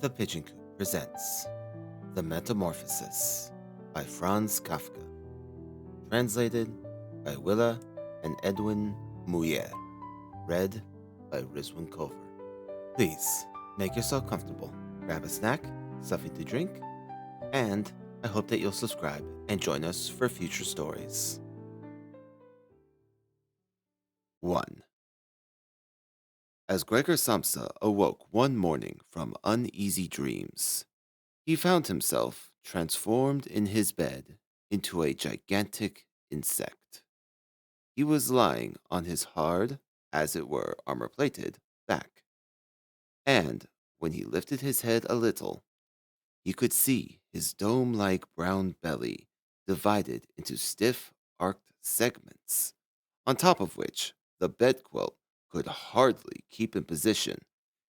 The Pigeon Coop presents The Metamorphosis by Franz Kafka, translated by Willa and Edwin Muyer, read by Rizwan Kover. Please make yourself comfortable, grab a snack, something to drink, and I hope that you'll subscribe and join us for future stories. 1. As Gregor Samsa awoke one morning from uneasy dreams, he found himself transformed in his bed into a gigantic insect. He was lying on his hard, as it were armor plated, back, and when he lifted his head a little, he could see his dome like brown belly divided into stiff, arced segments, on top of which the bed quilt could hardly keep in position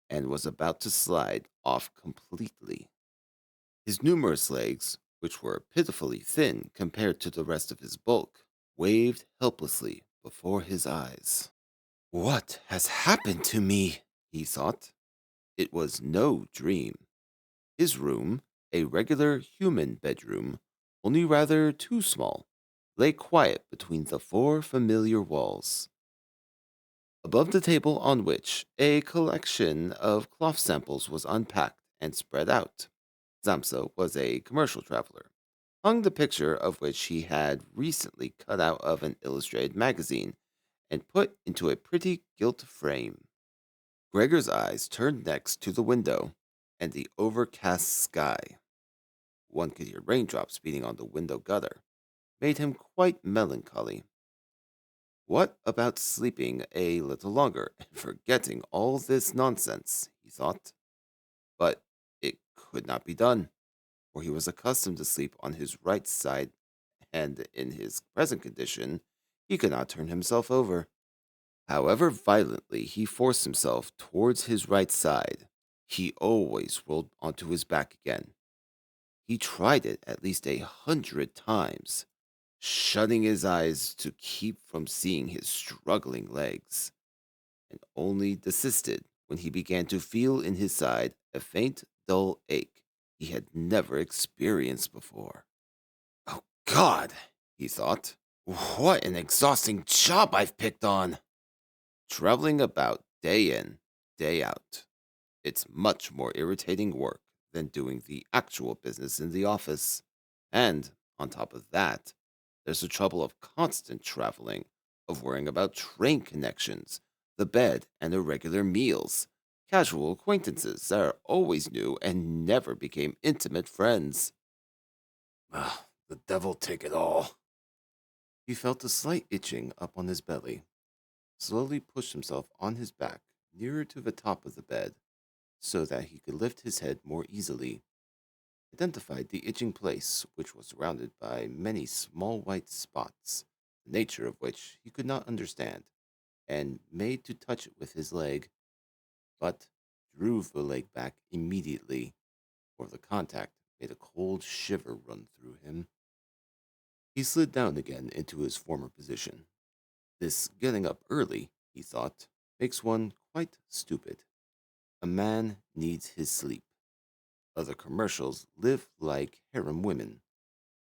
and was about to slide off completely. His numerous legs, which were pitifully thin compared to the rest of his bulk, waved helplessly before his eyes. What has happened to me? He thought. It was no dream. His room, a regular human bedroom, only rather too small, lay quiet between the four familiar walls. Above the table on which a collection of cloth samples was unpacked and spread out, Zamsa was a commercial traveler, hung the picture of which he had recently cut out of an illustrated magazine and put into a pretty gilt frame. Gregor's eyes turned next to the window and the overcast sky. One could hear raindrops beating on the window gutter, made him quite melancholy. What about sleeping a little longer and forgetting all this nonsense, he thought. But it could not be done, for he was accustomed to sleep on his right side, and in his present condition, he could not turn himself over. However violently he forced himself towards his right side, he always rolled onto his back again. He tried it at least 100 times, shutting his eyes to keep from seeing his struggling legs, and only desisted when he began to feel in his side a faint, dull ache he had never experienced before. Oh, God, he thought. What an exhausting job I've picked on! Traveling about day in, day out. It's much more irritating work than doing the actual business in the office. And, on top of that, there's the trouble of constant traveling, of worrying about train connections, the bed, and irregular meals, casual acquaintances that are always new and never became intimate friends. The devil take it all. He felt a slight itching up on his belly, slowly pushed himself on his back nearer to the top of the bed so that he could lift his head more easily, identified the itching place, which was surrounded by many small white spots, the nature of which he could not understand, and made to touch it with his leg, but drew the leg back immediately, for the contact made a cold shiver run through him. He slid down again into his former position. This getting up early, he thought, makes one quite stupid. A man needs his sleep. Other commercials live like harem women.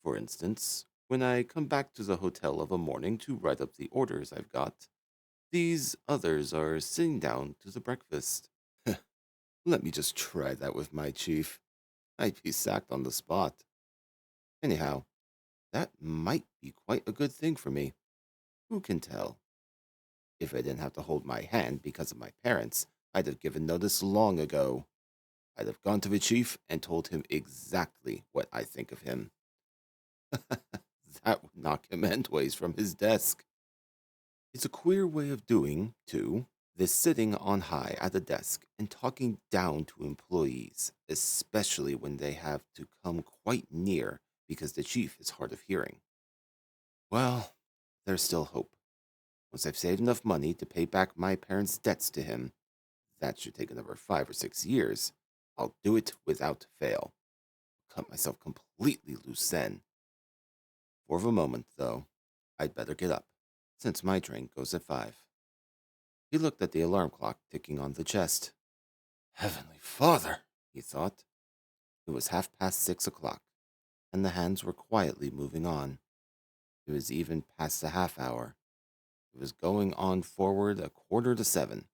For instance, when I come back to the hotel of a morning to write up the orders I've got, these others are sitting down to the breakfast. Let me just try that with my chief. I'd be sacked on the spot. Anyhow, that might be quite a good thing for me. Who can tell? If I didn't have to hold my hand because of my parents, I'd have given notice long ago. I'd have gone to the chief and told him exactly what I think of him. That would knock him endways from his desk. It's a queer way of doing, too, this sitting on high at a desk and talking down to employees, especially when they have to come quite near because the chief is hard of hearing. Well, there's still hope. Once I've saved enough money to pay back my parents' debts to him, that should take another 5 or 6 years, I'll do it without fail. Cut myself completely loose then. For the moment, though, I'd better get up, since my train goes at 5. He looked at the alarm clock ticking on the chest. Heavenly Father! he thought. It was 6:30, and the hands were quietly moving on. It was even past the half hour. It was going on forward 6:45.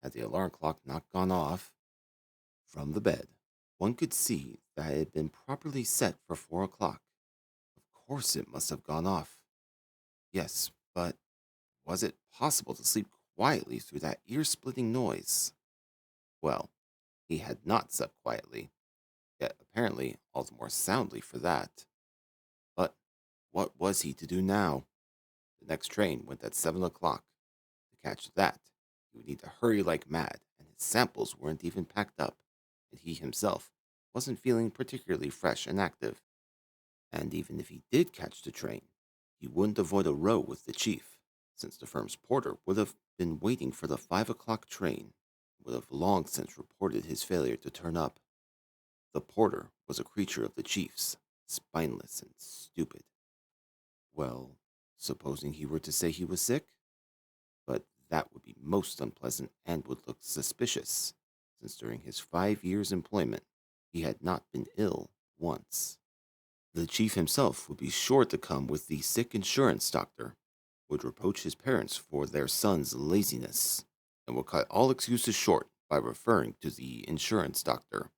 Had the alarm clock not gone off? From the bed, one could see that it had been properly set for 4 o'clock. Of course it must have gone off. Yes, but was it possible to sleep quietly through that ear-splitting noise? Well, he had not slept quietly, yet apparently all the more soundly for that. But what was he to do now? The next train went at 7 o'clock. To catch that, he would need to hurry like mad, and his samples weren't even packed up, and he himself wasn't feeling particularly fresh and active. And even if he did catch the train, he wouldn't avoid a row with the chief, since the firm's porter would have been waiting for the 5 o'clock train, and would have long since reported his failure to turn up. The porter was a creature of the chief's, spineless and stupid. Well, supposing he were to say he was sick? But that would be most unpleasant and would look suspicious, since during his 5 years' employment he had not been ill once. The chief himself would be sure to come with the sick insurance doctor, would reproach his parents for their son's laziness, and would cut all excuses short by referring to the insurance doctor,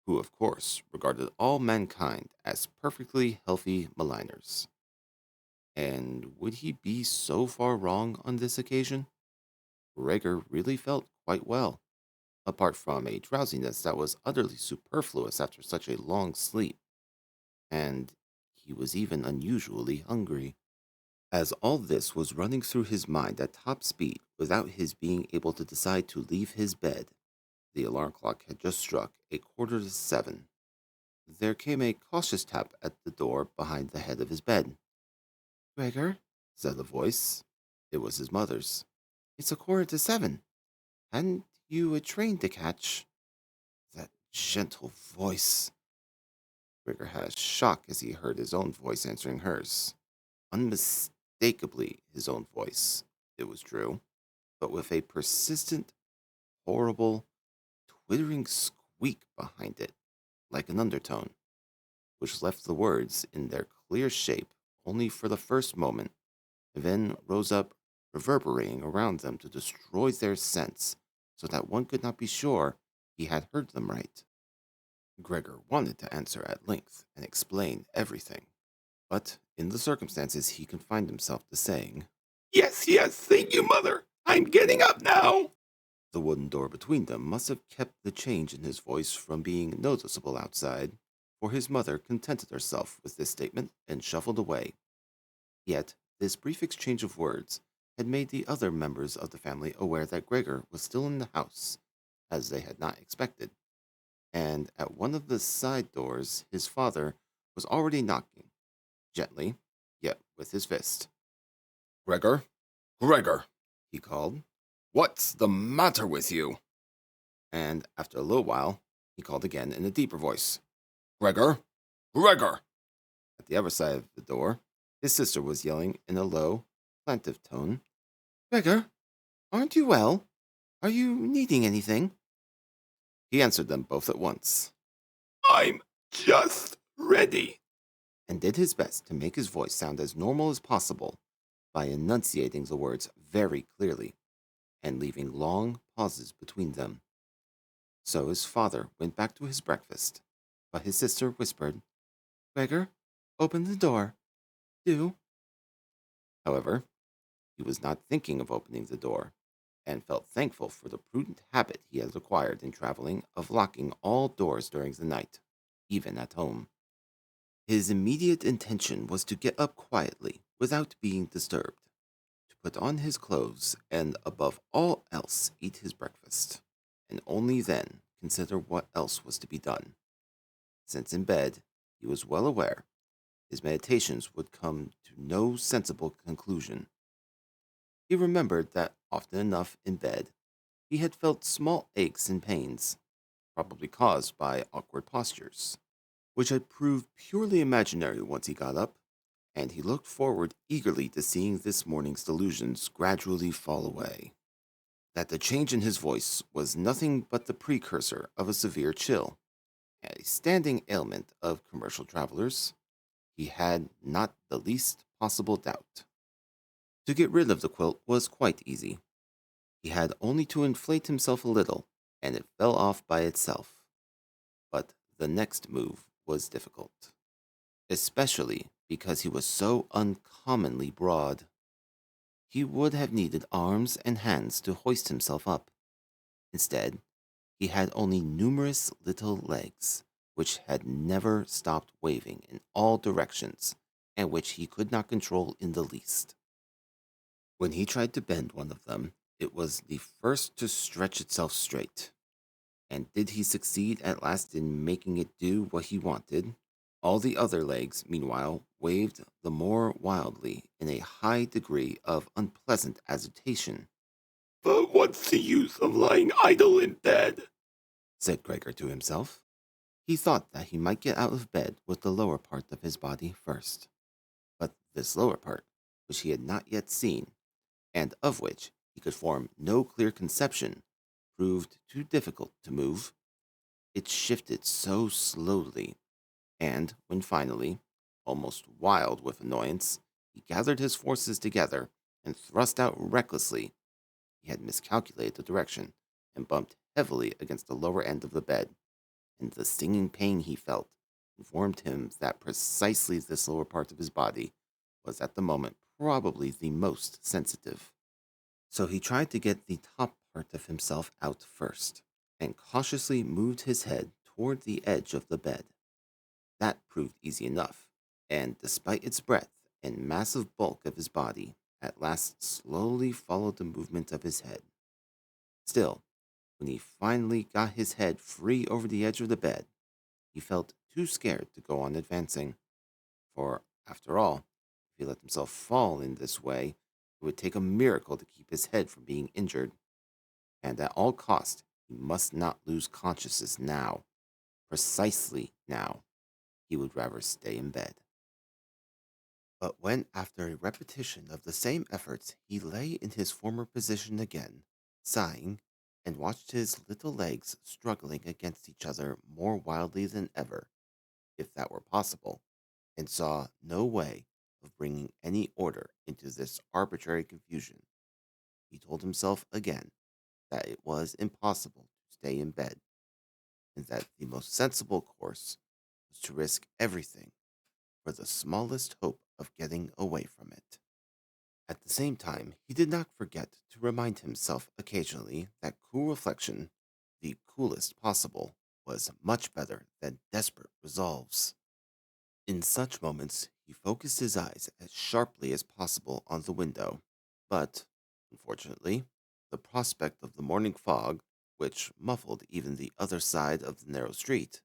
who of course regarded all mankind as perfectly healthy maligners. And would he be so far wrong on this occasion? Gregor really felt quite well, apart from a drowsiness that was utterly superfluous after such a long sleep, and he was even unusually hungry. As all this was running through his mind at top speed without his being able to decide to leave his bed, the alarm clock had just struck 6:45. There came a cautious tap at the door behind the head of his bed. "Gregor," said a voice. It was his mother's. "It's 6:45. Hadn't you a train to catch?" That gentle voice. Gregor had a shock as he heard his own voice answering hers. Unmistakably his own voice, it was true, but with a persistent, horrible, twittering squeak behind it, like an undertone, which left the words in their clear shape only for the first moment, and then rose up, reverberating around them to destroy their sense, so that one could not be sure he had heard them right. Gregor wanted to answer at length and explain everything, but in the circumstances he confined himself to saying, "Yes, yes, thank you, mother. I'm getting up now." The wooden door between them must have kept the change in his voice from being noticeable outside, for his mother contented herself with this statement and shuffled away. Yet, this brief exchange of words had made the other members of the family aware that Gregor was still in the house, as they had not expected, and at one of the side doors his father was already knocking, gently, yet with his fist. "Gregor, Gregor," he called. "What's the matter with you?" And after a little while, he called again in a deeper voice. "Gregor, Gregor." At the other side of the door, his sister was yelling in a low, plaintive tone, "Gregor, aren't you well? Are you needing anything?" He answered them both at once. "I'm just ready," and did his best to make his voice sound as normal as possible by enunciating the words very clearly and leaving long pauses between them. So his father went back to his breakfast, but his sister whispered, "Gregor, open the door. Do." However, he was not thinking of opening the door, and felt thankful for the prudent habit he had acquired in traveling of locking all doors during the night, even at home. His immediate intention was to get up quietly, without being disturbed, to put on his clothes, and above all else eat his breakfast, and only then consider what else was to be done, since in bed, he was well aware, his meditations would come to no sensible conclusion. He remembered that often enough in bed he had felt small aches and pains, probably caused by awkward postures, which had proved purely imaginary once he got up, and he looked forward eagerly to seeing this morning's delusions gradually fall away. that the change in his voice was nothing but the precursor of a severe chill, a standing ailment of commercial travelers. He had not the least possible doubt. To get rid of the quilt was quite easy. He had only to inflate himself a little, and it fell off by itself. But the next move was difficult, especially because he was so uncommonly broad. He would have needed arms and hands to hoist himself up. Instead, he had only numerous little legs, which had never stopped waving in all directions, and which he could not control in the least. When he tried to bend one of them, it was the first to stretch itself straight. And did he succeed at last in making it do what he wanted? All the other legs, meanwhile, waved the more wildly in a high degree of unpleasant agitation. "But what's the use of lying idle in bed?" said Gregor to himself. He thought that he might get out of bed with the lower part of his body first. But this lower part, which he had not yet seen, and of which he could form no clear conception, proved too difficult to move. It shifted so slowly, and when finally, almost wild with annoyance, he gathered his forces together and thrust out recklessly, he had miscalculated the direction and bumped heavily against the lower end of the bed, and the stinging pain he felt informed him that precisely this lower part of his body was at the moment probably the most sensitive. So he tried to get the top part of himself out first, and cautiously moved his head toward the edge of the bed. That proved easy enough, and despite its breadth and massive bulk of his body, at last slowly followed the movement of his head. Still, when he finally got his head free over the edge of the bed, he felt too scared to go on advancing, for, after all, if he let himself fall in this way, it would take a miracle to keep his head from being injured, and at all cost, he must not lose consciousness now, precisely now. He would rather stay in bed. But when, after a repetition of the same efforts, he lay in his former position again, sighing, and watched his little legs struggling against each other more wildly than ever, if that were possible, and saw no way of bringing any order into this arbitrary confusion, he told himself again that it was impossible to stay in bed, and that the most sensible course was to risk everything for the smallest hope of getting away from it. At the same time, he did not forget to remind himself occasionally that cool reflection, the coolest possible, was much better than desperate resolves. In such moments, he focused his eyes as sharply as possible on the window, but, unfortunately, the prospect of the morning fog, which muffled even the other side of the narrow street,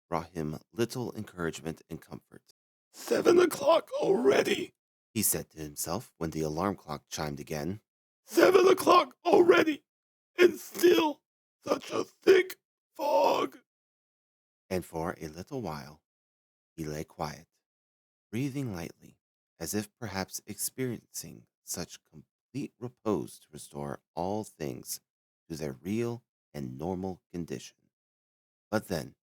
brought him little encouragement and comfort. "7 o'clock already," he said to himself when the alarm clock chimed again. "7 o'clock already, and still such a thick fog." And for a little while he lay quiet, breathing lightly, as if perhaps experiencing such complete repose to restore all things to their real and normal condition. But then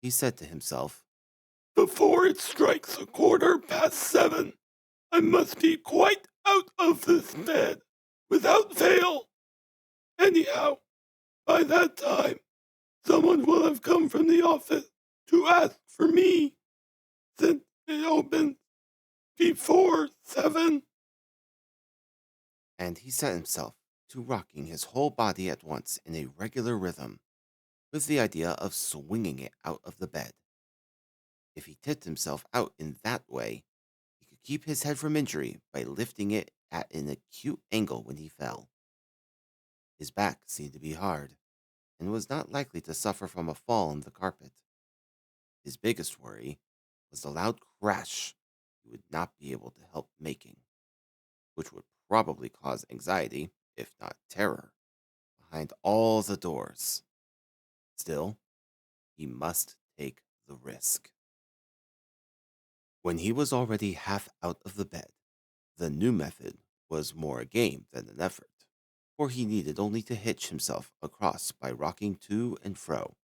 he said to himself, "Before it strikes 7:15, I must be quite out of this bed, without fail. Anyhow, by that time, someone will have come from the office to ask for me, since it opens before 7." And he set himself to rocking his whole body at once in a regular rhythm, with the idea of swinging it out of the bed. If he tipped himself out in that way, he could keep his head from injury by lifting it at an acute angle when he fell. His back seemed to be hard, and was not likely to suffer from a fall on the carpet. His biggest worry was the loud crash he would not be able to help making, which would probably cause anxiety, if not terror, behind all the doors. Still, he must take the risk. When he was already half out of the bed, the new method was more a game than an effort. for he needed only to hitch himself across by rocking to and fro.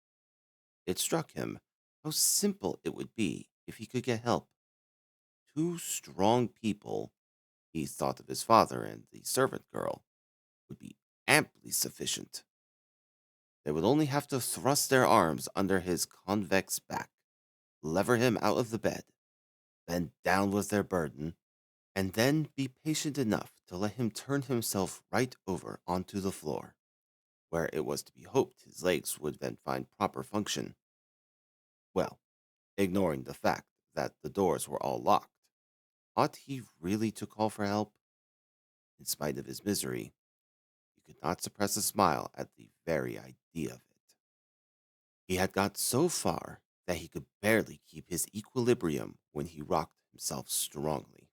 It struck him how simple it would be if he could get help. Two strong people, he thought of his father and the servant girl, would be amply sufficient. They would only have to thrust their arms under his convex back, lever him out of the bed, bend down with their burden, and then be patient enough to let him turn himself right over onto the floor, where it was to be hoped his legs would then find proper function. Well, ignoring the fact that the doors were all locked, ought he really to call for help? In spite of his misery, he could not suppress a smile at the very idea of it. He had got so far that he could barely keep his equilibrium when he rocked himself strongly,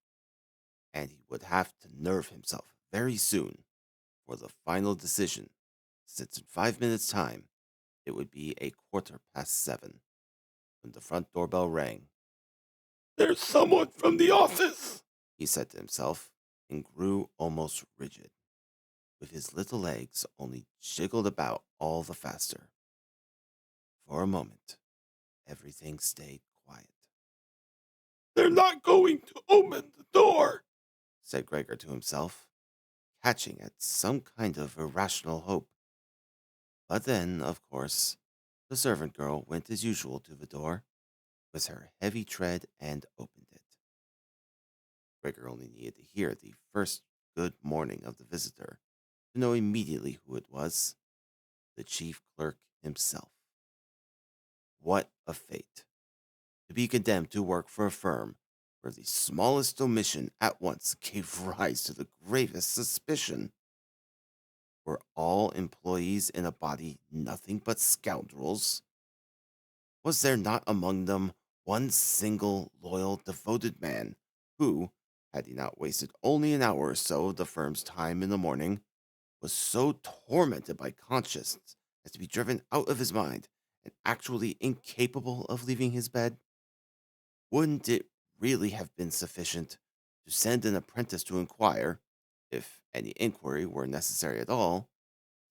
and he would have to nerve himself very soon for the final decision, since in 5 minutes' time it would be 7:15 when the front doorbell rang. "There's someone from the office," he said to himself, and grew almost rigid, with his little legs only jiggled about all the faster. For a moment, everything stayed quiet. "They're not going to open the door," said Gregor to himself, catching at some kind of irrational hope. But then, of course, the servant girl went as usual to the door, with her heavy tread, and opened it. Gregor only needed to hear the first good morning of the visitor to know immediately who it was: the chief clerk himself. What a fate! To be condemned to work for a firm where the smallest omission at once gave rise to the gravest suspicion. Were all employees in a body nothing but scoundrels? Was there not among them one single loyal, devoted man who, had he not wasted only an hour or so of the firm's time in the morning, was so tormented by conscience as to be driven out of his mind and actually incapable of leaving his bed? Wouldn't it really have been sufficient to send an apprentice to inquire, if any inquiry were necessary at all?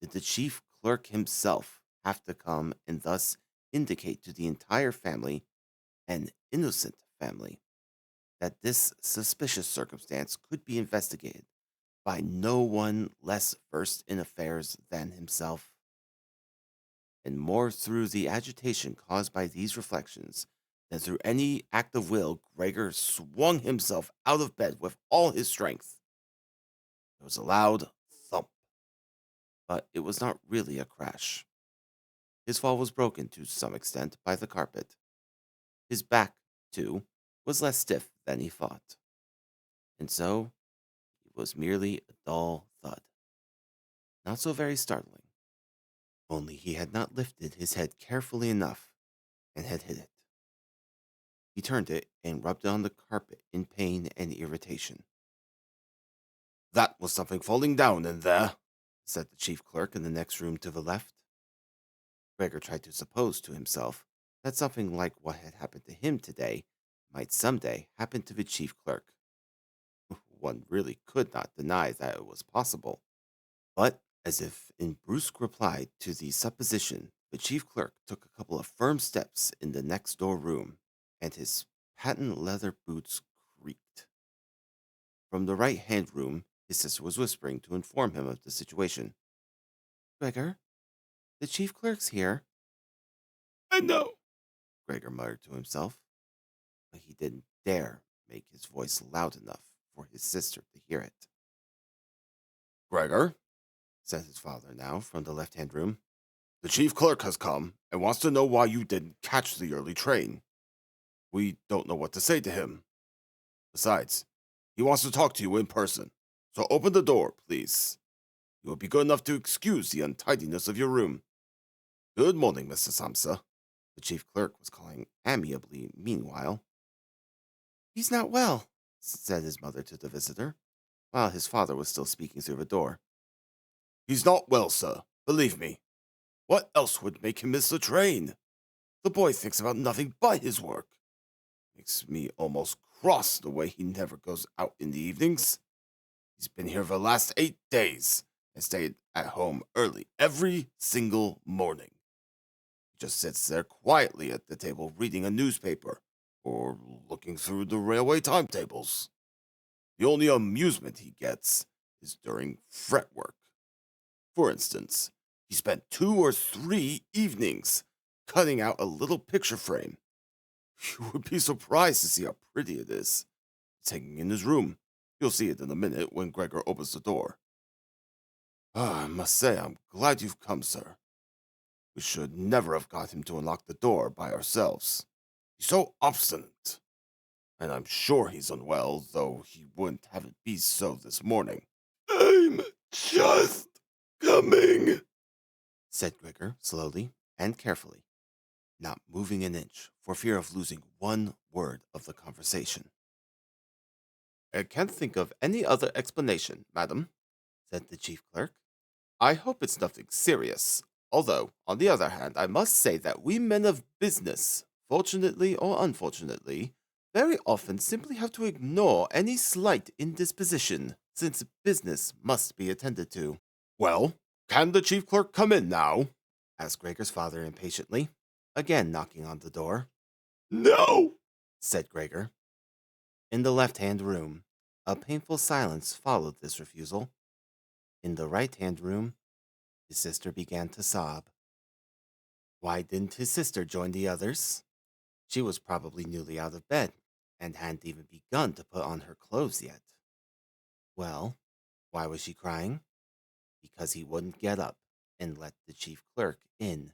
Did the chief clerk himself have to come and thus indicate to the entire family, an innocent family, that this suspicious circumstance could be investigated by no one less versed in affairs than himself? And more through the agitation caused by these reflections than through any act of will, Gregor swung himself out of bed with all his strength. There was a loud thump, but it was not really a crash. His fall was broken to some extent by the carpet. His back, too, was less stiff than he thought, and so it was merely a dull thud. Not so very startling, only he had not lifted his head carefully enough and had hit it. He turned it and rubbed it on the carpet in pain and irritation. "That was something falling down in there," said the chief clerk in the next room to the left. Gregor tried to suppose to himself that something like what had happened to him today might someday happen to the chief clerk. One really could not deny that it was possible. But, as if in brusque reply to the supposition, the chief clerk took a couple of firm steps in the next door room, and his patent leather boots creaked. From the right hand room, his sister was whispering to inform him of the situation. "Gregor, the chief clerk's here." "I know," Gregor muttered to himself, but he didn't dare make his voice loud enough for his sister to hear it. "Gregor," said his father now from the left hand room, "the chief clerk has come and wants to know why you didn't catch the early train. We don't know what to say to him. Besides, he wants to talk to you in person. So open the door, please. You will be good enough to excuse the untidiness of your room. Good morning, Mr. Samsa," the chief clerk was calling amiably meanwhile. "He's not well," said his mother to the visitor, while his father was still speaking through the door. "He's not well, sir, believe me. What else would make him miss the train? The boy thinks about nothing but his work. Makes me almost cross the way he never goes out in the evenings. He's been here the last 8 days, and stayed at home early every single morning. He just sits there quietly at the table reading a newspaper or looking through the railway timetables. The only amusement he gets is during fretwork. For instance, he spent 2 or 3 evenings cutting out a little picture frame. You would be surprised to see how pretty it is. It's hanging in his room. You'll see it in a minute when Gregor opens the door. I must say, I'm glad you've come, sir. We should never have got him to unlock the door by ourselves. He's so obstinate. And I'm sure he's unwell, though he wouldn't have it be so this morning. I'm just coming, said Gregor slowly and carefully, not moving an inch for fear of losing one word of the conversation. I can't think of any other explanation, madam, said the chief clerk. I hope it's nothing serious, although, on the other hand, I must say that we men of business, fortunately or unfortunately, very often simply have to ignore any slight indisposition, since business must be attended to. Well, can the chief clerk come in now? Asked Gregor's father impatiently, again knocking on the door. No, said Gregor. In the left-hand room, a painful silence followed this refusal. In the right-hand room, his sister began to sob. Why didn't his sister join the others? She was probably newly out of bed and hadn't even begun to put on her clothes yet. Well, why was she crying? Because he wouldn't get up and let the chief clerk in.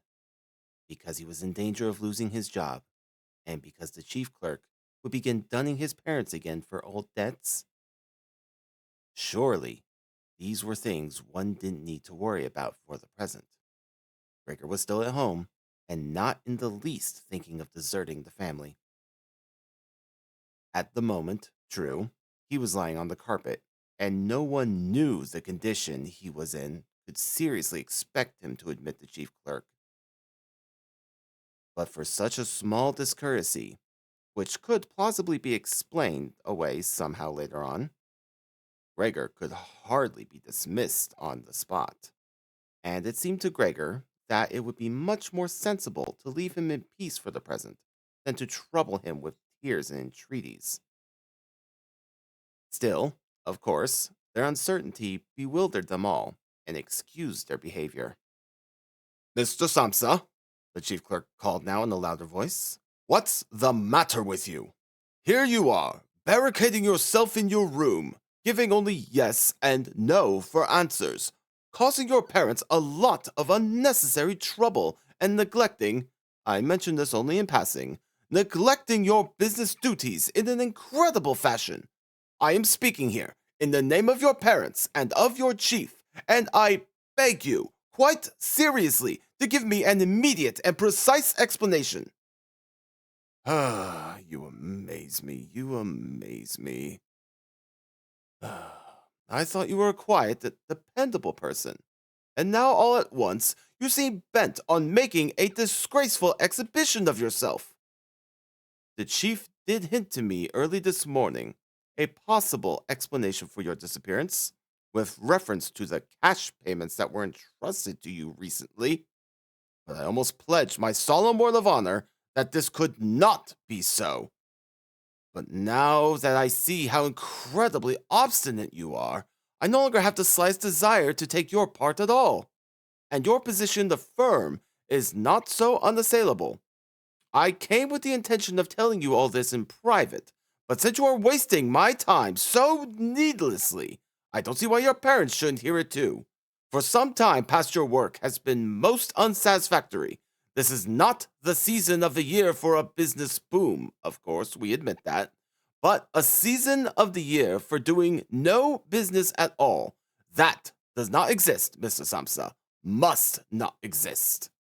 Because he was in danger of losing his job, and because the chief clerk would begin dunning his parents again for old debts? Surely, these were things one didn't need to worry about for the present. Gregor was still at home, and not in the least thinking of deserting the family. At the moment, true, he was lying on the carpet, and no one knew the condition he was in could seriously expect him to admit the chief clerk. But for such a small discourtesy, which could plausibly be explained away somehow later on, Gregor could hardly be dismissed on the spot, and it seemed to Gregor that it would be much more sensible to leave him in peace for the present than to trouble him with tears and entreaties. Still, of course, their uncertainty bewildered them all and excused their behavior. Mr. Samsa, the chief clerk called now in a louder voice, what's the matter with you? Here you are, barricading yourself in your room, giving only yes and no for answers, causing your parents a lot of unnecessary trouble, and neglecting, I mention this only in passing, neglecting your business duties in an incredible fashion. I am speaking here in the name of your parents and of your chief, and I beg you, quite seriously, to give me an immediate and precise explanation. Ah, you amaze me, you amaze me. I thought you were a quiet, dependable person, and now all at once you seem bent on making a disgraceful exhibition of yourself. The chief did hint to me early this morning a possible explanation for your disappearance, with reference to the cash payments that were entrusted to you recently, but I almost pledged my solemn word of honor that this could not be so. But now that I see how incredibly obstinate you are, I no longer have the slightest desire to take your part at all, and your position in the firm is not so unassailable. I came with the intention of telling you all this in private, but since you are wasting my time so needlessly, I don't see why your parents shouldn't hear it too. For some time past, your work has been most unsatisfactory. This is not the season of the year for a business boom, of course, we admit that, but a season of the year for doing no business at all. That does not exist, Mr. Samsa. Must not exist.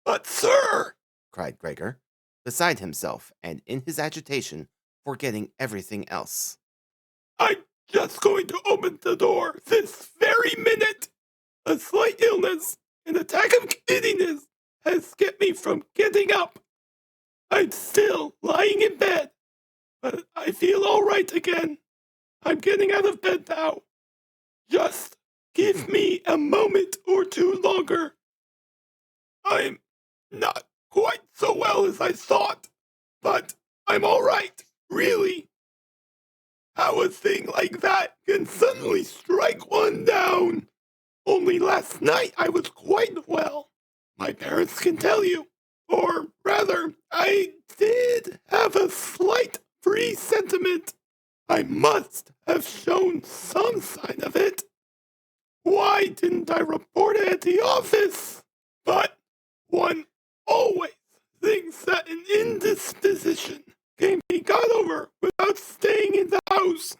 But, sir, cried Gregor, beside himself and in his agitation forgetting everything else. I'm just going to open the door this very minute. A slight illness, an attack of giddiness, has kept me from getting up. I'm still lying in bed, but I feel all right again. I'm getting out of bed now. Just Give me a moment or two longer. I'm not quite so well as I thought, but I'm all right, really. How a thing like that can suddenly strike one down. Only last night I was quite well. My parents can tell you. Or rather, I did have a slight presentiment. I must have shown some sign of it. Why didn't I report it at the office? But one always thinks that an indisposition can be got over without staying in the house.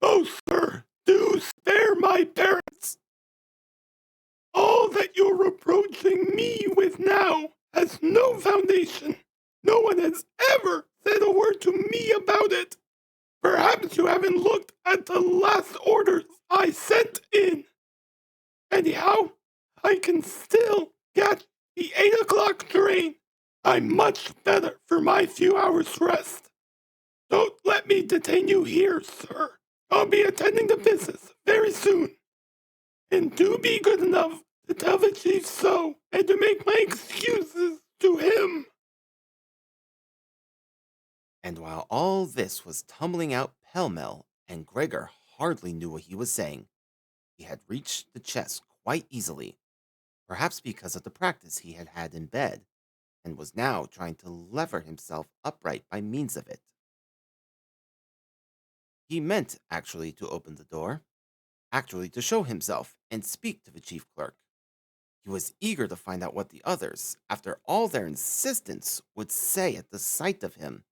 Oh, sir, do spare my parents. All that you're reproaching me with now has no foundation. No one has ever said a word to me about it. Perhaps you haven't looked at the last orders I sent in. Anyhow, I can still get the 8 o'clock train. I'm much better for my few hours' rest. Don't let me detain you here, sir. I'll be attending to business very soon. And do be good enough to tell the chief so and to make my excuses to him. And while all this was tumbling out pell-mell, and Gregor hardly knew what he was saying, he had reached the chest quite easily, perhaps because of the practice he had had in bed, and was now trying to lever himself upright by means of it. He meant actually to open the door, actually to show himself and speak to the chief clerk. He was eager to find out what the others, after all their insistence, would say at the sight of him.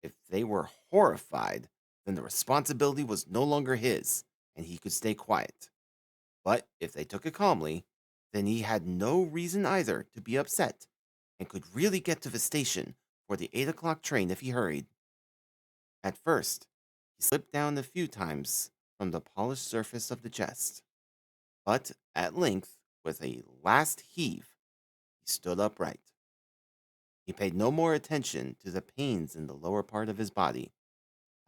If they were horrified, then the responsibility was no longer his, and he could stay quiet. But if they took it calmly, then he had no reason either to be upset, and could really get to the station for the 8 o'clock train if he hurried. At first, he slipped down a few times from the polished surface of the chest, but at length, with a last heave, he stood upright. He paid no more attention to the pains in the lower part of his body,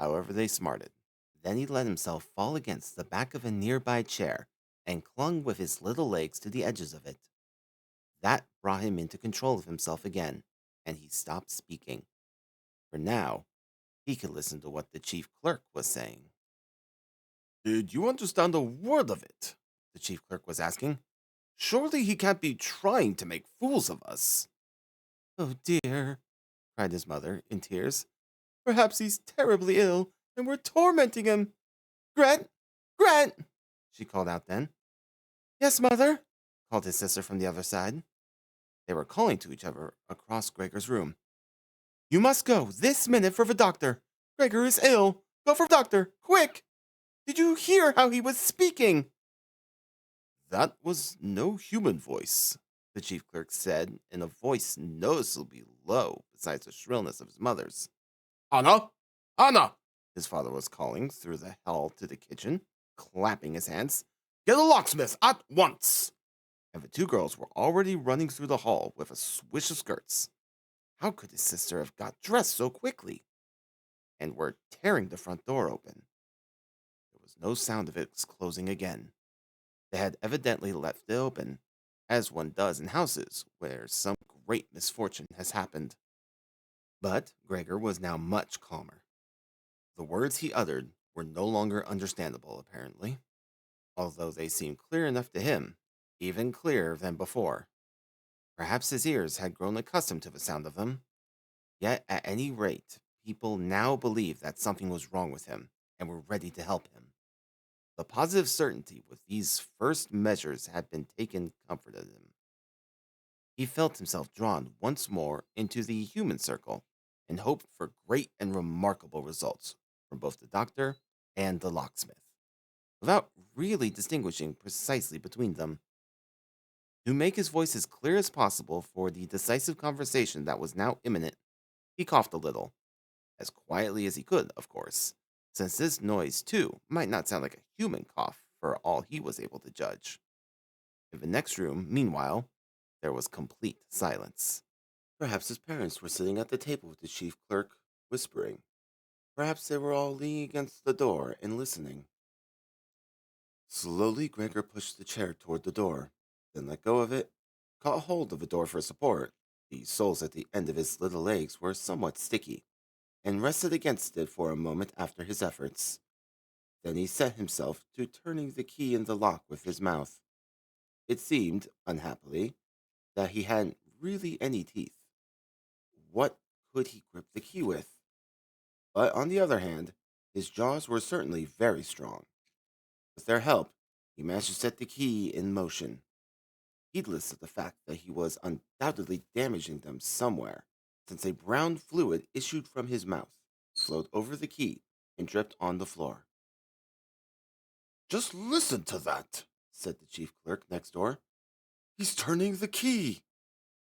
however they smarted. Then he let himself fall against the back of a nearby chair and clung with his little legs to the edges of it. That brought him into control of himself again, and he stopped speaking. For now, he could listen to what the chief clerk was saying. "Did you understand a word of it?" the chief clerk was asking. "Surely he can't be trying to make fools of us." "Oh dear," cried his mother in tears. "Perhaps he's terribly ill, and we're tormenting him. Grant! Grant!" she called out then. "Yes, mother," called his sister from the other side. They were calling to each other across Gregor's room. "You must go this minute for the doctor. Gregor is ill. Go for the doctor, quick! Did you hear how he was speaking?" "That was no human voice," the chief clerk said in a voice noticeably low besides the shrillness of his mother's. "Anna! Anna!" his father was calling through the hall to the kitchen, clapping his hands. "Get a locksmith at once!" And the two girls were already running through the hall with a swish of skirts. How could his sister have got dressed so quickly? And were tearing the front door open. There was no sound of its closing again. They had evidently left it open, as one does in houses where some great misfortune has happened. But Gregor was now much calmer. The words he uttered were no longer understandable, apparently, although they seemed clear enough to him, even clearer than before. Perhaps his ears had grown accustomed to the sound of them. Yet, at any rate, people now believed that something was wrong with him and were ready to help him. The positive certainty with these first measures had been taken comforted him. He felt himself drawn once more into the human circle and hoped for great and remarkable results from both the doctor and the locksmith, without really distinguishing precisely between them. To make his voice as clear as possible for the decisive conversation that was now imminent, he coughed a little, as quietly as he could, of course, since this noise, too, might not sound like a human cough for all he was able to judge. In the next room, meanwhile, there was complete silence. Perhaps his parents were sitting at the table with the chief clerk, whispering. Perhaps they were all leaning against the door and listening. Slowly, Gregor pushed the chair toward the door, then let go of it, caught hold of the door for support. The soles at the end of his little legs were somewhat sticky, and rested against it for a moment after his efforts. Then he set himself to turning the key in the lock with his mouth. It seemed, unhappily, that he hadn't really any teeth. What could he grip the key with? But on the other hand, his jaws were certainly very strong. With their help, he managed to set the key in motion, heedless of the fact that he was undoubtedly damaging them somewhere, since a brown fluid issued from his mouth, flowed over the key, and dripped on the floor. Just listen to that, said the chief clerk next door. He's turning the key.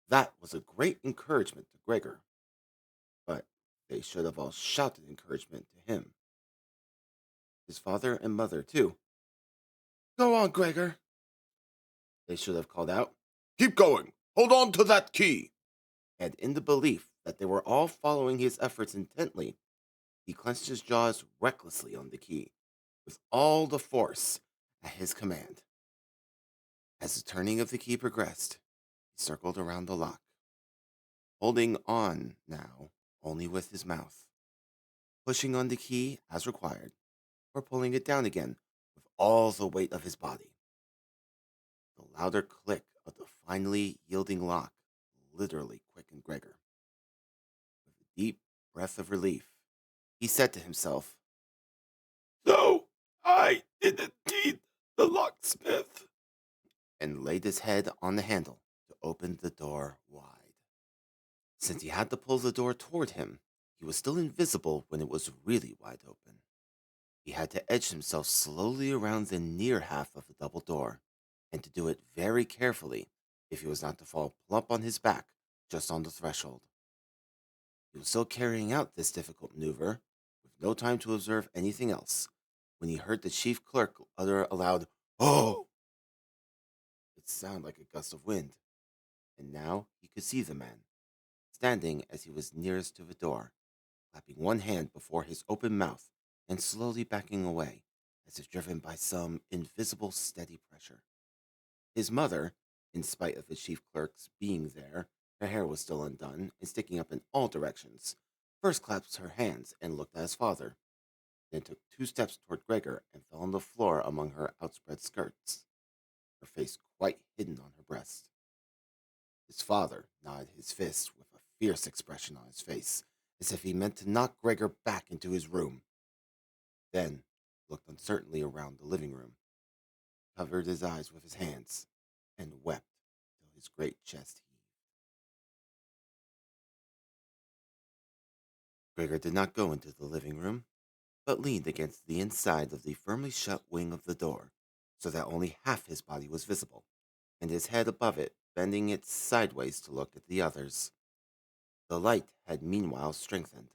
That was a great encouragement to Gregor, but they should have all shouted encouragement to him. His father and mother, too. Go on, Gregor, they should have called out. Keep going. Hold on to that key. And in the belief that they were all following his efforts intently, he clenched his jaws recklessly on the key, with all the force at his command. As the turning of the key progressed, he circled around the lock, holding on now only with his mouth, pushing on the key as required, or pulling it down again with all the weight of his body. The louder click of the finally yielding lock literally quickened Gregor. With a deep breath of relief, he said to himself, So, I did indeed the locksmith. and laid his head on the handle to open the door wide. Since he had to pull the door toward him, he was still invisible when it was really wide open. He had to edge himself slowly around the near half of the double door, and to do it very carefully if he was not to fall plump on his back just on the threshold. He was still carrying out this difficult maneuver, with no time to observe anything else, when he heard the chief clerk utter a loud, "Oh!" It sounded like a gust of wind, and now he could see the man, standing as he was nearest to the door, clapping one hand before his open mouth and slowly backing away, as if driven by some invisible steady pressure. His mother, in spite of the chief clerk's being there, her hair was still undone and sticking up in all directions, first clasped her hands and looked at his father, then took 2 steps toward Gregor and fell on the floor among her outspread skirts, her face quite hidden on her breast. His father nodded his fist with a fierce expression on his face, as if he meant to knock Gregor back into his room. Then looked uncertainly around the living room, covered his eyes with his hands, and wept till his great chest heaved. Gregor did not go into the living room, but leaned against the inside of the firmly shut wing of the door, so that only half his body was visible, and his head above it, bending it sideways to look at the others. The light had meanwhile strengthened.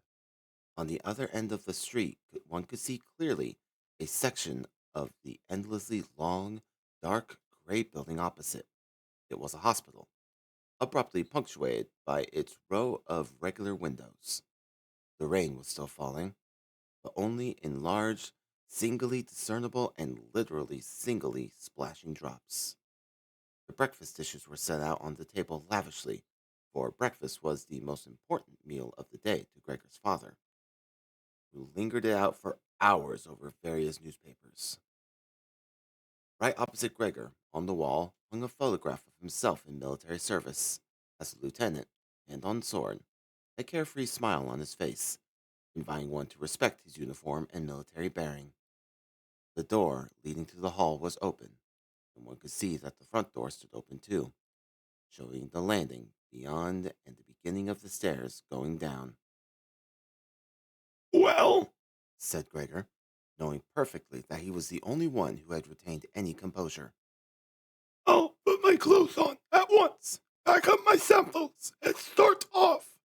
On the other end of the street, one could see clearly a section of the endlessly long, dark gray building opposite. It was a hospital, abruptly punctuated by its row of regular windows. The rain was still falling, but only in large, singly discernible and literally singly splashing drops. The breakfast dishes were set out on the table lavishly, for breakfast was the most important meal of the day to Gregor's father, who lingered it out for hours over various newspapers. Right opposite Gregor, on the wall, hung a photograph of himself in military service, as a lieutenant, hand on sword, a carefree smile on his face, inviting one to respect his uniform and military bearing. The door leading to the hall was open, and one could see that the front door stood open too, showing the landing beyond and the beginning of the stairs going down. Well, Said Gregor, knowing perfectly that he was the only one who had retained any composure. I'll put my clothes on at once, pack up my samples, and start off.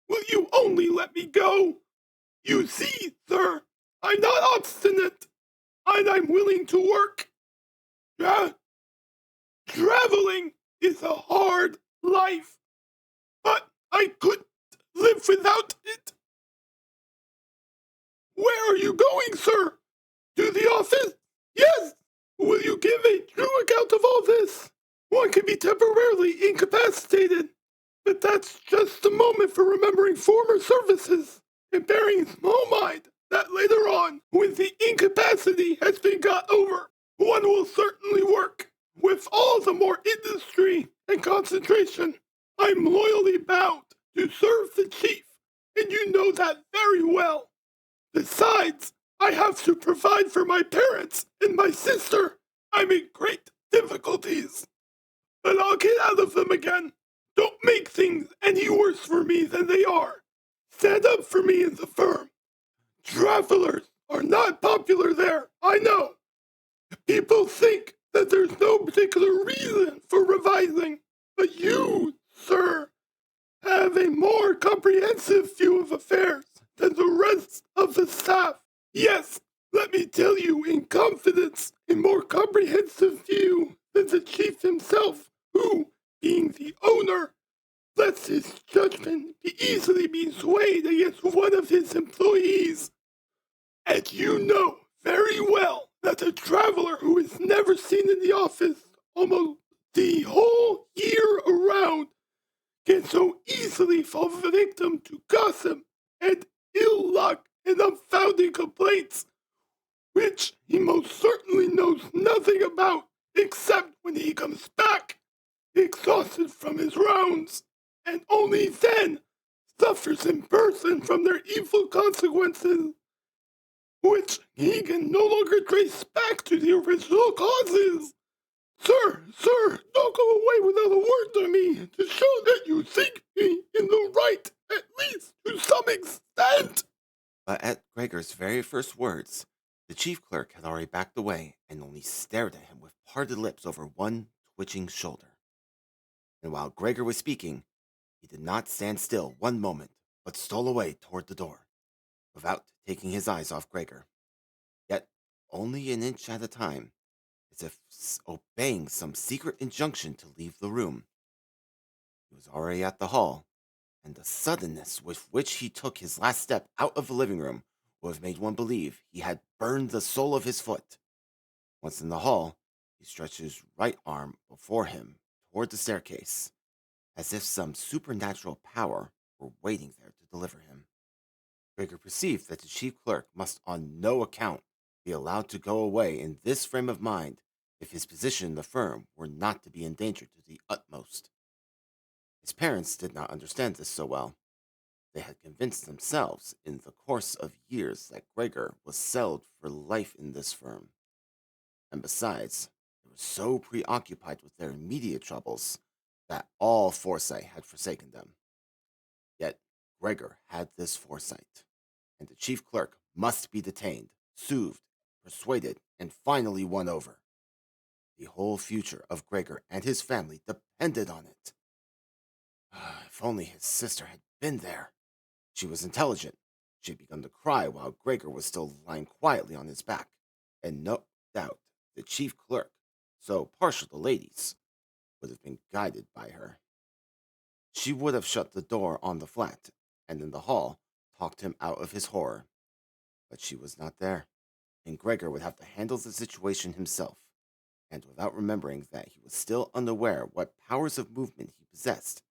Will you only let me go? You see, sir, I'm not obstinate, and I'm willing to work. Tra- Traveling is a hard life, but I couldn't live without it. Where are you going, sir? To the office? Yes, Will you give a true account of all this? One can be temporarily incapacitated, but that's just a moment for remembering former services and bearing in small mind that later on, when the incapacity has been got over, one will certainly work with all the more industry and concentration. I'm loyally bound to serve the chief, and you know that very well. Besides, I have to provide for my parents and my sister. I'm in great difficulties, but I'll get out of them again. Don't make things any worse for me than they are. Stand up for me in the firm. Travelers are not popular there, I know. People think that there's no particular reason for revising, but you, sir, have a more comprehensive view of affairs than the rest of the staff. Yes, let me tell you in confidence, a more comprehensive view than the chief himself, who, being the owner, lets his judgment easily be swayed against one of his employees. And you know very well that a traveler who is never seen in the office almost the whole year around can so easily fall victim to gossip and ill luck and unfounded complaints, which he most certainly knows nothing about except when he comes back, exhausted from his rounds, and only then suffers in person from their evil consequences, which he can no longer trace back to the original causes. Sir, don't go away without a word to me to show that you think me in the right, at least to some extent. But at Gregor's very first words, the chief clerk had already backed away and only stared at him with parted lips over one twitching shoulder. And while Gregor was speaking, he did not stand still one moment, but stole away toward the door, without taking his eyes off Gregor, yet only an inch at a time, as if obeying some secret injunction to leave the room. He was already at the hall, and the suddenness with which he took his last step out of the living room would have made one believe he had burned the sole of his foot. Once in the hall, he stretched his right arm before him toward the staircase, as if some supernatural power were waiting there to deliver him. Gregor perceived that the chief clerk must on no account be allowed to go away in this frame of mind if his position in the firm were not to be endangered to the utmost. His parents did not understand this so well. They had convinced themselves in the course of years that Gregor was settled for life in this firm, and besides, they were so preoccupied with their immediate troubles that all foresight had forsaken them. Yet Gregor had this foresight, and the chief clerk must be detained, soothed, persuaded, and finally won over. The whole future of Gregor and his family depended on it. If only his sister had been there. She was intelligent. She had begun to cry while Gregor was still lying quietly on his back, and no doubt the chief clerk, so partial to ladies, would have been guided by her. She would have shut the door on the flat, and in the hall talked him out of his horror. But she was not there, and Gregor would have to handle the situation himself, and without remembering that he was still unaware what powers of movement he possessed,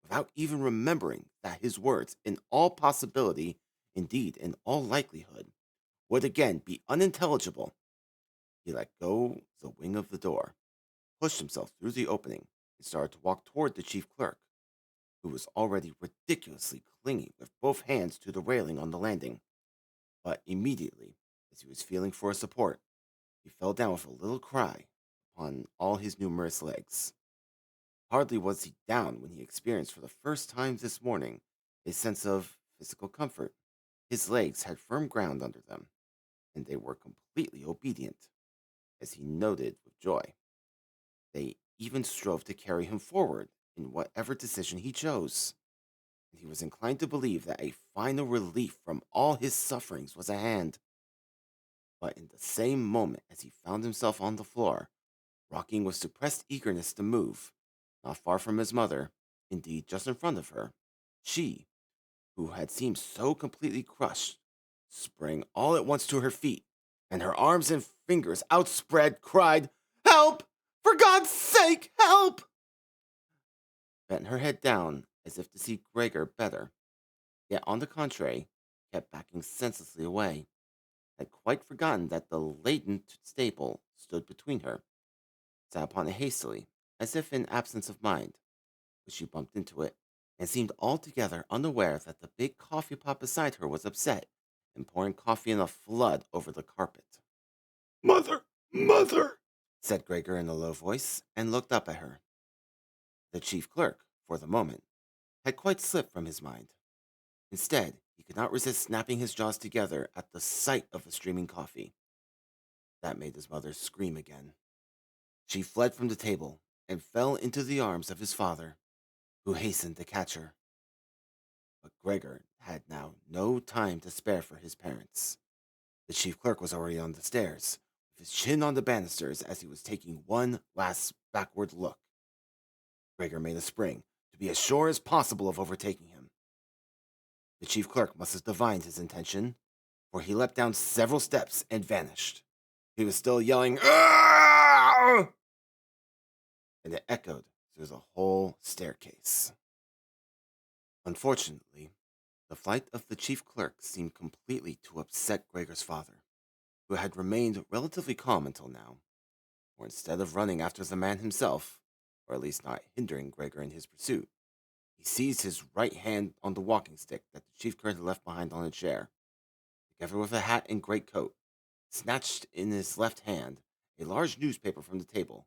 without even remembering that his words, in all possibility, indeed in all likelihood, would again be unintelligible, he let go the wing of the door, pushed himself through the opening, and started to walk toward the chief clerk, who was already ridiculously clinging with both hands to the railing on the landing. But immediately, as he was feeling for a support, he fell down with a little cry upon all his numerous legs. Hardly was he down when he experienced for the first time this morning a sense of physical comfort. His legs had firm ground under them, and they were completely obedient, as he noted with joy. They even strove to carry him forward in whatever decision he chose, and he was inclined to believe that a final relief from all his sufferings was at hand. But in the same moment as he found himself on the floor, rocking with suppressed eagerness to move, not far from his mother, indeed just in front of her, she, who had seemed so completely crushed, sprang all at once to her feet and her arms and fingers outspread cried, "Help! For God's sake, help!" Bent her head down as if to see Gregor better, yet on the contrary, kept backing senselessly away, had quite forgotten that the latent staple stood between her, sat upon it hastily, as if in absence of mind, but she bumped into it, and seemed altogether unaware that the big coffee pot beside her was upset and pouring coffee in a flood over the carpet. Mother, mother! Said Gregor in a low voice, and looked up at her. The chief clerk, for the moment, had quite slipped from his mind. Instead, he could not resist snapping his jaws together at the sight of the streaming coffee. That made his mother scream again. She fled from the table and fell into the arms of his father, who hastened to catch her. But Gregor had now no time to spare for his parents. The chief clerk was already on the stairs, with his chin on the banisters as he was taking one last backward look. Gregor made a spring, to be as sure as possible of overtaking him. The chief clerk must have divined his intention, for he leapt down several steps and vanished. He was still yelling, "Ah!" And it echoed through the whole staircase. Unfortunately, the flight of the chief clerk seemed completely to upset Gregor's father, who had remained relatively calm until now, for instead of running after the man himself, or at least not hindering Gregor in his pursuit, he seized his right hand on the walking stick that the chief clerk had left behind on a chair, together with a hat and greatcoat, snatched in his left hand a large newspaper from the table,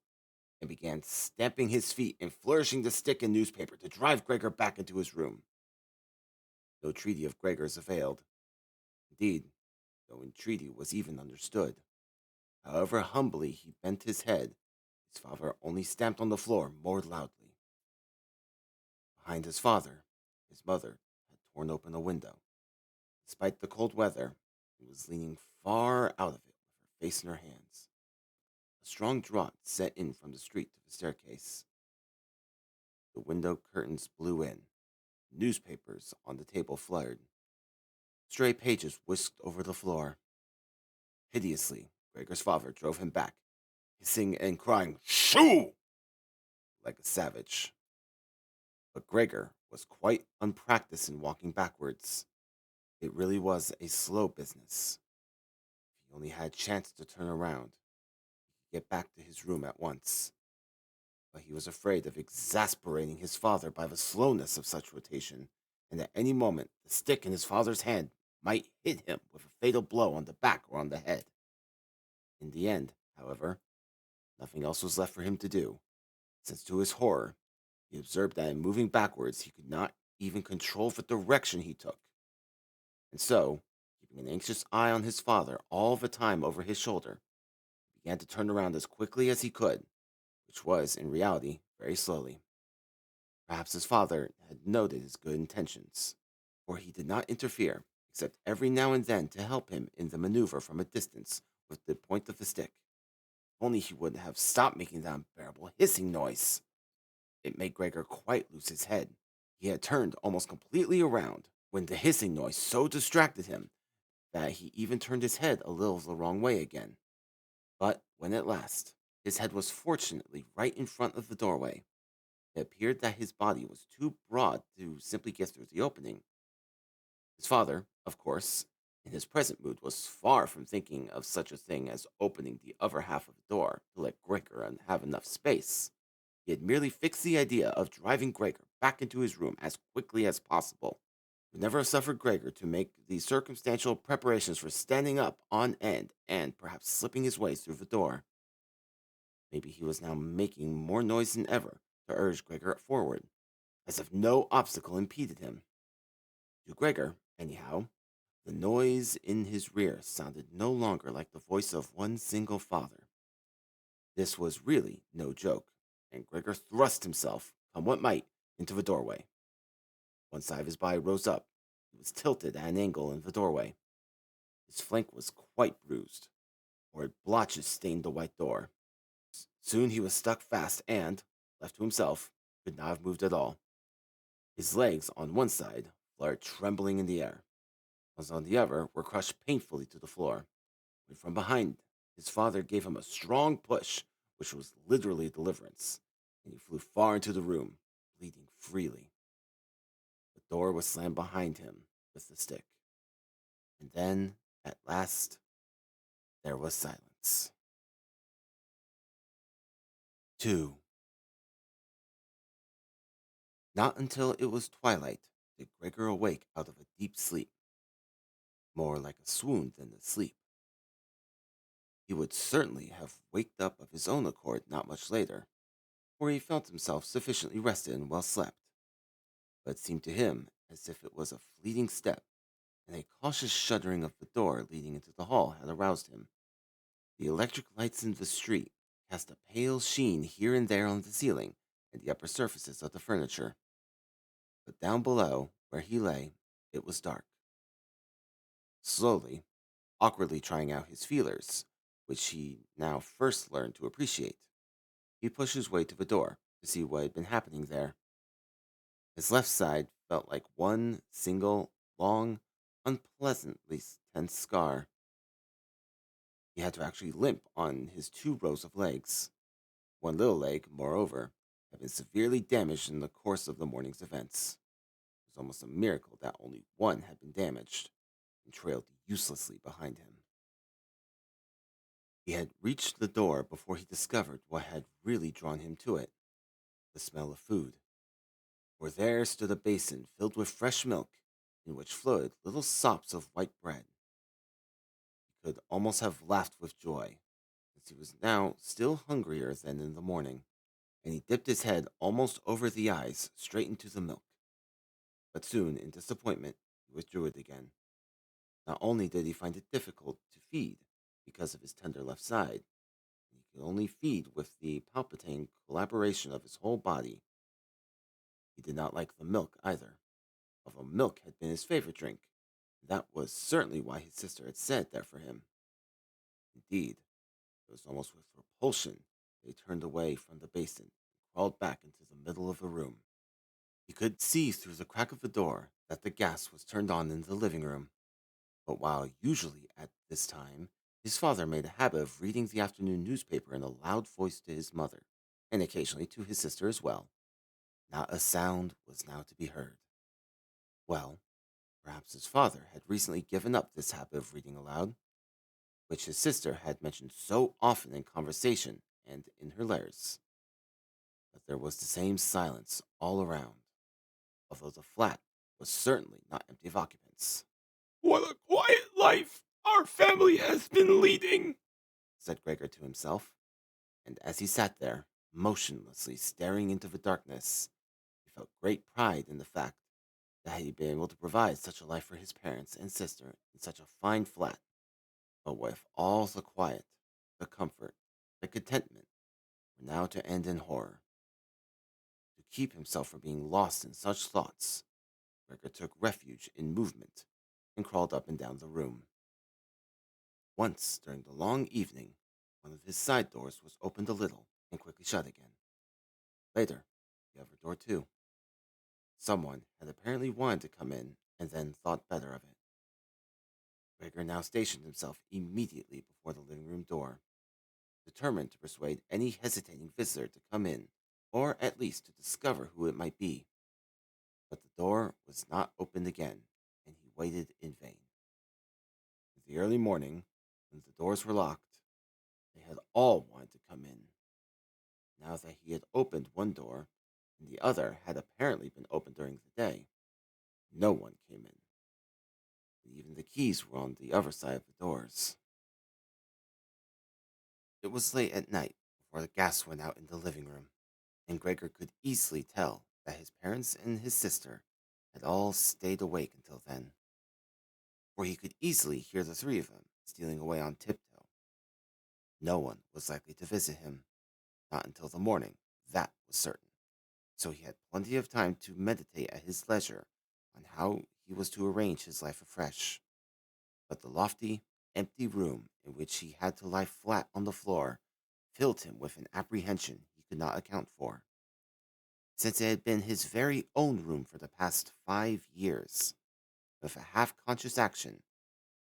and began stamping his feet and flourishing the stick and newspaper to drive Gregor back into his room. No treaty of Gregor's availed. Indeed, no entreaty was even understood. However humbly he bent his head, his father only stamped on the floor more loudly. Behind his father, his mother had torn open a window. Despite the cold weather, and was leaning far out of it with her face in her hands. A strong draught set in from the street to the staircase. The window curtains blew in. Newspapers on the table fluttered. Stray pages whisked over the floor. Hideously, Gregor's father drove him back, hissing and crying, "Shoo!" like a savage. But Gregor was quite unpracticed in walking backwards. It really was a slow business. If he only had a chance to turn around, he could get back to his room at once. But he was afraid of exasperating his father by the slowness of such rotation, and at any moment the stick in his father's hand might hit him with a fatal blow on the back or on the head. In the end, however, nothing else was left for him to do, since to his horror, he observed that in moving backwards he could not even control the direction he took. And so, keeping an anxious eye on his father all the time over his shoulder, he began to turn around as quickly as he could, which was, in reality, very slowly. Perhaps his father had noted his good intentions, for he did not interfere, except every now and then to help him in the maneuver from a distance with the point of the stick. If only he would have stopped making that unbearable hissing noise. It made Gregor quite lose his head. He had turned almost completely around when the hissing noise so distracted him that he even turned his head a little the wrong way again. But when at last his head was fortunately right in front of the doorway, it appeared that his body was too broad to simply get through the opening. His father, of course, in his present mood, was far from thinking of such a thing as opening the other half of the door to let Gregor have enough space. He had merely fixed the idea of driving Gregor back into his room as quickly as possible. He would never have suffered Gregor to make the circumstantial preparations for standing up on end and perhaps slipping his way through the door. Maybe he was now making more noise than ever to urge Gregor forward, as if no obstacle impeded him. To Gregor, anyhow, the noise in his rear sounded no longer like the voice of one single father. This was really no joke, and Gregor thrust himself, come what might, into the doorway. One side of his body rose up. He was tilted at an angle in the doorway. His flank was quite bruised, for blotches stained the white door. Soon he was stuck fast and, left to himself, could not have moved at all. His legs on one side fluttered trembling in the air. Those on the other were crushed painfully to the floor, When from behind, his father gave him a strong push, which was literally deliverance, and he flew far into the room, bleeding freely. The door was slammed behind him with the stick, and then, at last, there was silence. 2. Not until it was twilight did Gregor awake out of a deep sleep, more like a swoon than a sleep. He would certainly have waked up of his own accord not much later, for he felt himself sufficiently rested and well slept. But it seemed to him as if it was a fleeting step, and a cautious shuddering of the door leading into the hall had aroused him. The electric lights in the street cast a pale sheen here and there on the ceiling and the upper surfaces of the furniture. But down below, where he lay, it was dark. Slowly, awkwardly trying out his feelers, which he now first learned to appreciate, he pushed his way to the door to see what had been happening there. His left side felt like one single, long, unpleasantly tense scar. He had to actually limp on his 2 rows of legs. One little leg, moreover, had been severely damaged in the course of the morning's events. It was almost a miracle that only one had been damaged and trailed uselessly behind him. He had reached the door before he discovered what had really drawn him to it: the smell of food. For there stood a basin filled with fresh milk, in which flowed little sops of white bread. He could almost have laughed with joy, since he was now still hungrier than in the morning, and he dipped his head almost over the eyes straight into the milk. But soon, in disappointment, he withdrew it again. Not only did he find it difficult to feed because of his tender left side, he could only feed with the palpitating collaboration of his whole body. He did not like the milk either, although milk had been his favorite drink. That was certainly why his sister had set it there for him. Indeed, it was almost with repulsion that he turned away from the basin and crawled back into the middle of the room. He could see through the crack of the door that the gas was turned on in the living room, but while usually at this time his father made a habit of reading the afternoon newspaper in a loud voice to his mother, and occasionally to his sister as well, not a sound was now to be heard. Well, perhaps his father had recently given up this habit of reading aloud, which his sister had mentioned so often in conversation and in her letters. But there was the same silence all around, although the flat was certainly not empty of occupants, What a quiet life our family has been leading. said Gregor to himself, and as he sat there, motionlessly staring into the darkness, he felt great pride in the fact that he had been able to provide such a life for his parents and sister in such a fine flat, but with all the quiet, the comfort, the contentment were now to end in horror. To keep himself from being lost in such thoughts, Gregor took refuge in movement and crawled up and down the room. Once during the long evening, one of his side doors was opened a little and quickly shut again. Later, the other door too. Someone had apparently wanted to come in and then thought better of it. Gregor now stationed himself immediately before the living room door, determined to persuade any hesitating visitor to come in, or at least to discover who it might be. But the door was not opened again, and he waited in vain. In the early morning, when the doors were locked, they had all wanted to come in. Now that he had opened one door, and the other had apparently been opened during the day, no one came in, and even the keys were on the other side of the doors. It was late at night before the gas went out in the living room, and Gregor could easily tell that his parents and his sister had all stayed awake until then, for he could easily hear the 3 of them stealing away on tiptoe. No one was likely to visit him, not until the morning, that was certain, so he had plenty of time to meditate at his leisure on how he was to arrange his life afresh. But the lofty, empty room in which he had to lie flat on the floor filled him with an apprehension he could not account for, since it had been his very own room for the past 5 years. With a half conscious action,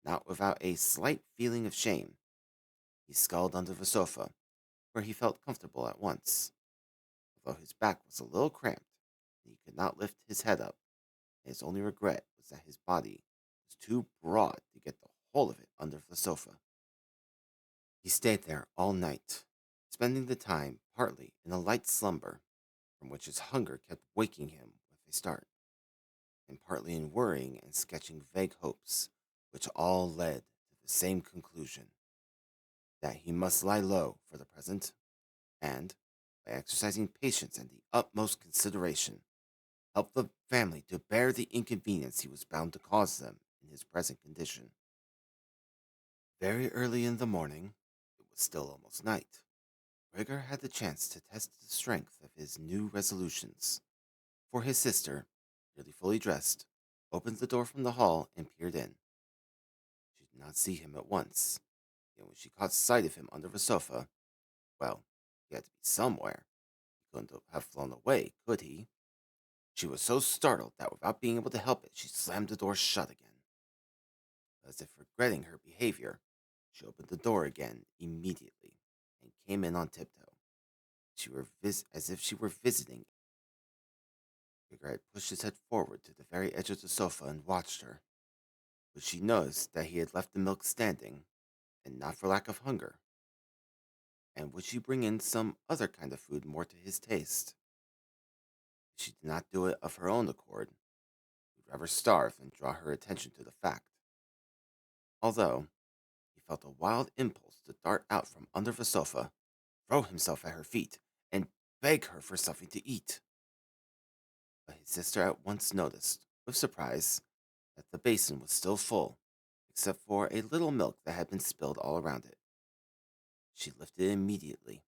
Not without a slight feeling of shame. He sculled under the sofa, where he felt comfortable at once, although his back was a little cramped and he could not lift his head up. His only regret was that his body was too broad to get the whole of it under the sofa. He stayed there all night, spending the time partly in a light slumber, from which his hunger kept waking him with a start, and partly in worrying and sketching vague hopes, which all led to the same conclusion: that he must lie low for the present, and, by exercising patience and the utmost consideration, help the family to bear the inconvenience he was bound to cause them in his present condition. Very early in the morning, it was still almost night, Gregor had the chance to test the strength of his new resolutions, for his sister, nearly fully dressed, opened the door from the hall and peered in. She did not see him at once, yet when she caught sight of him under the sofa, well, he had to be somewhere. He couldn't have flown away, could he? She was so startled that without being able to help it, she slammed the door shut again. As if regretting her behavior, she opened the door again immediately and came in on tiptoe. As if she were visiting. Gregor had pushed his head forward to the very edge of the sofa and watched her, but she noticed that he had left the milk standing, and not for lack of hunger. And would she bring in some other kind of food more to his taste? She did not do it of her own accord. He would rather starve than draw her attention to the fact. Although he felt a wild impulse to dart out from under the sofa, throw himself at her feet, and beg her for something to eat. But his sister at once noticed, with surprise, that the basin was still full, except for a little milk that had been spilled all around it. She lifted it immediately,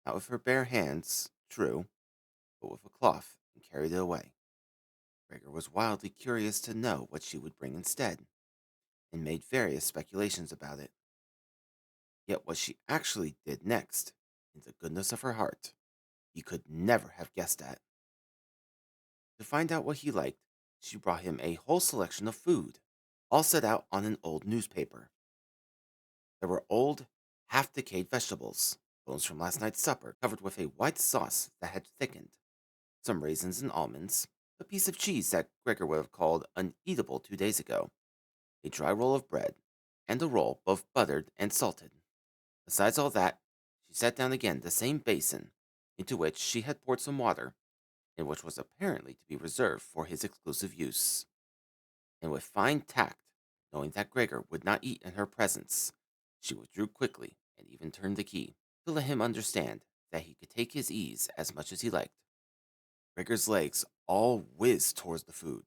not with her bare hands, true, but with a cloth, and carried it away. Gregor was wildly curious to know what she would bring instead, and made various speculations about it. Yet what she actually did next, in the goodness of her heart, he could never have guessed at. To find out what he liked, she brought him a whole selection of food, all set out on an old newspaper. There were old, half decayed vegetables, bones from last night's supper, covered with a white sauce that had thickened, some raisins and almonds, a piece of cheese that Gregor would have called uneatable 2 days ago, a dry roll of bread, and a roll both buttered and salted. Besides all that, she set down again the same basin, into which she had poured some water, and which was apparently to be reserved for his exclusive use. And with fine tact, knowing that Gregor would not eat in her presence, she withdrew quickly and even turned the key, to let him understand that he could take his ease as much as he liked. Gregor's legs all whizzed towards the food.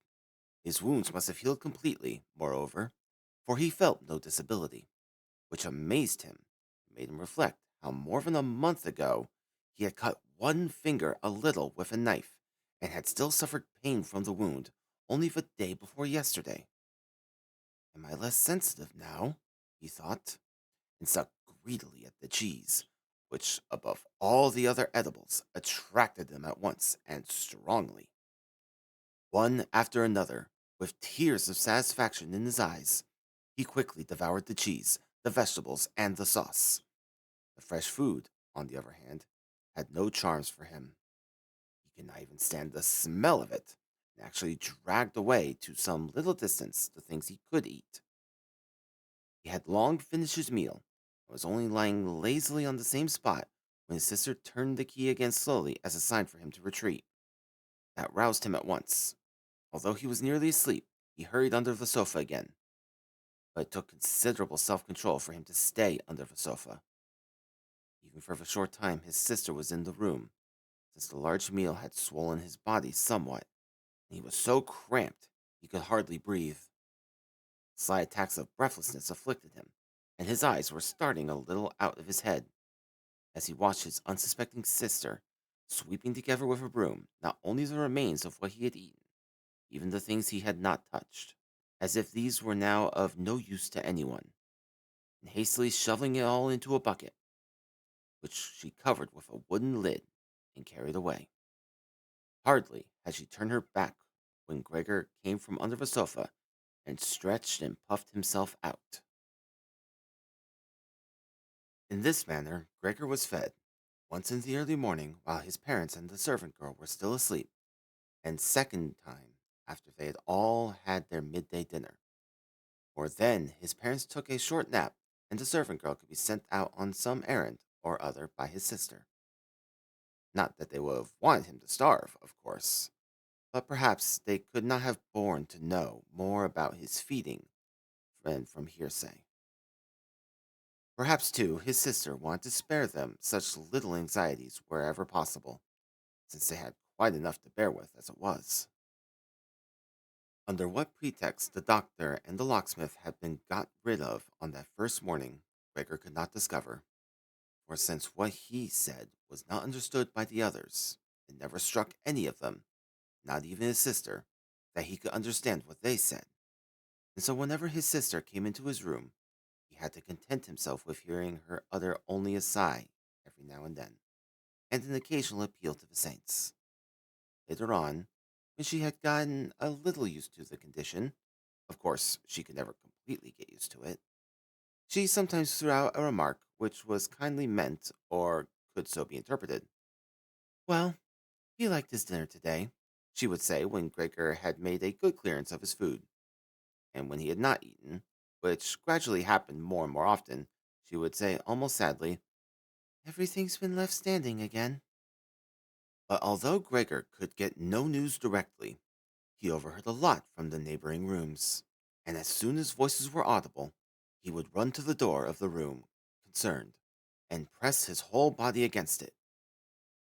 His wounds must have healed completely, moreover, for he felt no disability, which amazed him and made him reflect how more than a month ago he had cut one finger a little with a knife and had still suffered pain from the wound only the day before yesterday. Am I less sensitive now? He thought, and sucked greedily at the cheese, which, above all the other edibles, attracted him at once and strongly. One after another, with tears of satisfaction in his eyes, he quickly devoured the cheese, the vegetables, and the sauce. The fresh food, on the other hand, had no charms for him. He could not even stand the smell of it, and actually dragged away to some little distance the things he could eat. He had long finished his meal, and was only lying lazily on the same spot when his sister turned the key again slowly as a sign for him to retreat. That roused him at once. Although he was nearly asleep, he hurried under the sofa again, but it took considerable self control for him to stay under the sofa. Even for the short time his sister was in the room, since the large meal had swollen his body somewhat, and he was so cramped he could hardly breathe. Slight attacks of breathlessness afflicted him, and his eyes were starting a little out of his head as he watched his unsuspecting sister sweeping together with a broom not only the remains of what he had eaten, even the things he had not touched, as if these were now of no use to anyone, and hastily shoveling it all into a bucket, which she covered with a wooden lid and carried away. Hardly had she turned her back when Gregor came from under the sofa and stretched and puffed himself out. In this manner, Gregor was fed, once in the early morning while his parents and the servant girl were still asleep, and second time after they had all had their midday dinner. For then his parents took a short nap, and the servant girl could be sent out on some errand or other by his sister. Not that they would have wanted him to starve, of course, but perhaps they could not have borne to know more about his feeding than from hearsay. Perhaps, too, his sister wanted to spare them such little anxieties wherever possible, since they had quite enough to bear with as it was. Under what pretext the doctor and the locksmith had been got rid of on that first morning, Gregor could not discover, for since what he said was not understood by the others, it never struck any of them, not even his sister, that he could understand what they said. And so whenever his sister came into his room, he had to content himself with hearing her utter only a sigh every now and then, and an occasional appeal to the saints. Later on, when she had gotten a little used to the condition, of course she could never completely get used to it, she sometimes threw out a remark which was kindly meant or could so be interpreted. Well, he liked his dinner today, she would say when Gregor had made a good clearance of his food, and when he had not eaten, which gradually happened more and more often, she would say almost sadly, "Everything's been left standing again." But although Gregor could get no news directly, he overheard a lot from the neighboring rooms, and as soon as voices were audible, he would run to the door of the room concerned and press his whole body against it.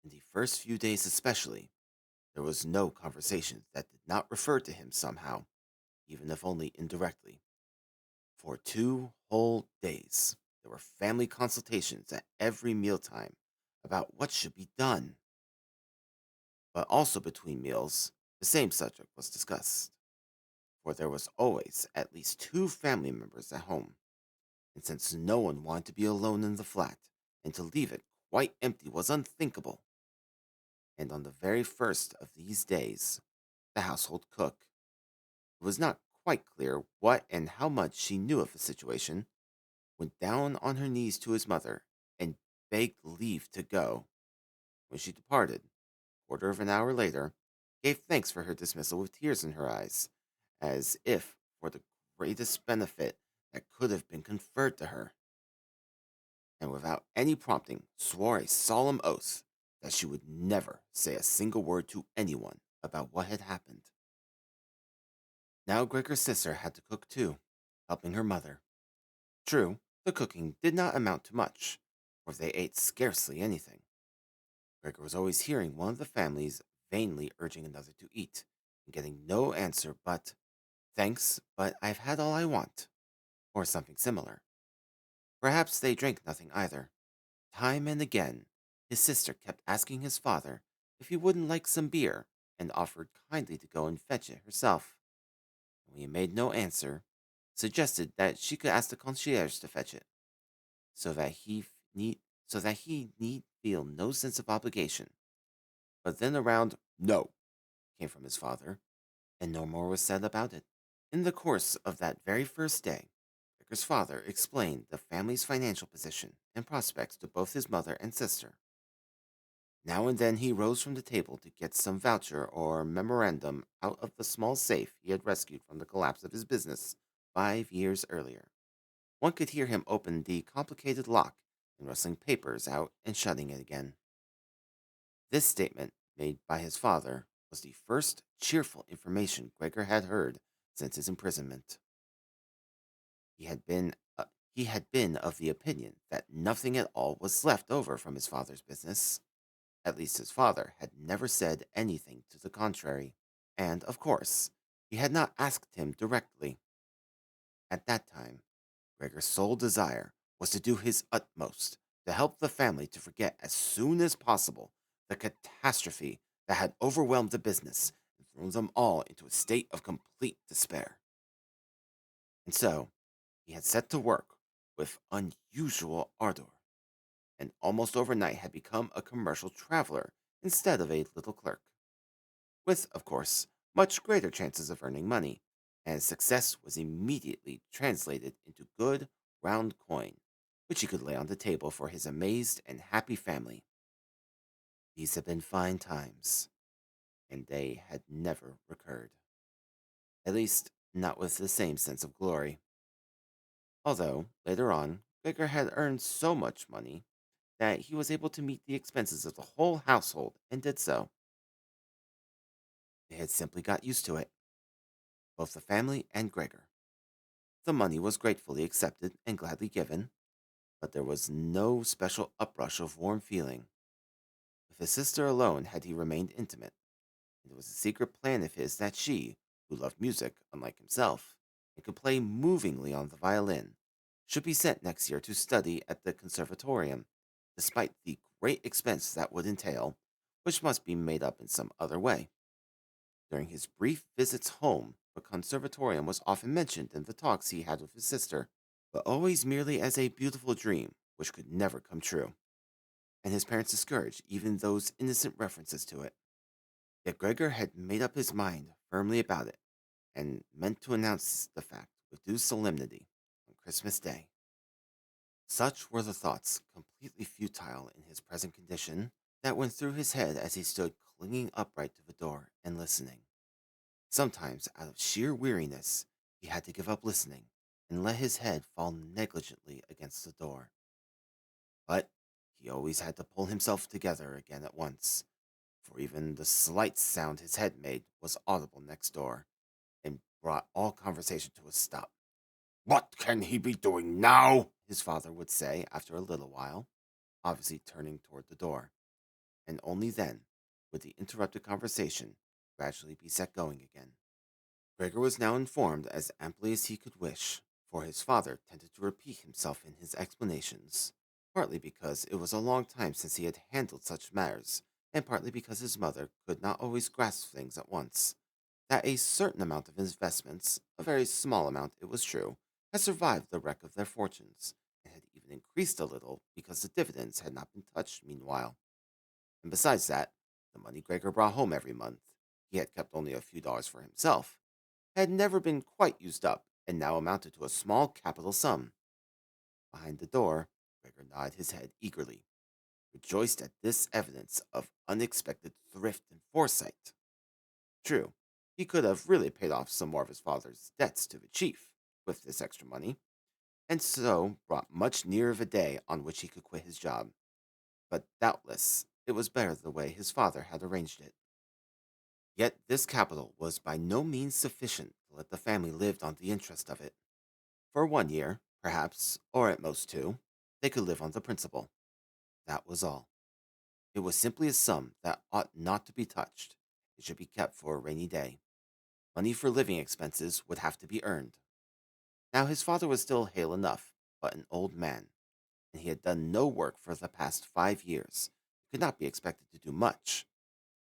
In the first few days especially, there was no conversation that did not refer to him somehow, even if only indirectly. For 2 whole days, there were family consultations at every mealtime about what should be done. But also between meals, the same subject was discussed, for there was always at least 2 family members at home, and since no one wanted to be alone in the flat, and to leave it quite empty was unthinkable. And on the very first of these days, the household cook, it was not quite clear what and how much she knew of the situation, went down on her knees to his mother and begged leave to go. When she departed, quarter of an hour later, gave thanks for her dismissal with tears in her eyes, as if for the greatest benefit that could have been conferred to her, and without any prompting swore a solemn oath that she would never say a single word to anyone about what had happened. Now Gregor's sister had to cook too, helping her mother. True, the cooking did not amount to much, for they ate scarcely anything. Gregor was always hearing one of the families vainly urging another to eat, and getting no answer but, "Thanks, but I've had all I want," or something similar. Perhaps they drank nothing either. Time and again, his sister kept asking his father if he wouldn't like some beer, and offered kindly to go and fetch it herself. When he made no answer, suggested that she could ask the concierge to fetch it, so that he need feel no sense of obligation. But then a round "No" came from his father, and no more was said about it. In the course of that very first day, Victor's father explained the family's financial position and prospects to both his mother and sister. Now and then he rose from the table to get some voucher or memorandum out of the small safe he had rescued from the collapse of his business 5 years earlier. One could hear him open the complicated lock and rustling papers out and shutting it again. This statement, made by his father, was the first cheerful information Gregor had heard since his imprisonment. He had been he had been of the opinion that nothing at all was left over from his father's business. At least his father had never said anything to the contrary, and of course, he had not asked him directly. At that time, Gregor's sole desire was to do his utmost to help the family to forget as soon as possible the catastrophe that had overwhelmed the business and thrown them all into a state of complete despair. And so, he had set to work with unusual ardor, and almost overnight had become a commercial traveler instead of a little clerk, with, of course, much greater chances of earning money, and success was immediately translated into good, round coin, which he could lay on the table for his amazed and happy family. These had been fine times, and they had never recurred. At least, not with the same sense of glory. Although, later on, Gregor had earned so much money that he was able to meet the expenses of the whole household and did so. They had simply got used to it, both the family and Gregor. The money was gratefully accepted and gladly given, but there was no special uprush of warm feeling. With his sister alone had he remained intimate, and it was a secret plan of his that she, who loved music unlike himself, and could play movingly on the violin, should be sent next year to study at the conservatorium, despite the great expense that would entail, which must be made up in some other way. During his brief visits home, the conservatorium was often mentioned in the talks he had with his sister, but always merely as a beautiful dream which could never come true, and his parents discouraged even those innocent references to it. Yet Gregor had made up his mind firmly about it, and meant to announce the fact with due solemnity on Christmas Day. Such were the thoughts, completely futile in his present condition, that went through his head as he stood clinging upright to the door and listening. Sometimes, out of sheer weariness, he had to give up listening and let his head fall negligently against the door. But he always had to pull himself together again at once, for even the slight sound his head made was audible next door, and brought all conversation to a stop. "What can he be doing now?" his father would say after a little while, obviously turning toward the door, and only then would the interrupted conversation gradually be set going again. Gregor was now informed as amply as he could wish, for his father tended to repeat himself in his explanations, partly because it was a long time since he had handled such matters, and partly because his mother could not always grasp things at once. That a certain amount of investments, a very small amount it was true, had survived the wreck of their fortunes, and had even increased a little because the dividends had not been touched meanwhile. And besides that, the money Gregor brought home every month, he had kept only a few dollars for himself, had never been quite used up, and now amounted to a small capital sum. Behind the door, Gregor nodded his head eagerly, rejoiced at this evidence of unexpected thrift and foresight. True, he could have really paid off some more of his father's debts to the chief with this extra money, and so brought much nearer the day on which he could quit his job. But doubtless it was better the way his father had arranged it. Yet this capital was by no means sufficient to let the family live on the interest of it. For 1 year, perhaps, or at most two, they could live on the principal. That was all. It was simply a sum that ought not to be touched. It should be kept for a rainy day. Money for living expenses would have to be earned. Now his father was still hale enough, but an old man, and he had done no work for the past 5 years. He could not be expected to do much.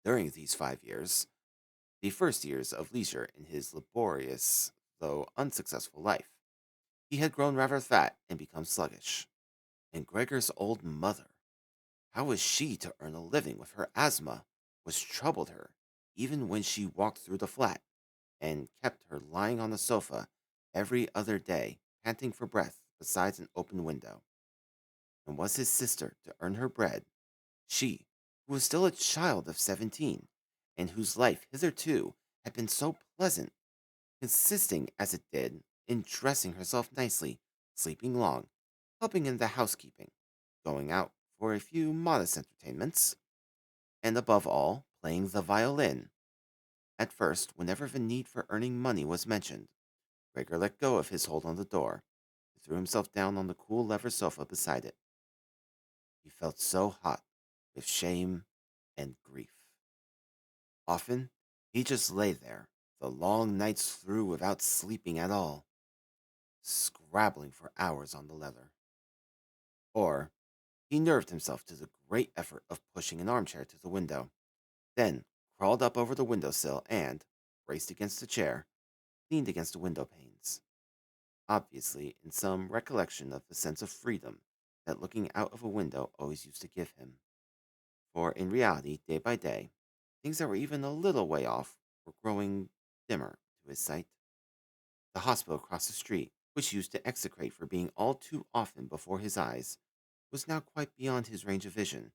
During these 5 years, the first years of leisure in his laborious, though unsuccessful life, he had grown rather fat and become sluggish. And Gregor's old mother, how was she to earn a living with her asthma, which troubled her even when she walked through the flat, and kept her lying on the sofa every other day, panting for breath beside an open window? And was his sister to earn her bread, she, who was still a child of 17, and whose life hitherto had been so pleasant, consisting as it did in dressing herself nicely, sleeping long, helping in the housekeeping, going out for a few modest entertainments, and above all, playing the violin? At first, whenever the need for earning money was mentioned, Gregor let go of his hold on the door and threw himself down on the cool leather sofa beside it. He felt so hot with shame and grief. Often, he just lay there the long nights through without sleeping at all, scrabbling for hours on the leather. Or he nerved himself to the great effort of pushing an armchair to the window, then crawled up over the window sill and, braced against the chair, leaned against the window panes, obviously in some recollection of the sense of freedom that looking out of a window always used to give him. For in reality, day by day, things that were even a little way off were growing dimmer to his sight. The hospital across the street, which used to execrate for being all too often before his eyes, was now quite beyond his range of vision,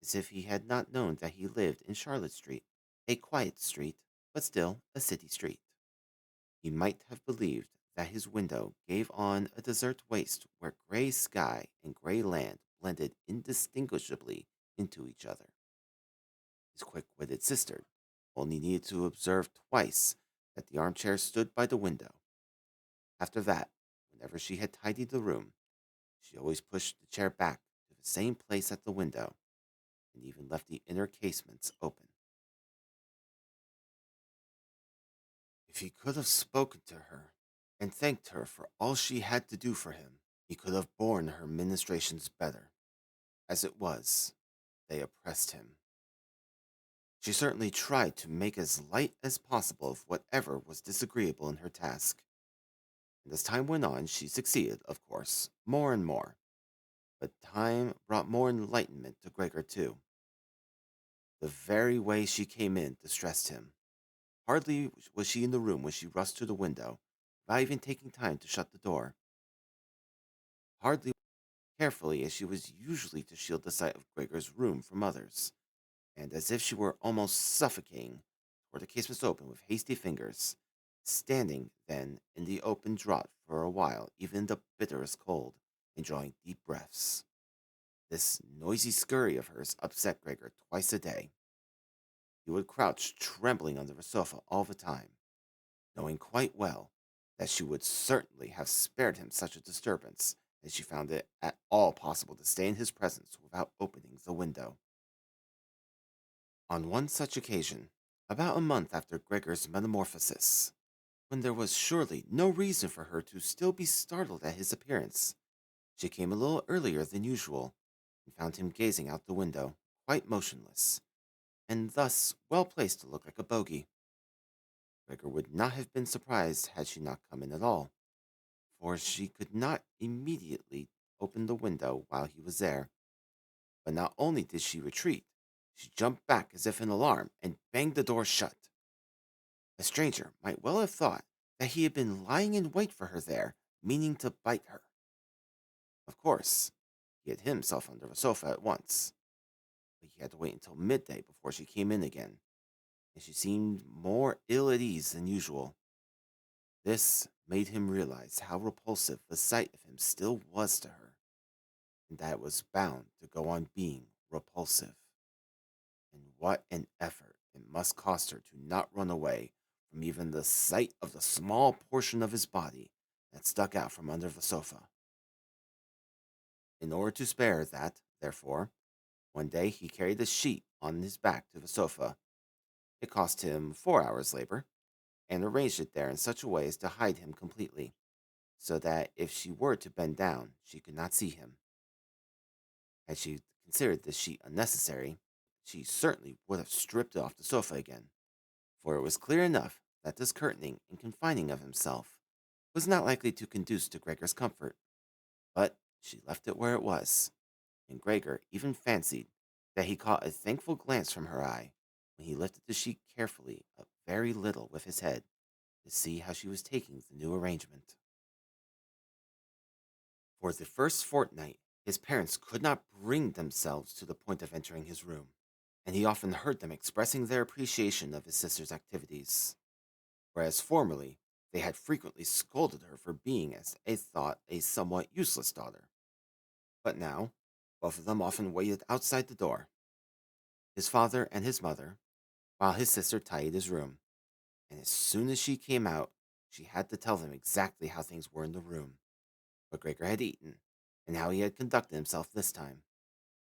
as if he had not known that he lived in Charlotte Street, a quiet street, but still a city street. He might have believed that his window gave on a desert waste where gray sky and gray land blended indistinguishably into each other. His quick witted sister only needed to observe twice that the armchair stood by the window. After that, whenever she had tidied the room, she always pushed the chair back to the same place at the window and even left the inner casements open. If he could have spoken to her and thanked her for all she had to do for him, he could have borne her ministrations better. As it was, they oppressed him. She certainly tried to make as light as possible of whatever was disagreeable in her task, and as time went on, she succeeded, of course, more and more. But time brought more enlightenment to Gregor, too. The very way she came in distressed him. Hardly was she in the room when she rushed to the window, without even taking time to shut the door. Hardly carefully as she was usually to shield the sight of Gregor's room from others, and as if she were almost suffocating, tore the casements open with hasty fingers, standing then in the open draught for a while, even in the bitterest cold, and drawing deep breaths. This noisy scurry of hers upset Gregor twice a day. He would crouch trembling under the sofa all the time, knowing quite well that she would certainly have spared him such a disturbance, as she found it at all possible to stay in his presence without opening the window. On one such occasion, about a month after Gregor's metamorphosis, when there was surely no reason for her to still be startled at his appearance, she came a little earlier than usual, and found him gazing out the window, quite motionless, and thus well placed to look like a bogey. Gregor would not have been surprised had she not come in at all, for she could not immediately open the window while he was there. But not only did she retreat, she jumped back as if in alarm and banged the door shut. A stranger might well have thought that he had been lying in wait for her there, meaning to bite her. Of course, he hid himself under the sofa at once, but he had to wait until midday before she came in again, and she seemed more ill at ease than usual. This made him realize how repulsive the sight of him still was to her, and that it was bound to go on being repulsive. And what an effort it must cost her to not run away from even the sight of the small portion of his body that stuck out from under the sofa. In order to spare that, therefore, one day he carried a sheet on his back to the sofa. It cost him 4 hours' labor, and arranged it there in such a way as to hide him completely, so that if she were to bend down, she could not see him. Had she considered this sheet unnecessary, she certainly would have stripped it off the sofa again, for it was clear enough that this curtaining and confining of himself was not likely to conduce to Gregor's comfort. But she left it where it was, and Gregor even fancied that he caught a thankful glance from her eye when he lifted the sheet carefully up very little with his head to see how she was taking the new arrangement. For the first fortnight, his parents could not bring themselves to the point of entering his room, and he often heard them expressing their appreciation of his sister's activities, whereas formerly they had frequently scolded her for being, as they thought, a somewhat useless daughter. But now, both of them often waited outside the door, his father and his mother, while his sister tidied his room, and as soon as she came out, she had to tell them exactly how things were in the room, what Gregor had eaten, and how he had conducted himself this time,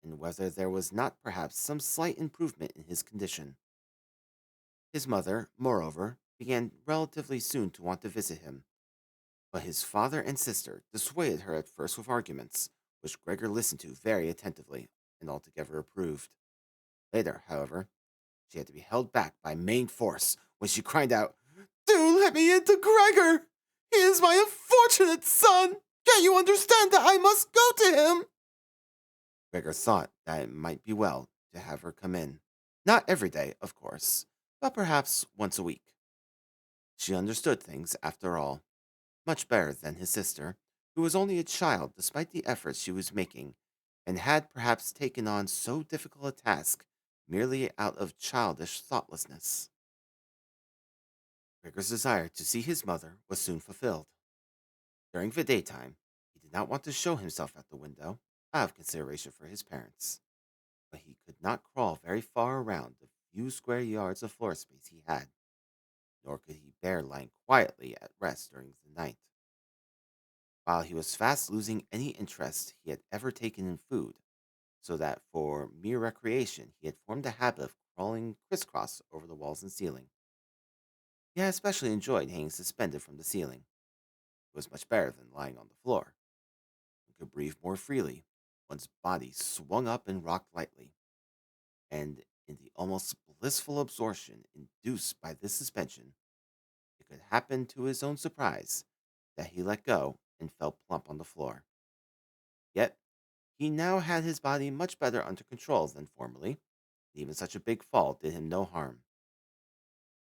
and whether there was not perhaps some slight improvement in his condition. His mother, moreover, began relatively soon to want to visit him, but his father and sister dissuaded her at first with arguments, which Gregor listened to very attentively and altogether approved. Later, however, she had to be held back by main force when she cried out, "Do let me into Gregor! He is my unfortunate son! Can't you understand that I must go to him?" Gregor thought that it might be well to have her come in. Not every day, of course, but perhaps once a week. She understood things after all. much better than his sister, who was only a child despite the efforts she was making, and had perhaps taken on so difficult a task merely out of childish thoughtlessness. Gregor's desire to see his mother was soon fulfilled. During the daytime, he did not want to show himself at the window, out of consideration for his parents, but he could not crawl very far around the few square yards of floor space he had, nor could he bear lying quietly at rest during the night. While he was fast losing any interest he had ever taken in food, so that for mere recreation he had formed a habit of crawling crisscross over the walls and ceiling. He had especially enjoyed hanging suspended from the ceiling. It was much better than lying on the floor. One could breathe more freely. One's body swung up and rocked lightly, and in the almost blissful absorption induced by this suspension, it could happen to his own surprise that he let go and fell plump on the floor. Yet he now had his body much better under control than formerly, and even such a big fall did him no harm.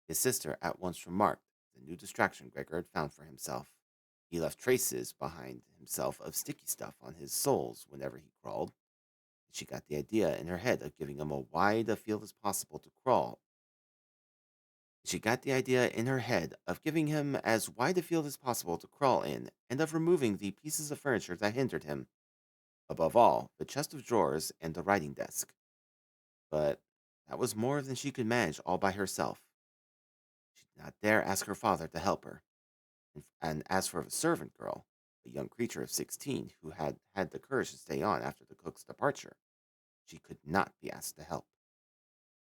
His sister at once remarked the new distraction Gregor had found for himself. He left traces behind himself of sticky stuff on his soles whenever he crawled. She got the idea in her head of giving him a wide a field as possible to crawl. She got the idea in her head of giving him as wide a field as possible to crawl in, and of removing the pieces of furniture that hindered him. Above all, the chest of drawers and the writing desk. But that was more than she could manage all by herself. She did not dare ask her father to help her. And as for the servant girl, a young creature of 16 who had had the courage to stay on after the cook's departure, she could not be asked to help,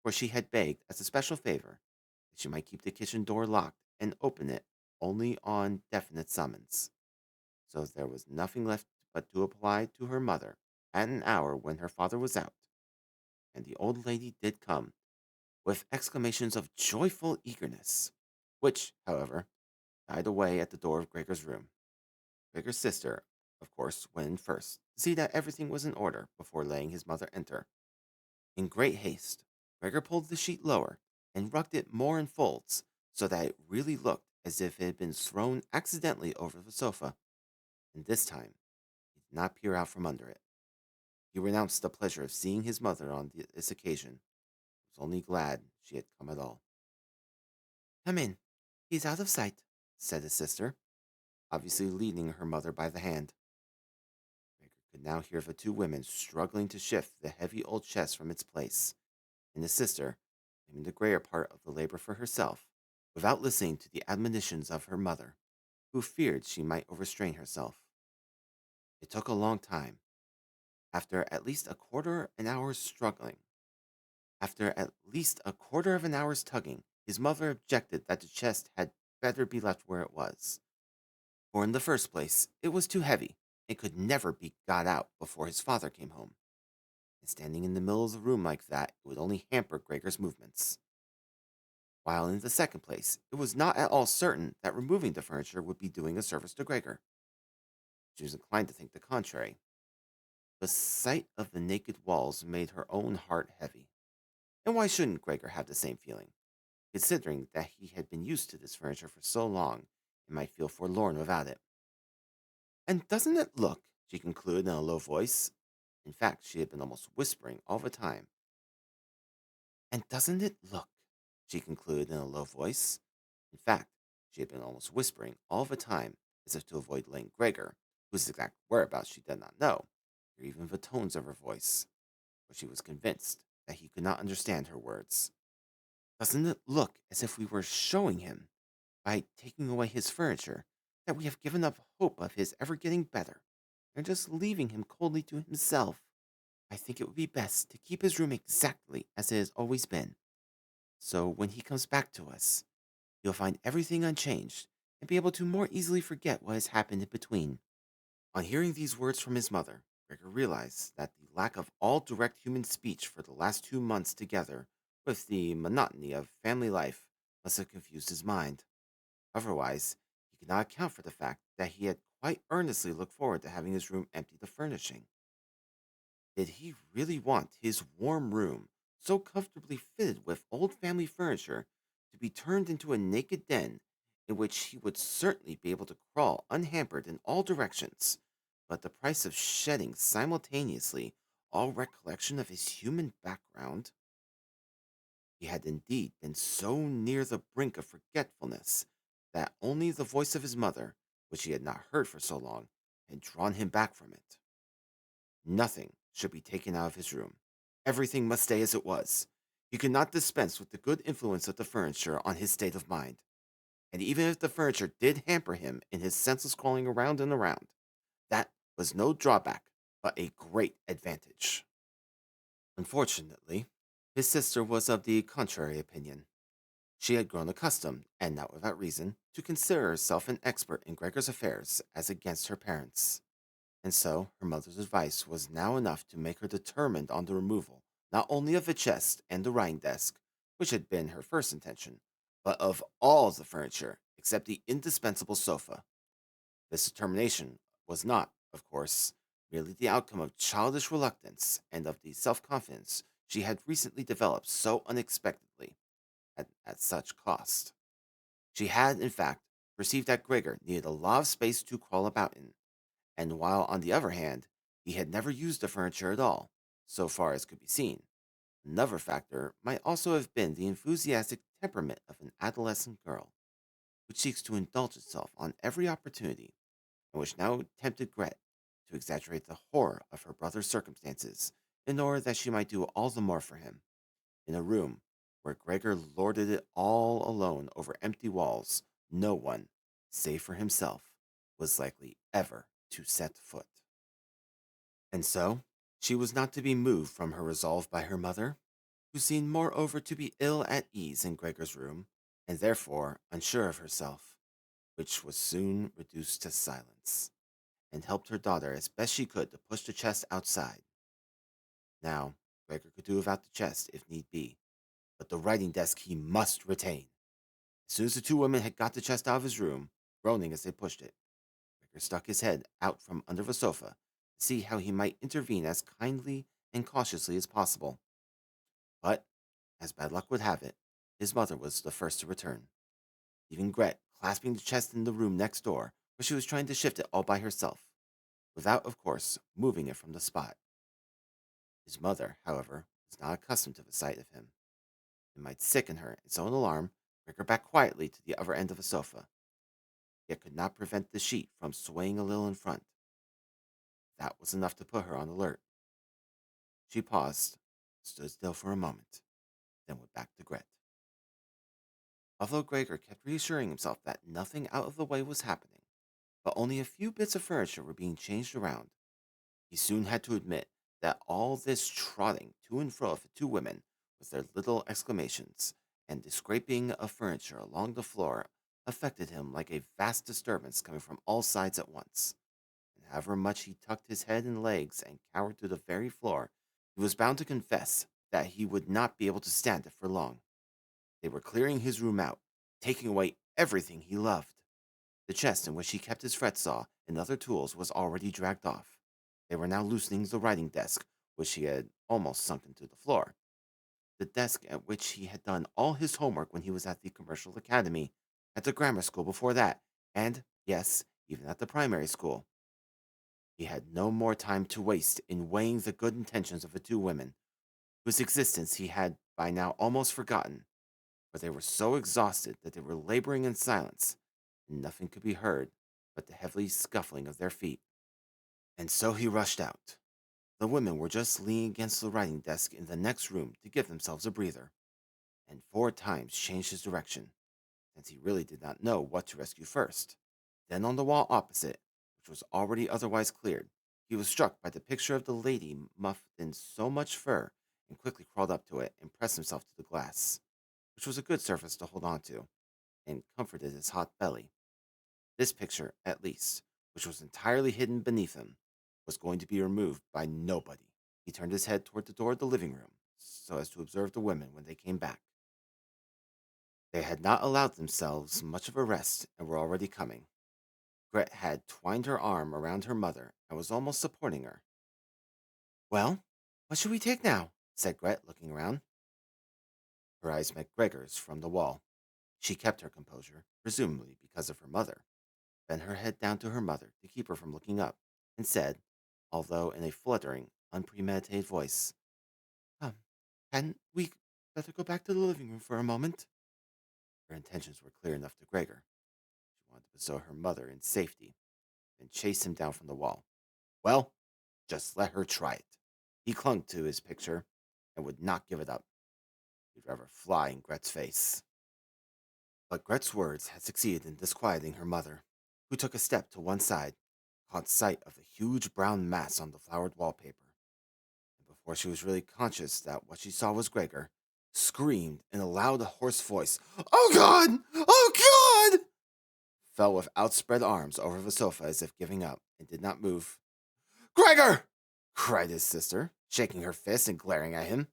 for she had begged as a special favor that she might keep the kitchen door locked and open it only on definite summons. So there was nothing left but to apply to her mother at an hour when her father was out, and the old lady did come with exclamations of joyful eagerness, which, however, died away at the door of Gregor's room. Gregor's sister, of course, went in first to see that everything was in order before letting his mother enter. In great haste, Gregor pulled the sheet lower and rucked it more in folds so that it really looked as if it had been thrown accidentally over the sofa, and this time he did not peer out from under it. He renounced the pleasure of seeing his mother on this occasion. He was only glad she had come at all. "Come in. He's out of sight," said his sister, obviously leading her mother by the hand. Gregor could now hear the two women struggling to shift the heavy old chest from its place, and his sister claiming the greater part of the labor for herself, without listening to the admonitions of her mother, who feared she might overstrain herself. It took a long time. After at least a quarter an hour's struggling, After at least a quarter of an hour's tugging, his mother objected that the chest had better be left where it was. For in the first place, it was too heavy, and could never be got out before his father came home. And standing in the middle of the room like that, it would only hamper Gregor's movements. While in the second place, it was not at all certain that removing the furniture would be doing a service to Gregor. She was inclined to think the contrary. The sight of the naked walls made her own heart heavy. And why shouldn't Gregor have the same feeling, considering that he had been used to this furniture for so long and might feel forlorn without it? "And doesn't it look," she concluded in a low voice. In fact, she had been almost whispering all the time. "And doesn't it look," she concluded in a low voice. In fact, she had been almost whispering all the time, as if to avoid letting Gregor, whose exact whereabouts she did not know, hear even the tones of her voice, for she was convinced that he could not understand her words. "Doesn't it look as if we were showing him, by taking away his furniture, that we have given up hope of his ever getting better, and just leaving him coldly to himself? I think it would be best to keep his room exactly as it has always been. So when he comes back to us, he'll find everything unchanged and be able to more easily forget what has happened in between." On hearing these words from his mother, Gregor realized that the lack of all direct human speech for the last 2 months together with the monotony of family life must have confused his mind. Otherwise, he could not account for the fact that he had quite earnestly looked forward to having his room emptied of furnishing. Did he really want his warm room, so comfortably fitted with old family furniture, to be turned into a naked den in which he would certainly be able to crawl unhampered in all directions, but the price of shedding simultaneously all recollection of his human background. He had indeed been so near the brink of forgetfulness that only the voice of his mother, which he had not heard for so long, had drawn him back from it. Nothing should be taken out of his room. Everything must stay as it was. He could not dispense with the good influence of the furniture on his state of mind. And even if the furniture did hamper him in his senseless crawling around and around, that was no drawback, but a great advantage. Unfortunately, his sister was of the contrary opinion. She had grown accustomed, and not without reason, to consider herself an expert in Gregor's affairs as against her parents. And so her mother's advice was now enough to make her determined on the removal not only of the chest and the writing desk, which had been her first intention, but of all the furniture except the indispensable sofa. This determination was not, of course, merely the outcome of childish reluctance and of the self confidence she had recently developed so unexpectedly at such cost. She had, in fact, perceived that Gregor needed a lot of space to crawl about in, and while, on the other hand, he had never used the furniture at all, so far as could be seen, another factor might also have been the enthusiastic temperament of an adolescent girl, which seeks to indulge itself on every opportunity, and which now tempted Gret to exaggerate the horror of her brother's circumstances in order that she might do all the more for him. In a room where Gregor lorded it all alone over empty walls, no one, save for himself, was likely ever to set foot. And so, she was not to be moved from her resolve by her mother, who seemed moreover to be ill at ease in Gregor's room, and therefore unsure of herself, which was soon reduced to silence, and helped her daughter as best she could to push the chest outside. Now, Gregor could do without the chest if need be, but the writing desk he must retain. As soon as the two women had got the chest out of his room, groaning as they pushed it, Gregor stuck his head out from under the sofa to see how he might intervene as kindly and cautiously as possible. But, as bad luck would have it, his mother was the first to return, leaving Gret clasping the chest in the room next door, where she was trying to shift it all by herself, without, of course, moving it from the spot. His mother, however, was not accustomed to the sight of him. It might sicken her, and so in alarm, bring her back quietly to the other end of the sofa, yet could not prevent the sheet from swaying a little in front. That was enough to put her on alert. She paused, stood still for a moment, then went back to Gret. Although Gregor kept reassuring himself that nothing out of the way was happening, but only a few bits of furniture were being changed around, he soon had to admit that all this trotting to and fro of the two women, with their little exclamations and the scraping of furniture along the floor, affected him like a vast disturbance coming from all sides at once. And however much he tucked his head and legs and cowered to the very floor, he was bound to confess that he would not be able to stand it for long. They were clearing his room out, taking away everything he loved. The chest in which he kept his fret saw and other tools was already dragged off. They were now loosening the writing desk, which he had almost sunk into the floor. The desk at which he had done all his homework when he was at the commercial academy, at the grammar school before that, and, yes, even at the primary school. He had no more time to waste in weighing the good intentions of the two women, whose existence he had by now almost forgotten, for they were so exhausted that they were laboring in silence, and nothing could be heard but the heavy scuffling of their feet. And so he rushed out. The women were just leaning against the writing desk in the next room to give themselves a breather, and 4 times changed his direction, since he really did not know what to rescue first. Then on the wall opposite, which was already otherwise cleared, he was struck by the picture of the lady muffled in so much fur, and quickly crawled up to it and pressed himself to the glass, which was a good surface to hold on to, and comforted his hot belly. This picture, at least, which was entirely hidden beneath him, was going to be removed by nobody. He turned his head toward the door of the living room, so as to observe the women when they came back. They had not allowed themselves much of a rest and were already coming. Gret had twined her arm around her mother and was almost supporting her. "Well, what should we take now?" said Gret, looking around. Her eyes met Gregor's from the wall. She kept her composure, presumably because of her mother, bent her head down to her mother to keep her from looking up, and said, although in a fluttering, unpremeditated voice, "Come, hadn't we better go back to the living room for a moment?" Her intentions were clear enough to Gregor. She wanted to bestow her mother in safety and chase him down from the wall. Well, just let her try it. He clung to his picture and would not give it up. He'd rather fly in Gret's face. But Gret's words had succeeded in disquieting her mother, who took a step to one side, caught sight of the huge brown mass on the flowered wallpaper, and before she was really conscious that what she saw was Gregor, screamed in a loud, hoarse voice, "Oh God! Oh God!" Fell with outspread arms over the sofa as if giving up, and did not move. "Gregor!" cried his sister, shaking her fist and glaring at him.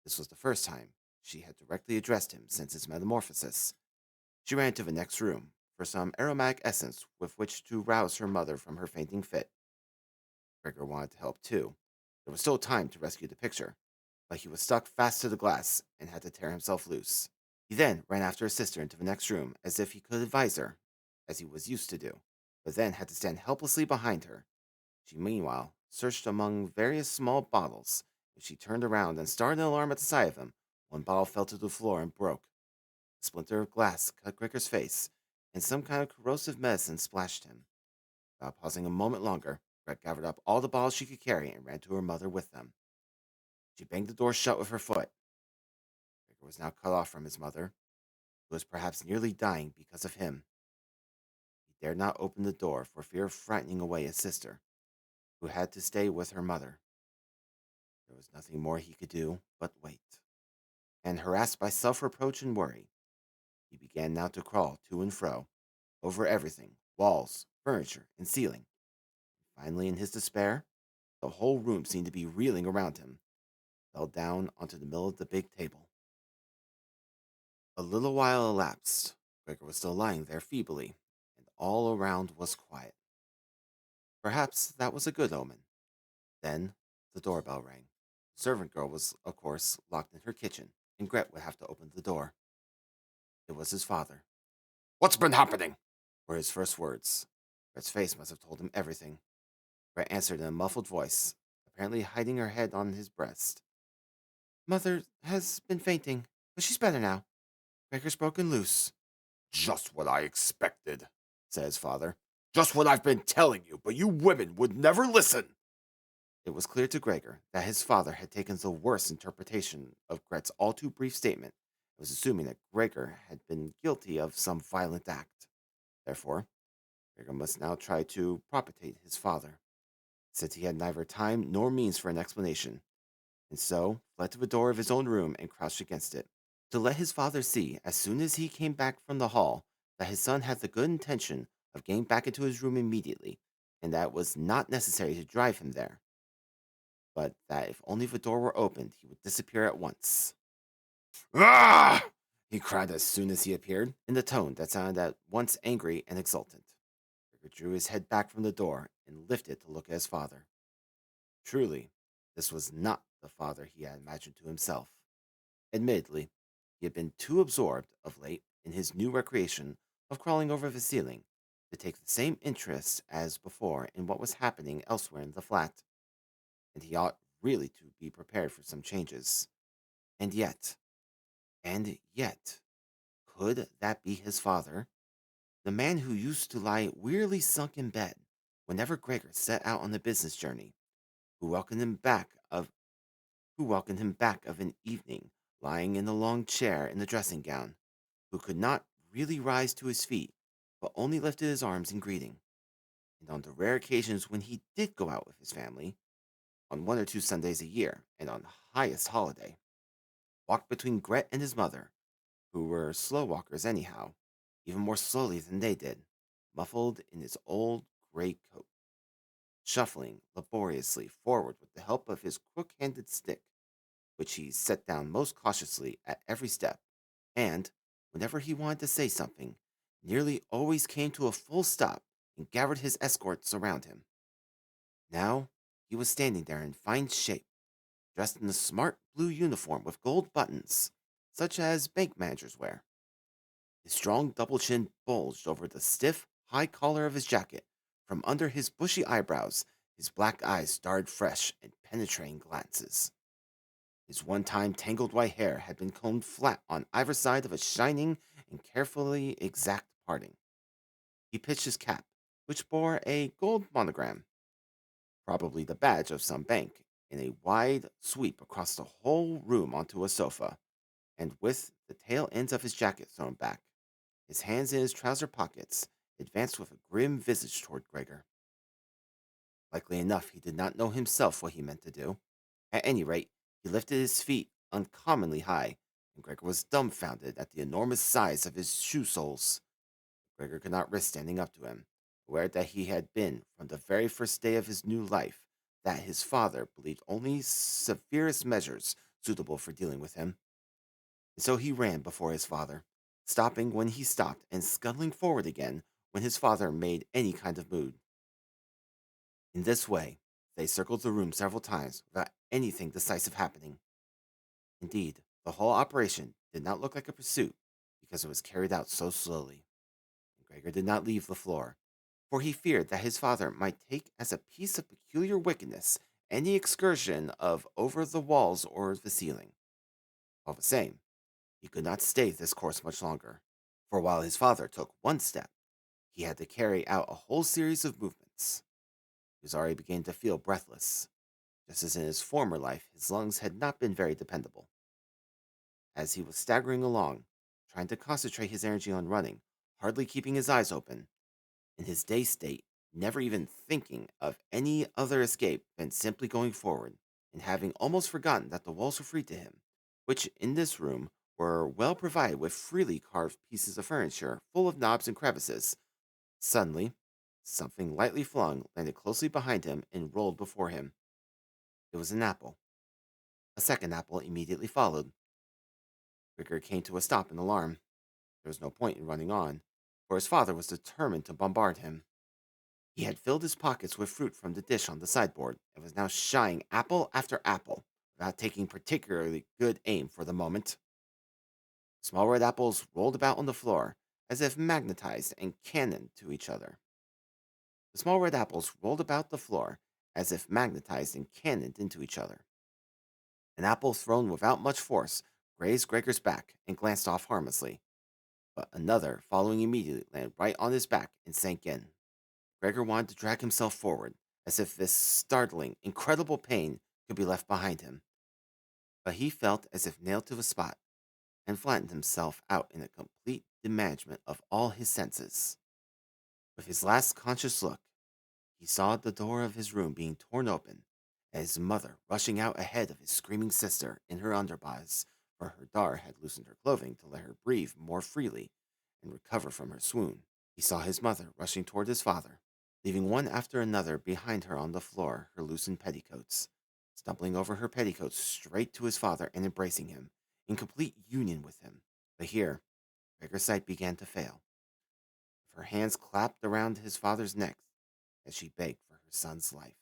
This was the first time she had directly addressed him since his metamorphosis. She ran to the next room for some aromatic essence with which to rouse her mother from her fainting fit. Gregor wanted to help too. There was still time to rescue the picture, but he was stuck fast to the glass and had to tear himself loose. He then ran after his sister into the next room as if he could advise her, as he was used to do, but then had to stand helplessly behind her. She meanwhile searched among various small bottles. As she turned around and started an alarm at the sight of him, one bottle fell to the floor and broke. A splinter of glass cut Gregor's face, and some kind of corrosive medicine splashed him. Without pausing a moment longer, Greg gathered up all the bottles she could carry and ran to her mother with them. She banged the door shut with her foot. Gregor was now cut off from his mother, who was perhaps nearly dying because of him. He dared not open the door for fear of frightening away his sister, who had to stay with her mother. There was nothing more he could do but wait. And harassed by self reproach and worry, he began now to crawl to and fro, over everything, walls, furniture, and ceiling. Finally, in his despair, the whole room seemed to be reeling around him, fell down onto the middle of the big table. A little while elapsed. Gregor was still lying there feebly, and all around was quiet. Perhaps that was a good omen. Then the doorbell rang. The servant girl was, of course, locked in her kitchen, and Gret would have to open the door. It was his father. "What's been happening?" were his first words. Gret's face must have told him everything. Gret answered in a muffled voice, apparently hiding her head on his breast. "Mother has been fainting, but she's better now. Gregor's broken loose." Just what I expected, said his father. Just what I've been telling you, but you women would never listen. It was clear to Gregor that his father had taken the worst interpretation of Gret's all too brief statement and was assuming that Gregor had been guilty of some violent act. Therefore, Gregor must now try to propitiate his father, since he had neither time nor means for an explanation, and so fled to the door of his own room and crouched against it, to let his father see, as soon as he came back from the hall, that his son had the good intention of getting back into his room immediately, and that it was not necessary to drive him there, but that if only the door were opened, he would disappear at once. Ah! He cried as soon as he appeared, in a tone that sounded at once angry and exultant. Gregor drew his head back from the door and lifted to look at his father. Truly, this was not the father he had imagined to himself. Admittedly, he had been too absorbed, of late, in his new recreation of crawling over the ceiling to take the same interest as before in what was happening elsewhere in the flat, and he ought really to be prepared for some changes. And yet, and yet, could that be his father? The man who used to lie wearily sunk in bed whenever Gregor set out on the business journey, who welcomed him back of an evening, lying in the long chair in the dressing gown, who could not really rise to his feet, but only lifted his arms in greeting. And on the rare occasions when he did go out with his family, on 1 or 2 Sundays a year, and on highest holiday, walked between Gret and his mother, who were slow walkers anyhow, even more slowly than they did, muffled in his old gray coat, shuffling laboriously forward with the help of his crook-handed stick, which he set down most cautiously at every step, and, whenever he wanted to say something, nearly always came to a full stop and gathered his escorts around him. Now he was standing there in fine shape, dressed in a smart blue uniform with gold buttons, such as bank managers wear. His strong double chin bulged over the stiff, high collar of his jacket. From under his bushy eyebrows, his black eyes starred fresh and penetrating glances. His one time tangled white hair had been combed flat on either side of a shining and carefully exact parting. He pitched his cap, which bore a gold monogram, probably the badge of some bank, in a wide sweep across the whole room onto a sofa, and with the tail ends of his jacket thrown back, his hands in his trouser pockets, advanced with a grim visage toward Gregor. Likely enough, he did not know himself what he meant to do. At any rate, he lifted his feet uncommonly high, and Gregor was dumbfounded at the enormous size of his shoe soles. Gregor could not risk standing up to him, aware that he had been, from the very first day of his new life, that his father believed only severest measures suitable for dealing with him. And so he ran before his father, stopping when he stopped and scuttling forward again when his father made any kind of move. In this way, they circled the room several times without anything decisive happening. Indeed, the whole operation did not look like a pursuit because it was carried out so slowly. And Gregor did not leave the floor, for he feared that his father might take as a piece of peculiar wickedness any excursion of over the walls or the ceiling. All the same, he could not stay this course much longer, for while his father took one step, he had to carry out a whole series of movements. He was already beginning to feel breathless. Just as in his former life, his lungs had not been very dependable. As he was staggering along, trying to concentrate his energy on running, hardly keeping his eyes open, in his dazed state, never even thinking of any other escape than simply going forward, and having almost forgotten that the walls were free to him, which in this room were well provided with freely carved pieces of furniture full of knobs and crevices. Suddenly, something lightly flung landed closely behind him and rolled before him. It was an apple. A second apple immediately followed. Ricker came to a stop in alarm. There was no point in running on, for his father was determined to bombard him. He had filled his pockets with fruit from the dish on the sideboard, and was now shying apple after apple, without taking particularly good aim for the moment. Small red apples rolled about on the floor, as if magnetized and cannoned to each other. The small red apples rolled about the floor, as if magnetized and cannoned into each other. An apple thrown without much force grazed Gregor's back and glanced off harmlessly, but another, following immediately, landed right on his back and sank in. Gregor wanted to drag himself forward, as if this startling, incredible pain could be left behind him, but he felt as if nailed to the spot, and flattened himself out in a complete demanagement of all his senses. With his last conscious look, he saw the door of his room being torn open, and his mother rushing out ahead of his screaming sister in her underbars, for her daughter had loosened her clothing to let her breathe more freely and recover from her swoon. He saw his mother rushing toward his father, leaving one after another behind her on the floor her loosened petticoats, stumbling over her petticoats straight to his father and embracing him, in complete union with him. But here, Gregor's sight began to fail. Her hands clapped around his father's neck as she begged for her son's life.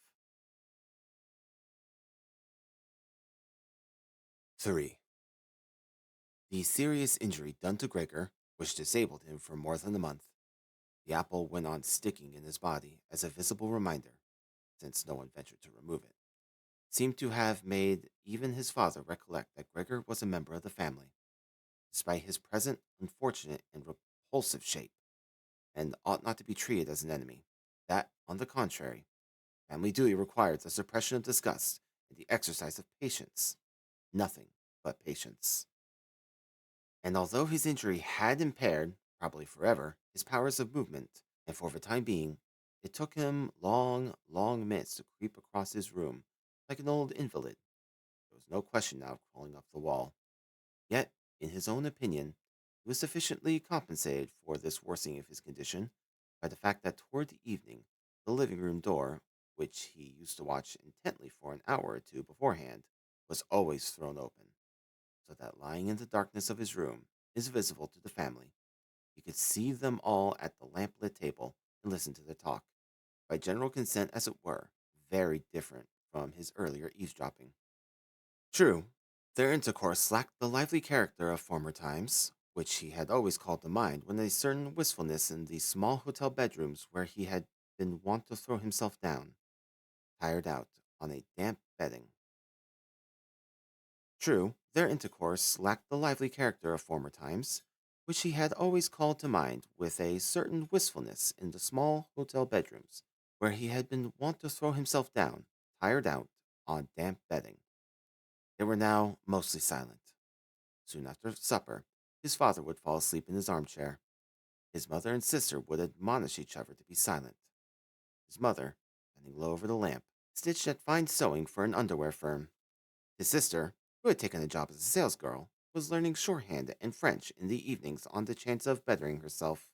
3. The serious injury done to Gregor, which disabled him for more than a month, the apple went on sticking in his body as a visible reminder, since no one ventured to remove it, seemed to have made even his father recollect that Gregor was a member of the family, despite his present unfortunate and repulsive shape, and ought not to be treated as an enemy. That, on the contrary, family duty required the suppression of disgust and the exercise of patience. Nothing but patience. And although his injury had impaired, probably forever, his powers of movement, and for the time being, it took him long, long minutes to creep across his room like an old invalid. There was no question now of crawling up the wall. Yet, in his own opinion, he was sufficiently compensated for this worsening of his condition by the fact that toward the evening, the living room door, which he used to watch intently for an hour or two beforehand, was always thrown open, so that lying in the darkness of his room, is visible to the family, he could see them all at the lamplit table and listen to their talk, by general consent as it were, very different from his earlier eavesdropping. True, their intercourse lacked the lively character of former times, which he had always called to mind when a certain wistfulness in the small hotel bedrooms where he had been wont to throw himself down, tired out, on a damp bedding. True, their intercourse lacked the lively character of former times, which he had always called to mind with a certain wistfulness in the small hotel bedrooms where he had been wont to throw himself down, tired out, on damp bedding. They were now mostly silent. Soon after supper, his father would fall asleep in his armchair. His mother and sister would admonish each other to be silent. His mother, bending low over the lamp, stitched at fine sewing for an underwear firm. His sister, who had taken a job as a salesgirl, was learning shorthand and French in the evenings on the chance of bettering herself.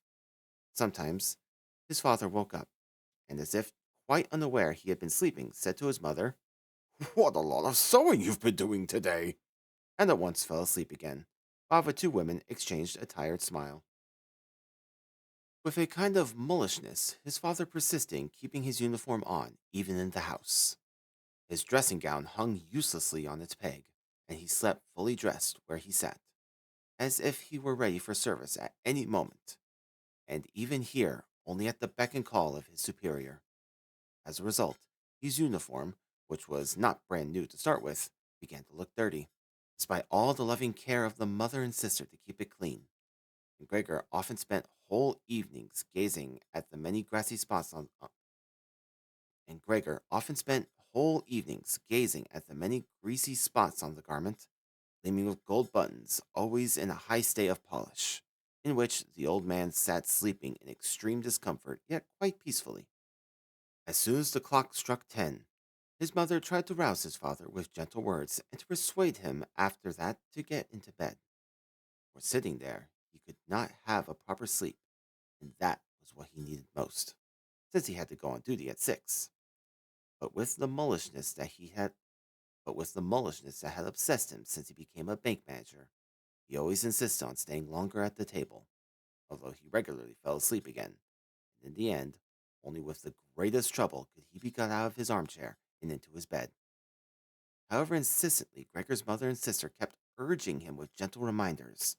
Sometimes, his father woke up, and as if quite unaware he had been sleeping, said to his mother, What a lot of sewing you've been doing today. and at once fell asleep again, while the two women exchanged a tired smile. With a kind of mullishness, his father persisted in keeping his uniform on, even in the house. His dressing gown hung uselessly on its peg, and he slept fully dressed where he sat, as if he were ready for service at any moment, and even here only at the beck and call of his superior. As a result, his uniform, which was not brand new to start with, began to look dirty, despite all the loving care of the mother and sister to keep it clean. And Gregor often spent whole evenings gazing at the many grassy spots on and Gregor often spent whole evenings gazing at the many greasy spots on the garment, gleaming with gold buttons, always in a high state of polish, in which the old man sat sleeping in extreme discomfort, yet quite peacefully. As soon as the clock struck 10, his mother tried to rouse his father with gentle words and to persuade him after that to get into bed. For sitting there, he could not have a proper sleep, and that was what he needed most, since he had to go on duty at 6. But with the mullishness that he had but with the mullishness that had obsessed him since he became a bank manager, he always insisted on staying longer at the table, although he regularly fell asleep again, and in the end, only with the greatest trouble could he be got out of his armchair and into his bed. However insistently Gregor's mother and sister kept urging him with gentle reminders,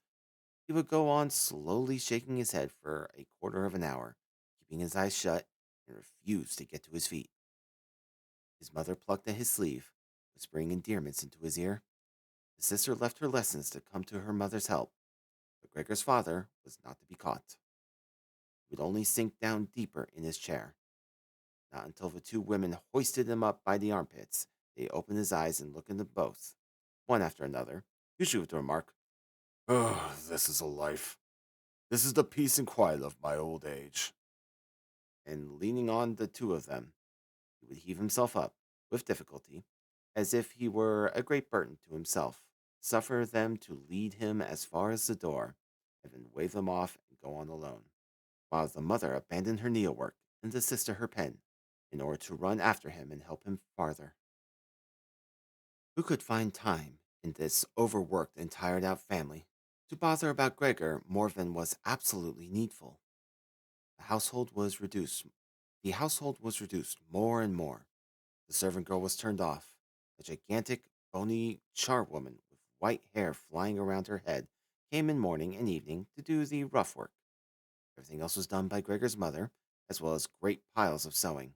he would go on slowly shaking his head for a quarter of an hour, keeping his eyes shut, and refused to get to his feet. His mother plucked at his sleeve, whispering endearments into his ear. The sister left her lessons to come to her mother's help, but Gregor's father was not to be caught. He would only sink down deeper in his chair. Not until the two women hoisted him up by the armpits did he open his eyes and look at them both, one after another, usually with the remark, Oh, this is a life. This is the peace and quiet of my old age. and leaning on the two of them, he would heave himself up, with difficulty, as if he were a great burden to himself, suffer them to lead him as far as the door, and then wave them off and go on alone, while the mother abandoned her needlework and the sister her pen, in order to run after him and help him farther. Who could find time, in this overworked and tired out family, to bother about Gregor more than was absolutely needful? The household was reduced. The household was reduced more and more. The servant girl was turned off. A gigantic, bony charwoman with white hair flying around her head came in morning and evening to do the rough work. Everything else was done by Gregor's mother, as well as great piles of sewing.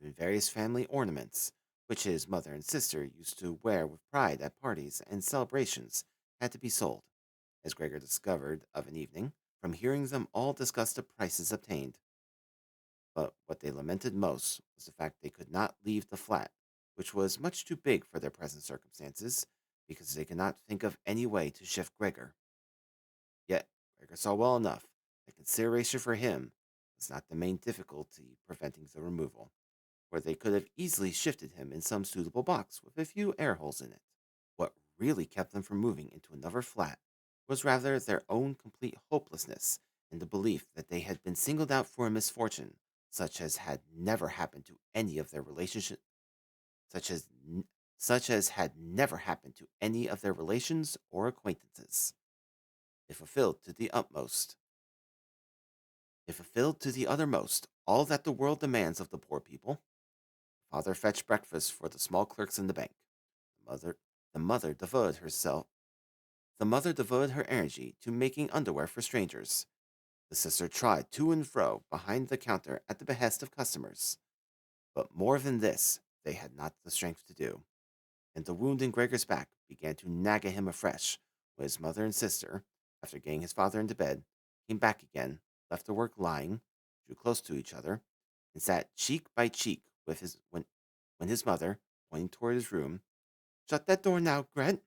Even various family ornaments, which his mother and sister used to wear with pride at parties and celebrations, had to be sold, as Gregor discovered of an evening, from hearing them all discuss the prices obtained. But what they lamented most was the fact they could not leave the flat, which was much too big for their present circumstances, because they could not think of any way to shift Gregor. Yet Gregor saw well enough that consideration for him was not the main difficulty preventing the removal, where they could have easily shifted him in some suitable box with a few air holes in it. What really kept them from moving into another flat was rather their own complete hopelessness in the belief that they had been singled out for a misfortune such as had never happened to any of their relationship such as n- such as had never happened to any of their relations or acquaintances. If fulfilled to the utmost, if fulfilled to the uttermost all that the world demands of the poor people, father fetched breakfast for the small clerks in the bank. The mother the mother devoted herself the mother devoted her energy to making underwear for strangers. The sister trod to and fro behind the counter at the behest of customers. But more than this, they had not the strength to do, and the wound in Gregor's back began to nag at him afresh when his mother and sister, after getting his father into bed, came back again, left the work lying, drew close to each other, and sat cheek by cheek with his when his mother, pointing toward his room, "Shut that door now, Grant."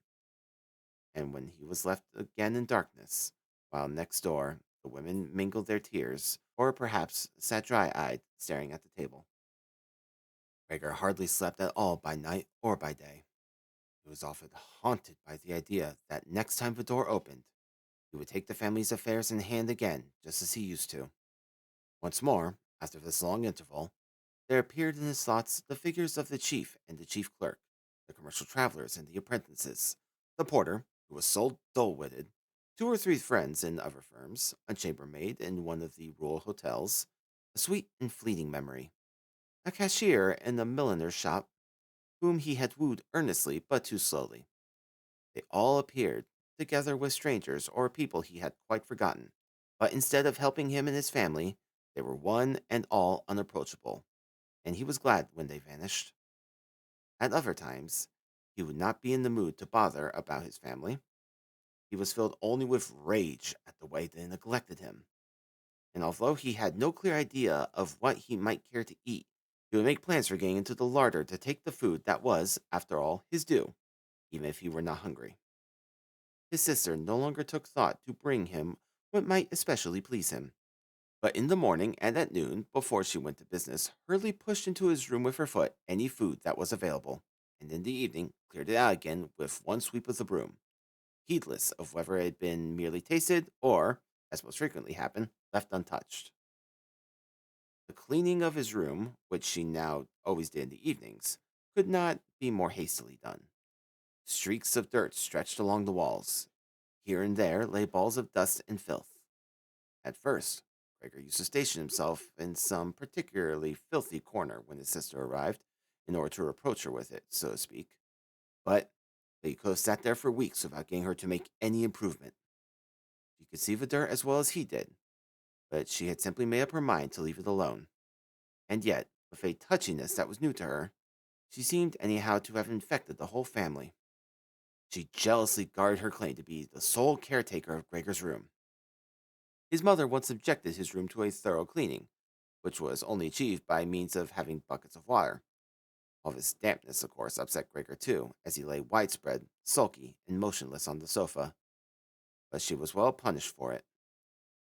And when he was left again in darkness, while next door the women mingled their tears, or perhaps sat dry eyed, staring at the table. Gregor hardly slept at all by night or by day. He was often haunted by the idea that next time the door opened, he would take the family's affairs in hand again, just as he used to. Once more, after this long interval, there appeared in his thoughts the figures of the chief and the chief clerk, the commercial travelers and the apprentices, the porter, who was so dull witted, two or three friends in other firms, a chambermaid in one of the rural hotels, a sweet and fleeting memory, a cashier in a milliner's shop, whom he had wooed earnestly but too slowly. They all appeared, together with strangers or people he had quite forgotten, but instead of helping him and his family, they were one and all unapproachable, and he was glad when they vanished. At other times, he would not be in the mood to bother about his family. He was filled only with rage at the way they neglected him, and although he had no clear idea of what he might care to eat, he would make plans for getting into the larder to take the food that was, after all, his due, even if he were not hungry. His sister no longer took thought to bring him what might especially please him. But in the morning and at noon, before she went to business, Hurley pushed into his room with her foot any food that was available, and in the evening cleared it out again with one sweep of the broom, heedless of whether it had been merely tasted or, as most frequently happened, left untouched. The cleaning of his room, which she now always did in the evenings, could not be more hastily done. Streaks of dirt stretched along the walls. Here and there lay balls of dust and filth. At first, Gregor used to station himself in some particularly filthy corner when his sister arrived, in order to reproach her with it, so to speak. But he could have sat there for weeks without getting her to make any improvement. She could see the dirt as well as he did, but she had simply made up her mind to leave it alone. And yet, with a touchiness that was new to her, she seemed anyhow to have infected the whole family. She jealously guarded her claim to be the sole caretaker of Gregor's room. His mother once subjected his room to a thorough cleaning, which was only achieved by means of having buckets of water. All this dampness, of course, upset Gregor too, as he lay widespread, sulky, and motionless on the sofa. But she was well punished for it.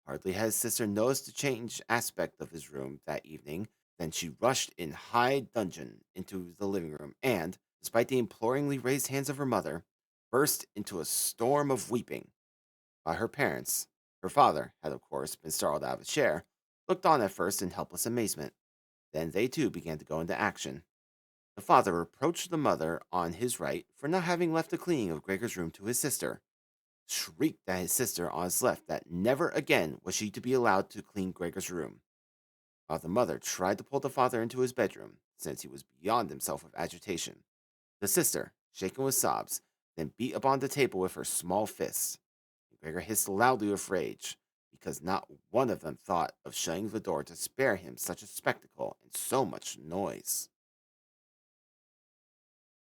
Hardly had his sister noticed the changed aspect of his room that evening than she rushed in high dudgeon into the living room and, despite the imploringly raised hands of her mother, burst into a storm of weeping, while her parents, her father had of course been startled out of his chair, looked on at first in helpless amazement. Then they too began to go into action. The father reproached the mother on his right for not having left the cleaning of Gregor's room to his sister, shrieked at his sister on his left that never again was she to be allowed to clean Gregor's room, while the mother tried to pull the father into his bedroom, since he was beyond himself with agitation. The sister, shaken with sobs, then beat upon the table with her small fists. Gregor hissed loudly with rage, because not one of them thought of shutting the door to spare him such a spectacle and so much noise.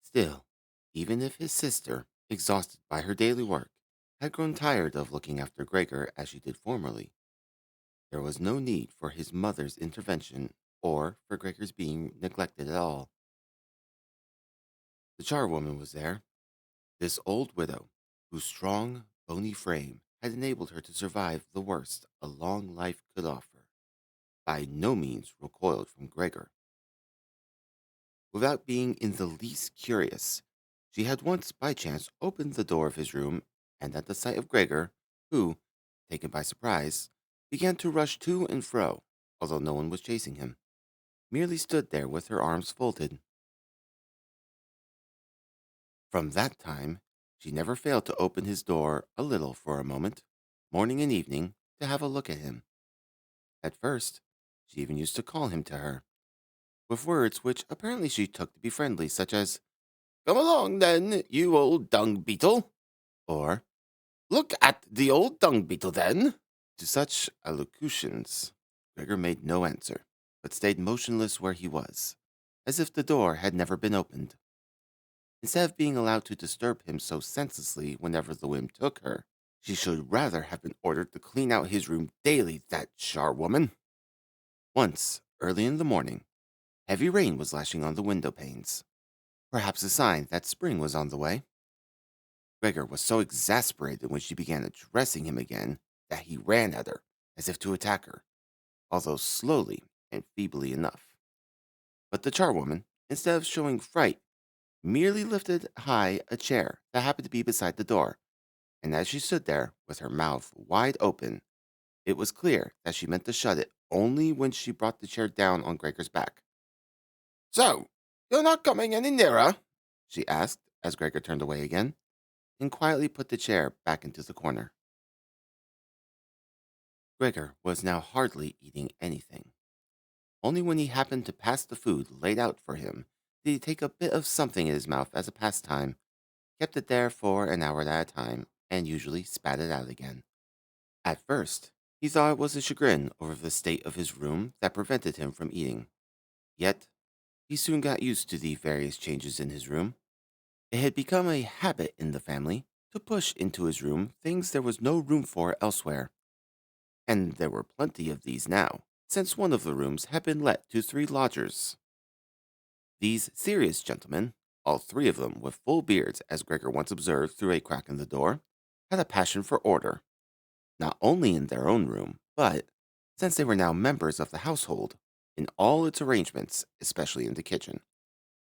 Still, even if his sister, exhausted by her daily work, had grown tired of looking after Gregor as she did formerly, there was no need for his mother's intervention or for Gregor's being neglected at all. The charwoman was there, this old widow, whose strong, bony frame had enabled her to survive the worst a long life could offer, by no means recoiled from Gregor. Without being in the least curious, she had once by chance opened the door of his room, and at the sight of Gregor, who, taken by surprise, began to rush to and fro, although no one was chasing him, merely stood there with her arms folded. From that time, she never failed to open his door a little for a moment, morning and evening, to have a look at him. At first, she even used to call him to her, with words which apparently she took to be friendly, such as, "Come along, then, you old dung beetle," or, Look at the old dung beetle, then. To such allocutions, Gregor made no answer, but stayed motionless where he was, as if the door had never been opened. Instead of being allowed to disturb him so senselessly whenever the whim took her, she should rather have been ordered to clean out his room daily, that charwoman. Once, early in the morning, heavy rain was lashing on the window panes, perhaps a sign that spring was on the way. Gregor was so exasperated when she began addressing him again that he ran at her, as if to attack her, although slowly and feebly enough. But the charwoman, instead of showing fright, merely lifted high a chair that happened to be beside the door, and as she stood there with her mouth wide open, it was clear that she meant to shut it only when she brought the chair down on Gregor's back. So, you're not coming any nearer? She asked as Gregor turned away again, and quietly put the chair back into the corner. Gregor was now hardly eating anything. Only when he happened to pass the food laid out for him did he take a bit of something in his mouth as a pastime, kept it there for an hour at a time, and usually spat it out again. At first, he thought it was a chagrin over the state of his room that prevented him from eating. Yet, he soon got used to the various changes in his room. It had become a habit in the family to push into his room things there was no room for elsewhere, and there were plenty of these now, since one of the rooms had been let to 3 lodgers. These serious gentlemen, all 3 of them with full beards, as Gregor once observed through a crack in the door, had a passion for order, not only in their own room, but, since they were now members of the household, in all its arrangements, especially in the kitchen.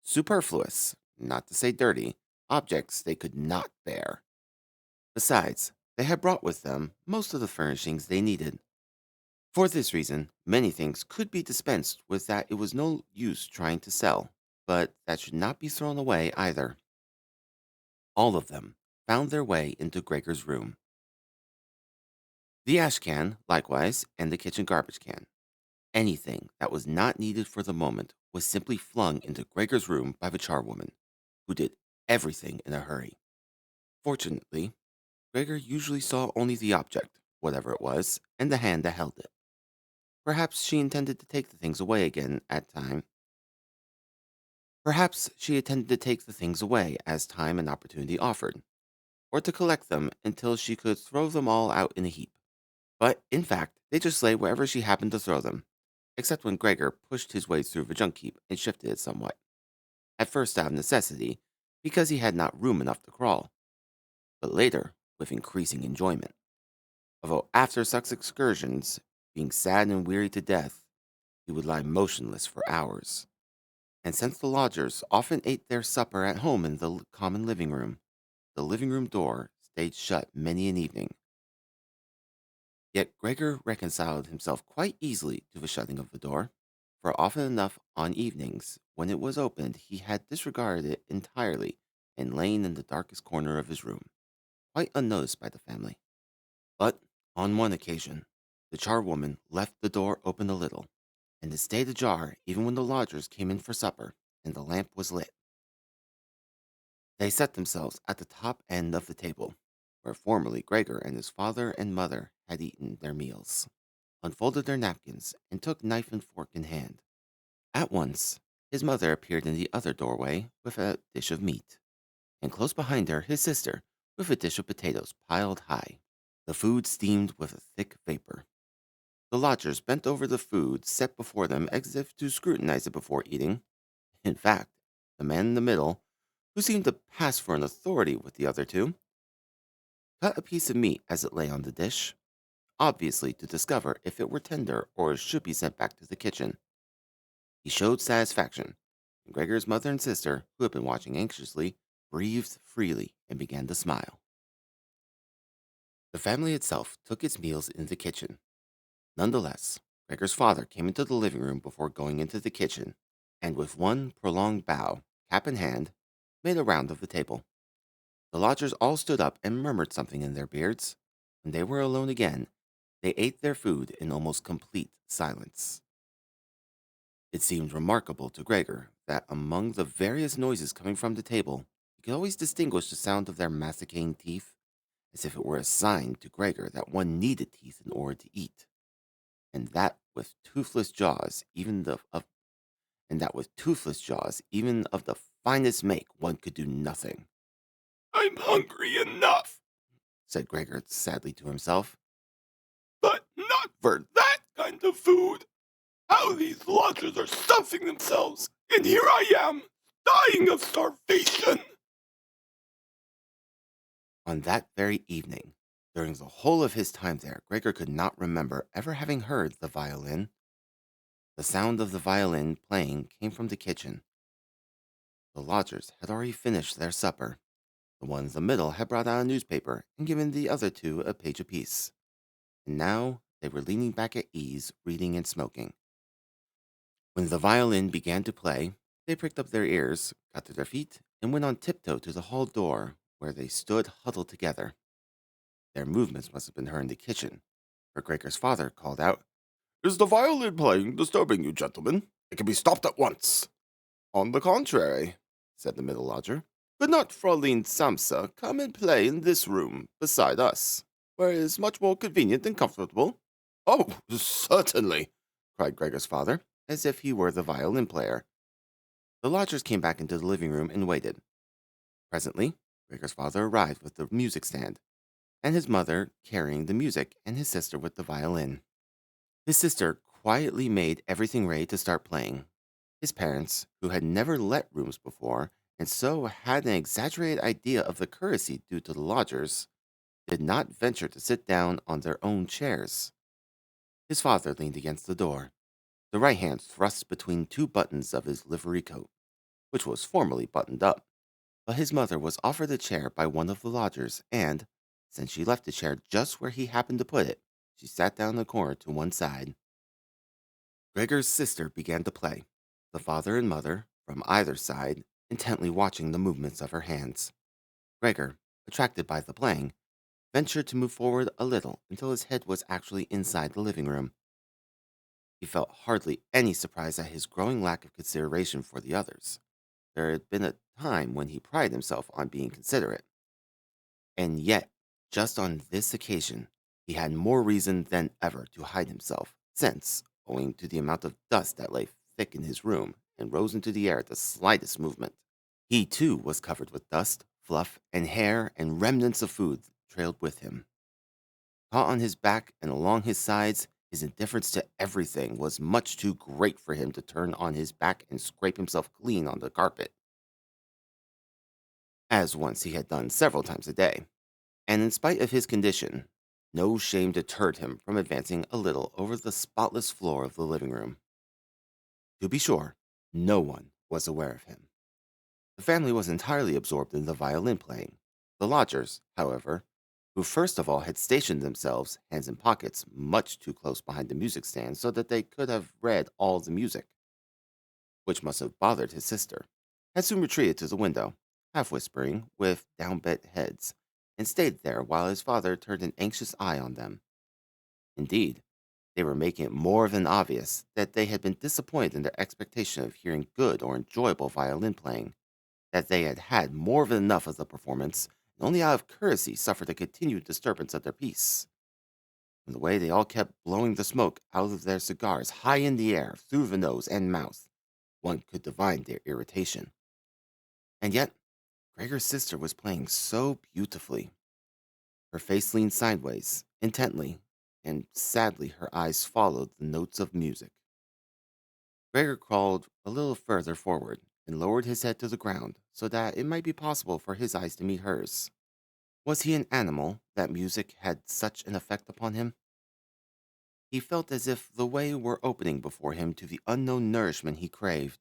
Superfluous, not to say dirty, objects they could not bear. Besides, they had brought with them most of the furnishings they needed. For this reason, many things could be dispensed with that it was no use trying to sell, but that should not be thrown away either. All of them found their way into Gregor's room. The ash can, likewise, and the kitchen garbage can. Anything that was not needed for the moment was simply flung into Gregor's room by the charwoman, who did everything in a hurry. Fortunately, Gregor usually saw only the object, whatever it was, and the hand that held it. Perhaps she intended to take the things away again at time. Perhaps she intended to take the things away as time and opportunity offered, or to collect them until she could throw them all out in a heap. But, in fact, they just lay wherever she happened to throw them, except when Gregor pushed his way through the junk heap and shifted it somewhat. At first out of necessity, because he had not room enough to crawl, but later with increasing enjoyment. Although after such excursions, being sad and weary to death, he would lie motionless for hours. And since the lodgers often ate their supper at home in the common living room, the living room door stayed shut many an evening. Yet Gregor reconciled himself quite easily to the shutting of the door, for often enough on evenings when it was opened he had disregarded it entirely and lain in the darkest corner of his room, quite unnoticed by the family. But on one occasion, the charwoman left the door open a little, and it stayed ajar even when the lodgers came in for supper and the lamp was lit. They set themselves at the top end of the table, where formerly Gregor and his father and mother had eaten their meals, unfolded their napkins, and took knife and fork in hand. At once, his mother appeared in the other doorway with a dish of meat, and close behind her his sister with a dish of potatoes piled high. The food steamed with a thick vapor. The lodgers bent over the food set before them as if to scrutinize it before eating. In fact, the man in the middle, who seemed to pass for an authority with the other 2, cut a piece of meat as it lay on the dish, obviously to discover if it were tender or should be sent back to the kitchen. He showed satisfaction, and Gregor's mother and sister, who had been watching anxiously, breathed freely and began to smile. The family itself took its meals in the kitchen. Nonetheless, Gregor's father came into the living room before going into the kitchen, and with one prolonged bow, cap in hand, made a round of the table. The lodgers all stood up and murmured something in their beards. When they were alone again, they ate their food in almost complete silence. It seemed remarkable to Gregor that among the various noises coming from the table, he could always distinguish the sound of their masticating teeth as if it were a sign to Gregor that one needed teeth in order to eat, and that with toothless jaws, even of the finest make, one could do nothing, I'm hungry enough, said Gregor sadly to himself. but not for that kind of food. How these lodgers are stuffing themselves, and here I am, dying of starvation. On that very evening, during the whole of his time there, Gregor could not remember ever having heard the violin. The sound of the violin playing came from the kitchen. The lodgers had already finished their supper. The one in the middle had brought out a newspaper and given the other two a page apiece. And now they were leaning back at ease, reading and smoking. When the violin began to play, they pricked up their ears, got to their feet, and went on tiptoe to the hall door, where they stood huddled together. Their movements must have been heard in the kitchen, for Gregor's father called out, "Is the violin playing disturbing you, gentlemen? It can be stopped at once." "On the contrary," said the middle lodger. "Could not Fraulein Samsa come and play in this room beside us, where it is much more convenient and comfortable?" "Oh, certainly," cried Gregor's father, as if he were the violin player. The lodgers came back into the living room and waited. Presently, Gregor's father arrived with the music stand, and his mother carrying the music, and his sister with the violin. His sister quietly made everything ready to start playing. His parents, who had never let rooms before, and so had an exaggerated idea of the courtesy due to the lodgers, did not venture to sit down on their own chairs. His father leaned against the door, the right hand thrust between two buttons of his livery coat, which was formally buttoned up. But his mother was offered a chair by one of the lodgers, and, since she left the chair just where he happened to put it, she sat down in the corner to one side. Gregor's sister began to play, the father and mother, from either side, intently watching the movements of her hands. Gregor, attracted by the playing, ventured to move forward a little until his head was actually inside the living room. He felt hardly any surprise at his growing lack of consideration for the others. There had been a time when he prided himself on being considerate. And yet, just on this occasion, he had more reason than ever to hide himself, since, owing to the amount of dust that lay thick in his room and rose into the air at the slightest movement, he too was covered with dust, fluff, and hair, and remnants of food trailed with him. Caught on his back and along his sides, his indifference to everything was much too great for him to turn on his back and scrape himself clean on the carpet, as once he had done several times a day. And in spite of his condition, no shame deterred him from advancing a little over the spotless floor of the living room. To be sure, no one was aware of him. The family was entirely absorbed in the violin playing. The lodgers, however, who first of all had stationed themselves, hands in pockets, much too close behind the music stand so that they could have read all the music, which must have bothered his sister, had soon retreated to the window, half whispering, with down-bent heads, and stayed there while his father turned an anxious eye on them. Indeed, they were making it more than obvious that they had been disappointed in their expectation of hearing good or enjoyable violin playing, that they had had more than enough of the performance, and only out of courtesy suffered a continued disturbance of their peace. From the way they all kept blowing the smoke out of their cigars high in the air through the nose and mouth, one could divine their irritation. And yet, Gregor's sister was playing so beautifully. Her face leaned sideways, intently, and sadly her eyes followed the notes of music. Gregor crawled a little further forward and lowered his head to the ground so that it might be possible for his eyes to meet hers. Was he an animal that music had such an effect upon him? He felt as if the way were opening before him to the unknown nourishment he craved.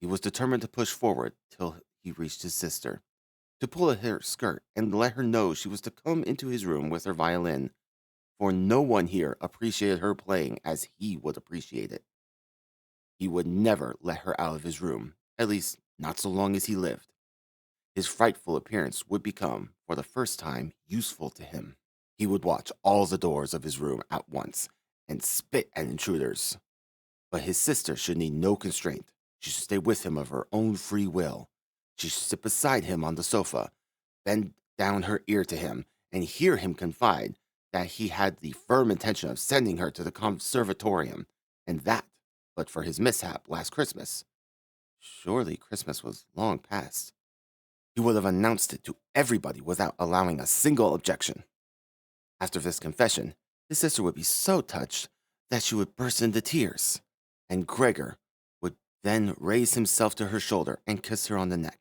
He was determined to push forward till he reached his sister, to pull at her skirt and let her know she was to come into his room with her violin, for no one here appreciated her playing as he would appreciate it. He would never let her out of his room, at least not so long as he lived. His frightful appearance would become, for the first time, useful to him. He would watch all the doors of his room at once and spit at intruders. But his sister should need no constraint. She should stay with him of her own free will. She should sit beside him on the sofa, bend down her ear to him and hear him confide that he had the firm intention of sending her to the conservatorium, and that, but for his mishap last Christmas. Surely Christmas was long past. He would have announced it to everybody without allowing a single objection. After this confession, his sister would be so touched that she would burst into tears, and Gregor would then raise himself to her shoulder and kiss her on the neck,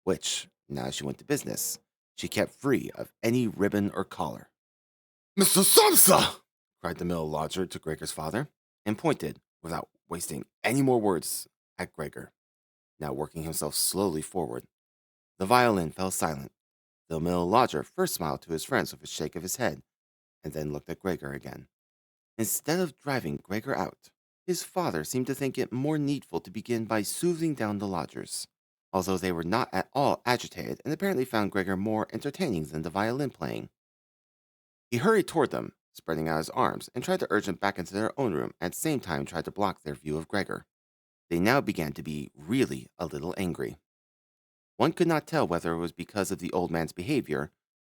which, now she went to business, she kept free of any ribbon or collar. "Mr. Samsa!" cried the middle lodger to Gregor's father, and pointed, without wasting any more words, at Gregor, now working himself slowly forward. The violin fell silent. The middle lodger first smiled to his friends with a shake of his head, and then looked at Gregor again. Instead of driving Gregor out, his father seemed to think it more needful to begin by soothing down the lodgers, although they were not at all agitated and apparently found Gregor more entertaining than the violin playing. He hurried toward them, spreading out his arms, and tried to urge them back into their own room, at the same time tried to block their view of Gregor. They now began to be really a little angry. One could not tell whether it was because of the old man's behavior,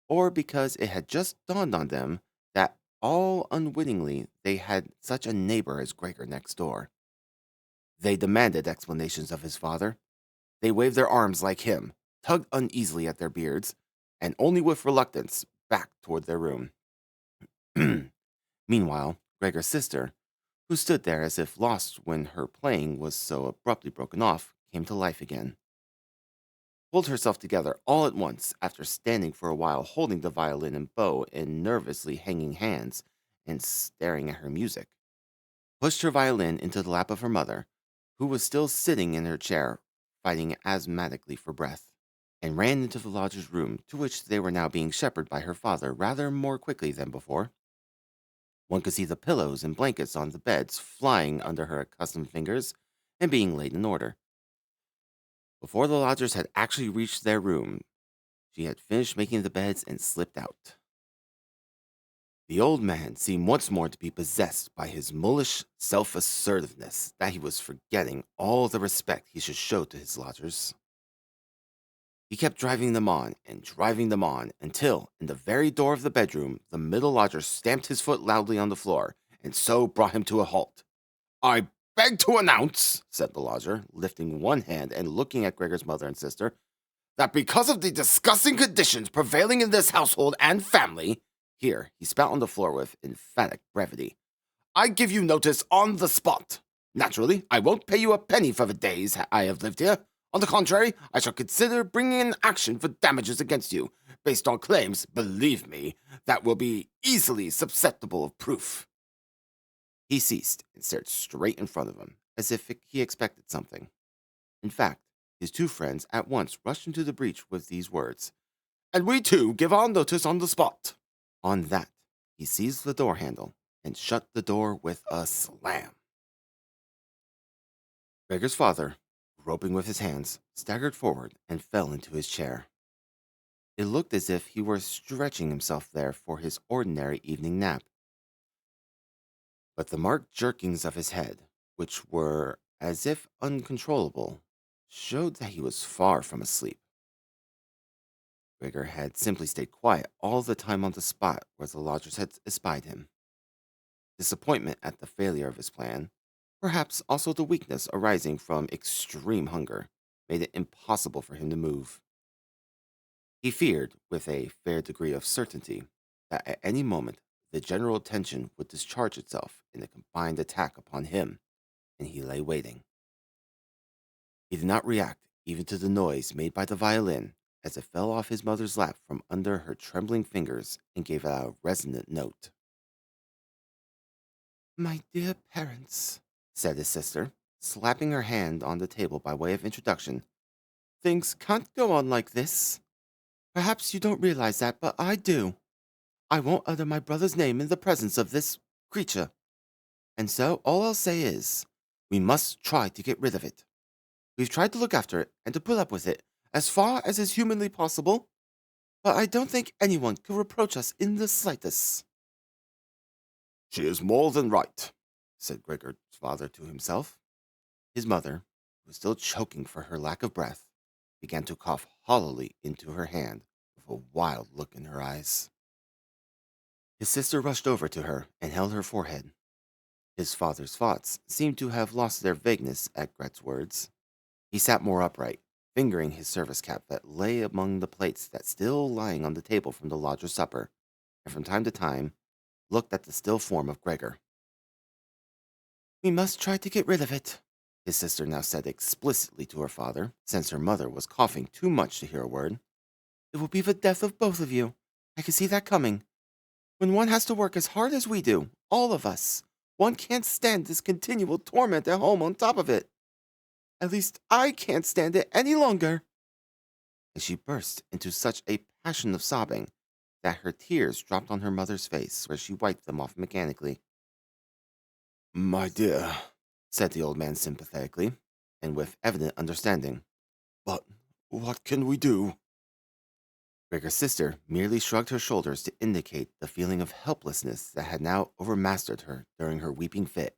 or because it had just dawned on them that all unwittingly they had such a neighbor as Gregor next door. They demanded explanations of his father. They waved their arms like him, tugged uneasily at their beards, and only with reluctance backed toward their room. Meanwhile, Gregor's sister, who stood there as if lost when her playing was so abruptly broken off, came to life again. Pulled herself together all at once after standing for a while holding the violin and bow in nervously hanging hands and staring at her music, pushed her violin into the lap of her mother, who was still sitting in her chair, fighting asthmatically for breath, and ran into the lodger's room, to which they were now being shepherded by her father rather more quickly than before. One could see the pillows and blankets on the beds flying under her accustomed fingers and being laid in order. Before the lodgers had actually reached their room, she had finished making the beds and slipped out. The old man seemed once more to be possessed by his mullish self-assertiveness that he was forgetting all the respect he should show to his lodgers. He kept driving them on and driving them on until, in the very door of the bedroom, the middle lodger stamped his foot loudly on the floor, and so brought him to a halt. "I beg to announce," said the lodger, lifting one hand and looking at Gregor's mother and sister, "that because of the disgusting conditions prevailing in this household and family," here he spat on the floor with emphatic brevity, "I give you notice on the spot. Naturally, I won't pay you a penny for the days I have lived here. On the contrary, I shall consider bringing an action for damages against you, based on claims, believe me, that will be easily susceptible of proof." He ceased and stared straight in front of him, as if he expected something. In fact, his two friends at once rushed into the breach with these words, "And we too give our notice on the spot." On that, he seized the door handle and shut the door with a slam. Gregor's father, groping with his hands, staggered forward and fell into his chair. It looked as if he were stretching himself there for his ordinary evening nap. But the marked jerkings of his head, which were as if uncontrollable, showed that he was far from asleep. Gregor had simply stayed quiet all the time on the spot where the lodgers had espied him. Disappointment at the failure of his plan, perhaps also the weakness arising from extreme hunger, made it impossible for him to move. He feared, with a fair degree of certainty, that at any moment the general attention would discharge itself in a combined attack upon him, and he lay waiting. He did not react even to the noise made by the violin as it fell off his mother's lap from under her trembling fingers and gave out a resonant note. "My dear parents," said his sister, slapping her hand on the table by way of introduction, "things can't go on like this. Perhaps you don't realize that, but I do. I won't utter my brother's name in the presence of this creature. And so all I'll say is, we must try to get rid of it. We've tried to look after it and to put up with it as far as is humanly possible, but I don't think anyone could reproach us in the slightest." "She is more than right," said Gregor's father to himself. His mother, who was still choking for her lack of breath, began to cough hollowly into her hand with a wild look in her eyes. His sister rushed over to her and held her forehead. His father's thoughts seemed to have lost their vagueness at Gret's words. He sat more upright, fingering his service cap that lay among the plates that still lying on the table from the lodger's supper, and from time to time looked at the still form of Gregor. "We must try to get rid of it," his sister now said explicitly to her father, since her mother was coughing too much to hear a word. "It will be the death of both of you. I can see that coming. When one has to work as hard as we do, all of us, one can't stand this continual torment at home on top of it. At least I can't stand it any longer." And she burst into such a passion of sobbing that her tears dropped on her mother's face, where she wiped them off mechanically. "My dear," said the old man sympathetically, and with evident understanding, "but what can we do?" Gregor's sister merely shrugged her shoulders to indicate the feeling of helplessness that had now overmastered her during her weeping fit,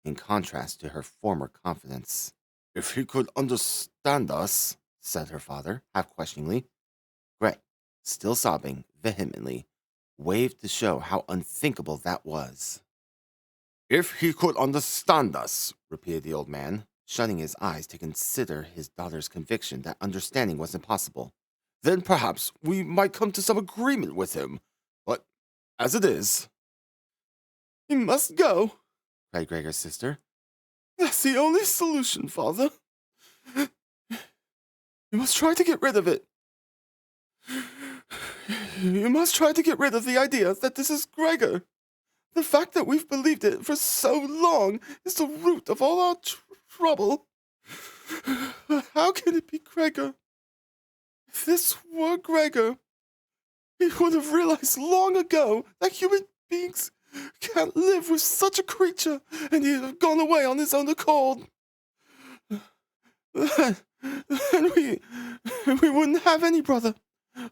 in contrast to her former confidence. "If he could understand us," said her father, half questioningly. Gret, still sobbing vehemently, waved to show how unthinkable that was. "If he could understand us," repeated the old man, shutting his eyes to consider his daughter's conviction that understanding was impossible, "then perhaps we might come to some agreement with him. But as it is—" "He must go," cried Gregor's sister. "That's the only solution, father. You must try to get rid of it. You must try to get rid of the idea that this is Gregor. The fact that we've believed it for so long is the root of all our trouble. How can it be Gregor? If this were Gregor, he would have realized long ago that human beings can't live with such a creature, and he'd have gone away on his own accord. And we wouldn't have any brother,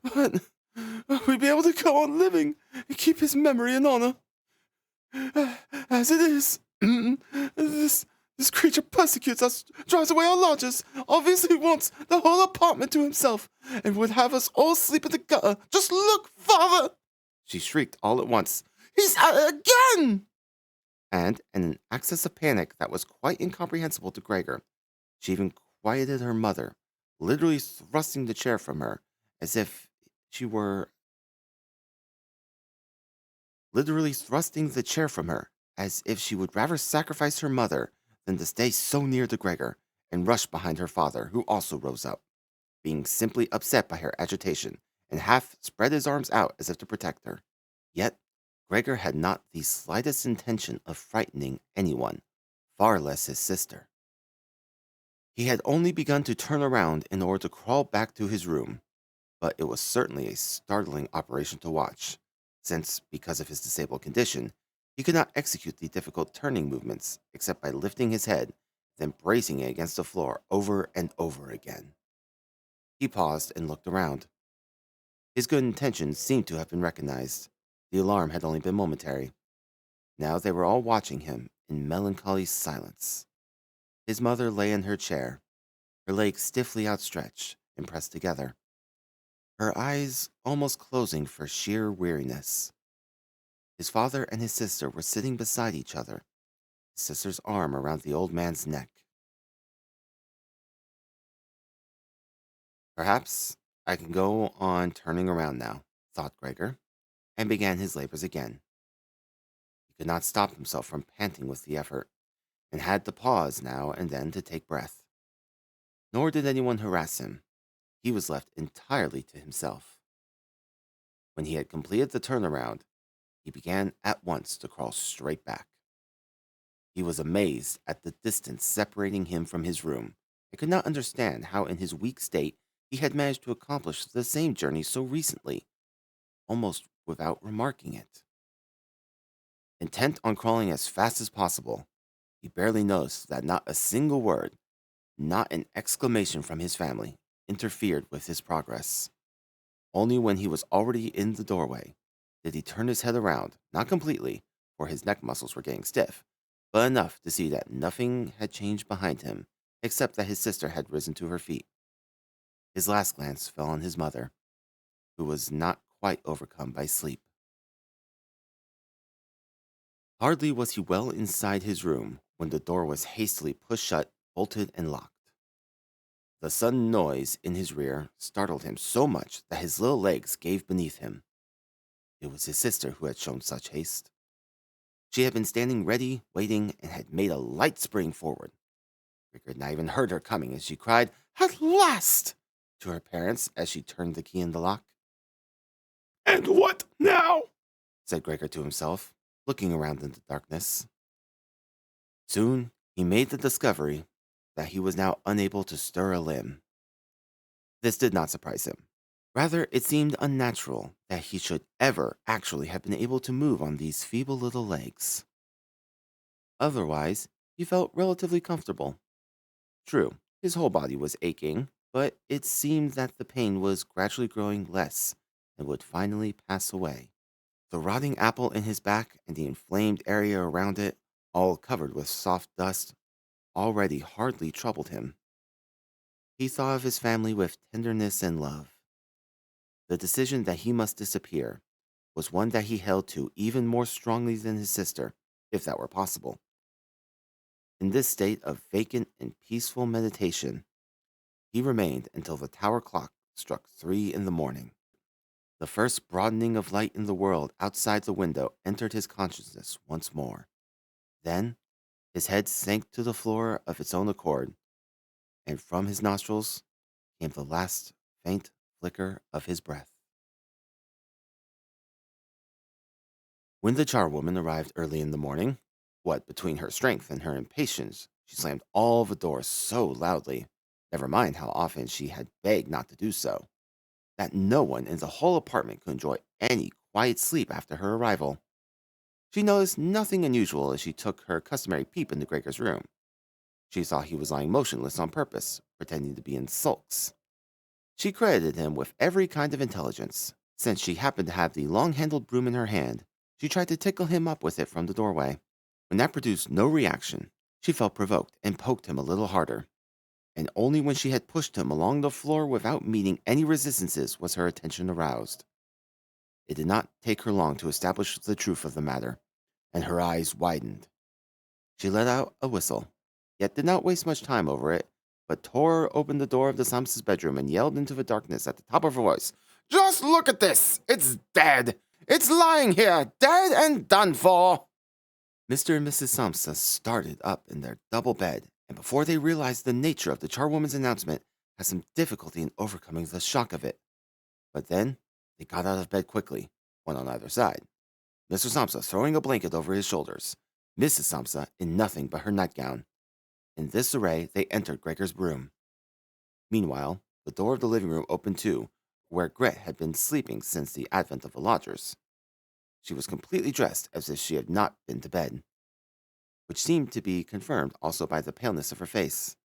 but we'd be able to go on living and keep his memory and honor. As it is, this creature persecutes us, drives away our lodgers, obviously wants the whole apartment to himself, and would have us all sleep in the gutter. Just look, father!" she shrieked all at once. "He's at it again!" And, in an access of panic that was quite incomprehensible to Gregor, she even quieted her mother, literally thrusting the chair from her, as if she were literally thrusting the chair from her, as if she would rather sacrifice her mother than to stay so near to Gregor, and rushed behind her father, who also rose up, being simply upset by her agitation, and half spread his arms out as if to protect her. Yet Gregor had not the slightest intention of frightening anyone, far less his sister. He had only begun to turn around in order to crawl back to his room, but it was certainly a startling operation to watch, since, because of his disabled condition, he could not execute the difficult turning movements except by lifting his head, then bracing it against the floor over and over again. He paused and looked around. His good intentions seemed to have been recognized. The alarm had only been momentary. Now they were all watching him in melancholy silence. His mother lay in her chair, her legs stiffly outstretched and pressed together, her eyes almost closing for sheer weariness. His father and his sister were sitting beside each other, his sister's arm around the old man's neck. "Perhaps I can go on turning around now," thought Gregor, and began his labors again. He could not stop himself from panting with the effort, and had to pause now and then to take breath. Nor did anyone harass him. He was left entirely to himself. When he had completed the turnaround, he began at once to crawl straight back. He was amazed at the distance separating him from his room, and could not understand how in his weak state he had managed to accomplish the same journey so recently, almost without remarking it. Intent on crawling as fast as possible, he barely noticed that not a single word, not an exclamation from his family, interfered with his progress. Only when he was already in the doorway did he turn his head around, not completely, for his neck muscles were getting stiff, but enough to see that nothing had changed behind him, except that his sister had risen to her feet. His last glance fell on his mother. who was not quite overcome by sleep. Hardly was he well inside his room when the door was hastily pushed shut, bolted, and locked. The sudden noise in his rear startled him so much that his little legs gave beneath him. It was his sister who had shown such haste. She had been standing ready, waiting, and had made a light spring forward. Ricker had not even heard her coming as she cried, "At last!" to her parents as she turned the key in the lock. And what now? Said Gregor to himself, looking around in the darkness. Soon he made the discovery that he was now unable to stir a limb. This did not surprise him. Rather, it seemed unnatural that he should ever actually have been able to move on these feeble little legs. Otherwise, he felt relatively comfortable. True, his whole body was aching, but it seemed that the pain was gradually growing less and would finally pass away. The rotting apple in his back and the inflamed area around it, all covered with soft dust, already hardly troubled him. He thought of his family with tenderness and love. The decision that he must disappear was one that he held to even more strongly than his sister, if that were possible. In this state of vacant and peaceful meditation, he remained until the tower clock struck 3 in the morning. The first broadening of light in the world outside the window entered his consciousness once more. Then his head sank to the floor of its own accord, and from his nostrils came the last faint flicker of his breath. When the charwoman arrived early in the morning, what between her strength and her impatience, she slammed all the doors so loudly, never mind how often she had begged not to do so, that no one in the whole apartment could enjoy any quiet sleep after her arrival. She noticed nothing unusual as she took her customary peep into Gregor's room. She saw he was lying motionless on purpose, pretending to be in sulks. She credited him with every kind of intelligence. Since she happened to have the long-handled broom in her hand, she tried to tickle him up with it from the doorway. When that produced no reaction, she felt provoked and poked him a little harder. And only when she had pushed him along the floor without meeting any resistances was her attention aroused. It did not take her long to establish the truth of the matter, and her eyes widened. She let out a whistle, yet did not waste much time over it, but tore open the door of the Samsa's bedroom and yelled into the darkness at the top of her voice, "Just look at this! It's dead! It's lying here, dead and done for!" Mr. and Mrs. Samsa started up in their double bed, and before they realized the nature of the charwoman's announcement, had some difficulty in overcoming the shock of it. But then they got out of bed quickly, one on either side. Mr. Samsa throwing a blanket over his shoulders, Mrs. Samsa in nothing but her nightgown. In this array, they entered Gregor's room. Meanwhile, the door of the living room opened too, where Gret had been sleeping since the advent of the lodgers. She was completely dressed as if she had not been to bed, which seemed to be confirmed also by the paleness of her face.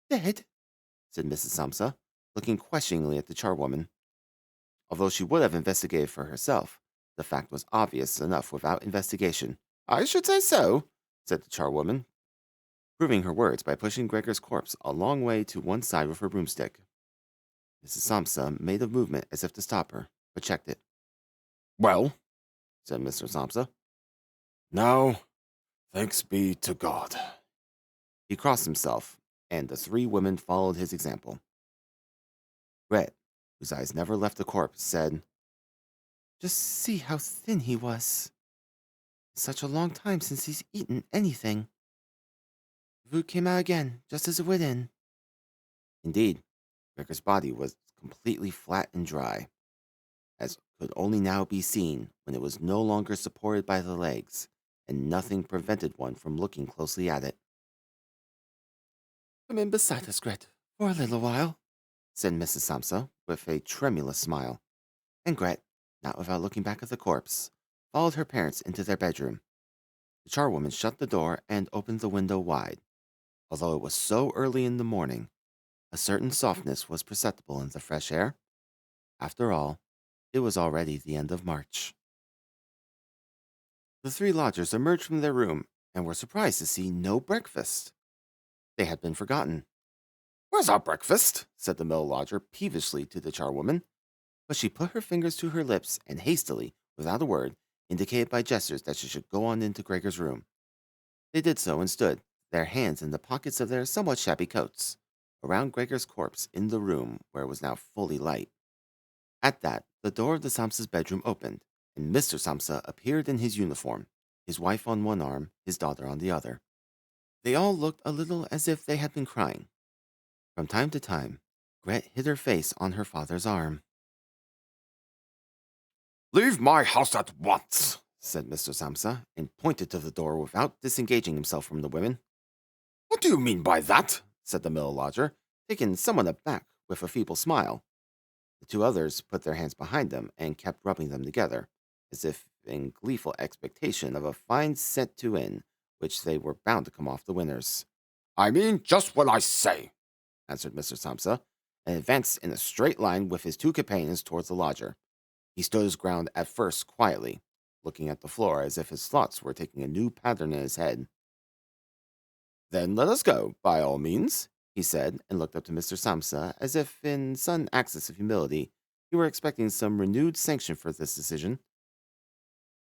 "Dead?" said Mrs. Samsa, looking questioningly at the charwoman. Although she would have investigated for herself, the fact was obvious enough without investigation. "I should say so," said the charwoman, proving her words by pushing Gregor's corpse a long way to one side with her broomstick. Mrs. Samsa made a movement as if to stop her, but checked it. "Well," said Mr. Samsa. "Now, thanks be to God." He crossed himself, and the 3 women followed his example. Gret, whose eyes never left the corpse, said, "Just see how thin he was. It's such a long time since he's eaten anything. The food came out again, just as it went in." Indeed, Gregor's body was completely flat and dry, as could only now be seen when it was no longer supported by the legs, and nothing prevented one from looking closely at it. "Come in beside us, Gret, for a little while," said Mrs. Samsa, with a tremulous smile. And Gret, not without looking back at the corpse, followed her parents into their bedroom. The charwoman shut the door and opened the window wide. Although it was so early in the morning, a certain softness was perceptible in the fresh air. After all, it was already the end of March. The 3 lodgers emerged from their room and were surprised to see no breakfast. They had been forgotten. "Where's our breakfast?" said the middle lodger peevishly to the charwoman. but she put her fingers to her lips and hastily, without a word, indicated by gestures that she should go on into Gregor's room. They did so and stood, their hands in the pockets of their somewhat shabby coats, around Gregor's corpse in the room where it was now fully light. At that, the door of the Samsa's bedroom opened, and Mr. Samsa appeared in his uniform, his wife on one arm, his daughter on the other. They all looked a little as if they had been crying. From time to time, Gret hid her face on her father's arm. Leave my house at once, Said Mr. Samsa, and pointed to the door without disengaging himself from the women. What do you mean by that? Said the middle lodger, taken somewhat aback with a feeble smile. The two others put their hands behind them and kept rubbing them together, as if in gleeful expectation of a fine set to in, which they were bound to come off the winners. I mean just what I say, Answered Mr. Samsa, and advanced in a straight line with his two companions towards the lodger. He stood his ground at first quietly, looking at the floor as if his thoughts were taking a new pattern in his head. Then let us go, by all means, he said, and looked up to Mr. Samsa as if, in some access of humility, he were expecting some renewed sanction for this decision.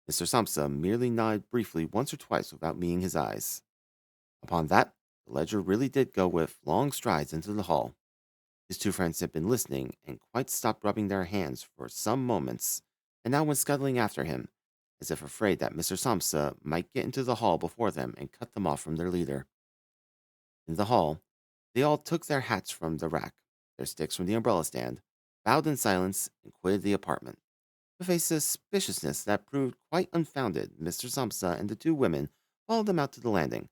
Mr. Samsa merely nodded briefly once or twice without meeting his eyes. Upon that, the ledger really did go with long strides into the hall. His two friends had been listening and quite stopped rubbing their hands for some moments, and now went scuttling after him, as if afraid that Mr. Samsa might get into the hall before them and cut them off from their leader. In the hall, they all took their hats from the rack, their sticks from the umbrella stand, bowed in silence, and quitted the apartment. With a suspiciousness that proved quite unfounded, Mr. Samsa and the two women followed them out to the landing.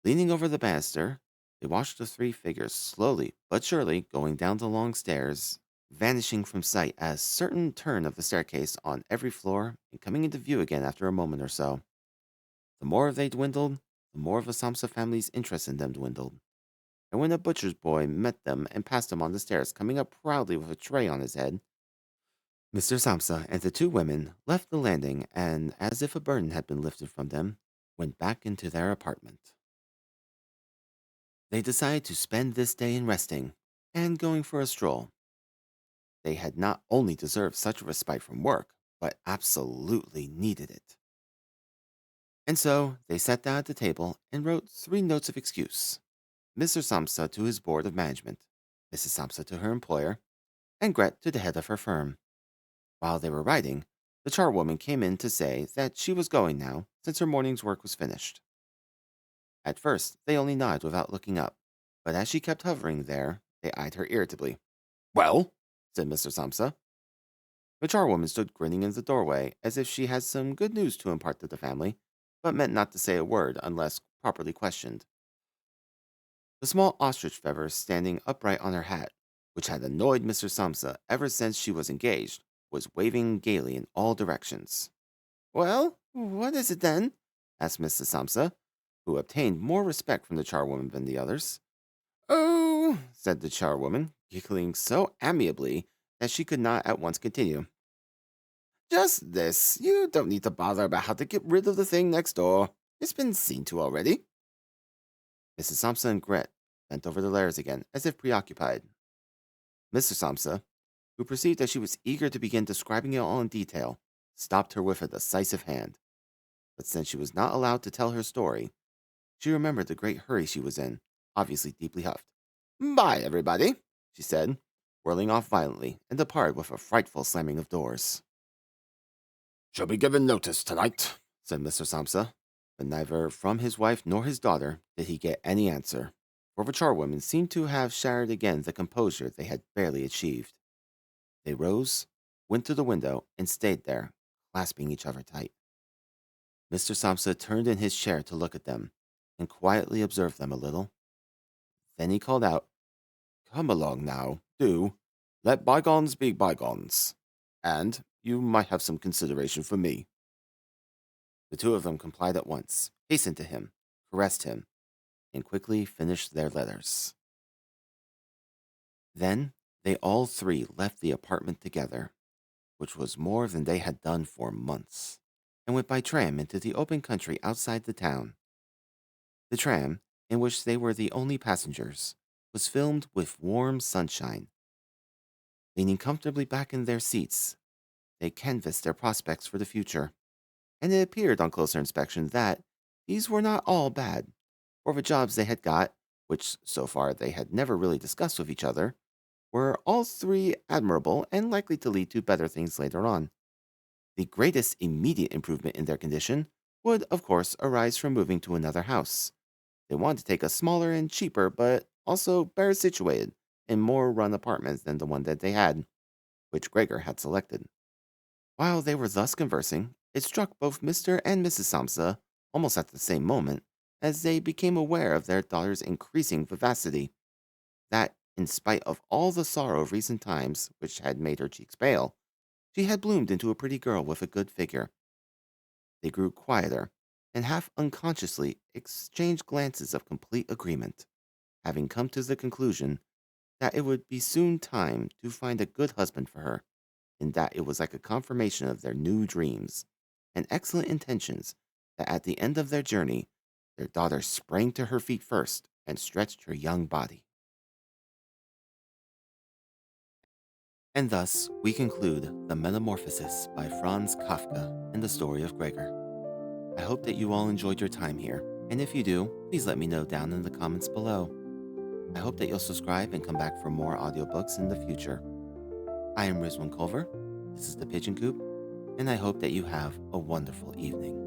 Leaning over the banister, they watched the three figures slowly but surely going down the long stairs, vanishing from sight at a certain turn of the staircase on every floor and coming into view again after a moment or so. The more they dwindled, the more of the Samsa family's interest in them dwindled. And when a butcher's boy met them and passed them on the stairs, coming up proudly with a tray on his head, Mr. Samsa and the two women left the landing and, as if a burden had been lifted from them, went back into their apartment. They decided to spend this day in resting and going for a stroll. They had not only deserved such a respite from work, but absolutely needed it. And so they sat down at the table and wrote 3 notes of excuse. Mr. Samsa to his board of management, Mrs. Samsa to her employer, and Gret to the head of her firm. While they were writing, the charwoman came in to say that she was going now, since her morning's work was finished. At first, they only nodded without looking up, but as she kept hovering there, they eyed her irritably. Well, Said Mr. Samsa. The charwoman stood grinning in the doorway as if she had some good news to impart to the family, but meant not to say a word unless properly questioned. The small ostrich feather standing upright on her hat, which had annoyed Mr. Samsa ever since she was engaged, was waving gaily in all directions. Well, what is it then? Asked Mrs. Samsa, who obtained more respect from the charwoman than the others. Oh, said the charwoman, giggling so amiably that she could not at once continue. Just this. You don't need to bother about how to get rid of the thing next door. It's been seen to already. Mrs. Samsa and Gret bent over the letters again, as if preoccupied. Mr. Samsa, who perceived that she was eager to begin describing it all in detail, stopped her with a decisive hand. But since she was not allowed to tell her story, she remembered the great hurry she was in, obviously deeply huffed. Bye, everybody, she said, whirling off violently, and departed with a frightful slamming of doors. she'll be given notice tonight, Said Mr. Samsa, but neither from his wife nor his daughter did he get any answer, for the charwoman seemed to have shattered again the composure they had barely achieved. They rose, went to the window, and stayed there, clasping each other tight. Mr. Samsa turned in his chair to look at them, and quietly observed them a little. Then he called out, Come along now, do. Let bygones be bygones. And you might have some consideration for me. The two of them complied at once, hastened to him, caressed him, and quickly finished their letters. Then they all three left the apartment together, which was more than they had done for months, and went by tram into the open country outside the town. The tram, in which they were the only passengers, was filled with warm sunshine. Leaning comfortably back in their seats, they canvassed their prospects for the future, and it appeared on closer inspection that these were not all bad. For the jobs they had got, which so far they had never really discussed with each other, were all three admirable and likely to lead to better things later on. The greatest immediate improvement in their condition would, of course, arise from moving to another house. They wanted to take a smaller and cheaper, but also better situated and more run apartments than the one that they had, which Gregor had selected. While they were thus conversing, it struck both Mr. and Mrs. Samsa almost at the same moment as they became aware of their daughter's increasing vivacity, that, in spite of all the sorrow of recent times which had made her cheeks pale, she had bloomed into a pretty girl with a good figure. They grew quieter and half unconsciously exchanged glances of complete agreement, having come to the conclusion that it would be soon time to find a good husband for her, and that it was like a confirmation of their new dreams and excellent intentions that at the end of their journey, their daughter sprang to her feet first and stretched her young body. And thus, we conclude The Metamorphosis by Franz Kafka and the story of Gregor. I hope that you all enjoyed your time here, and if you do, please let me know down in the comments below. I hope that you'll subscribe and come back for more audiobooks in the future. I am Rizwan Culver, this is The Pigeon Coop, and I hope that you have a wonderful evening.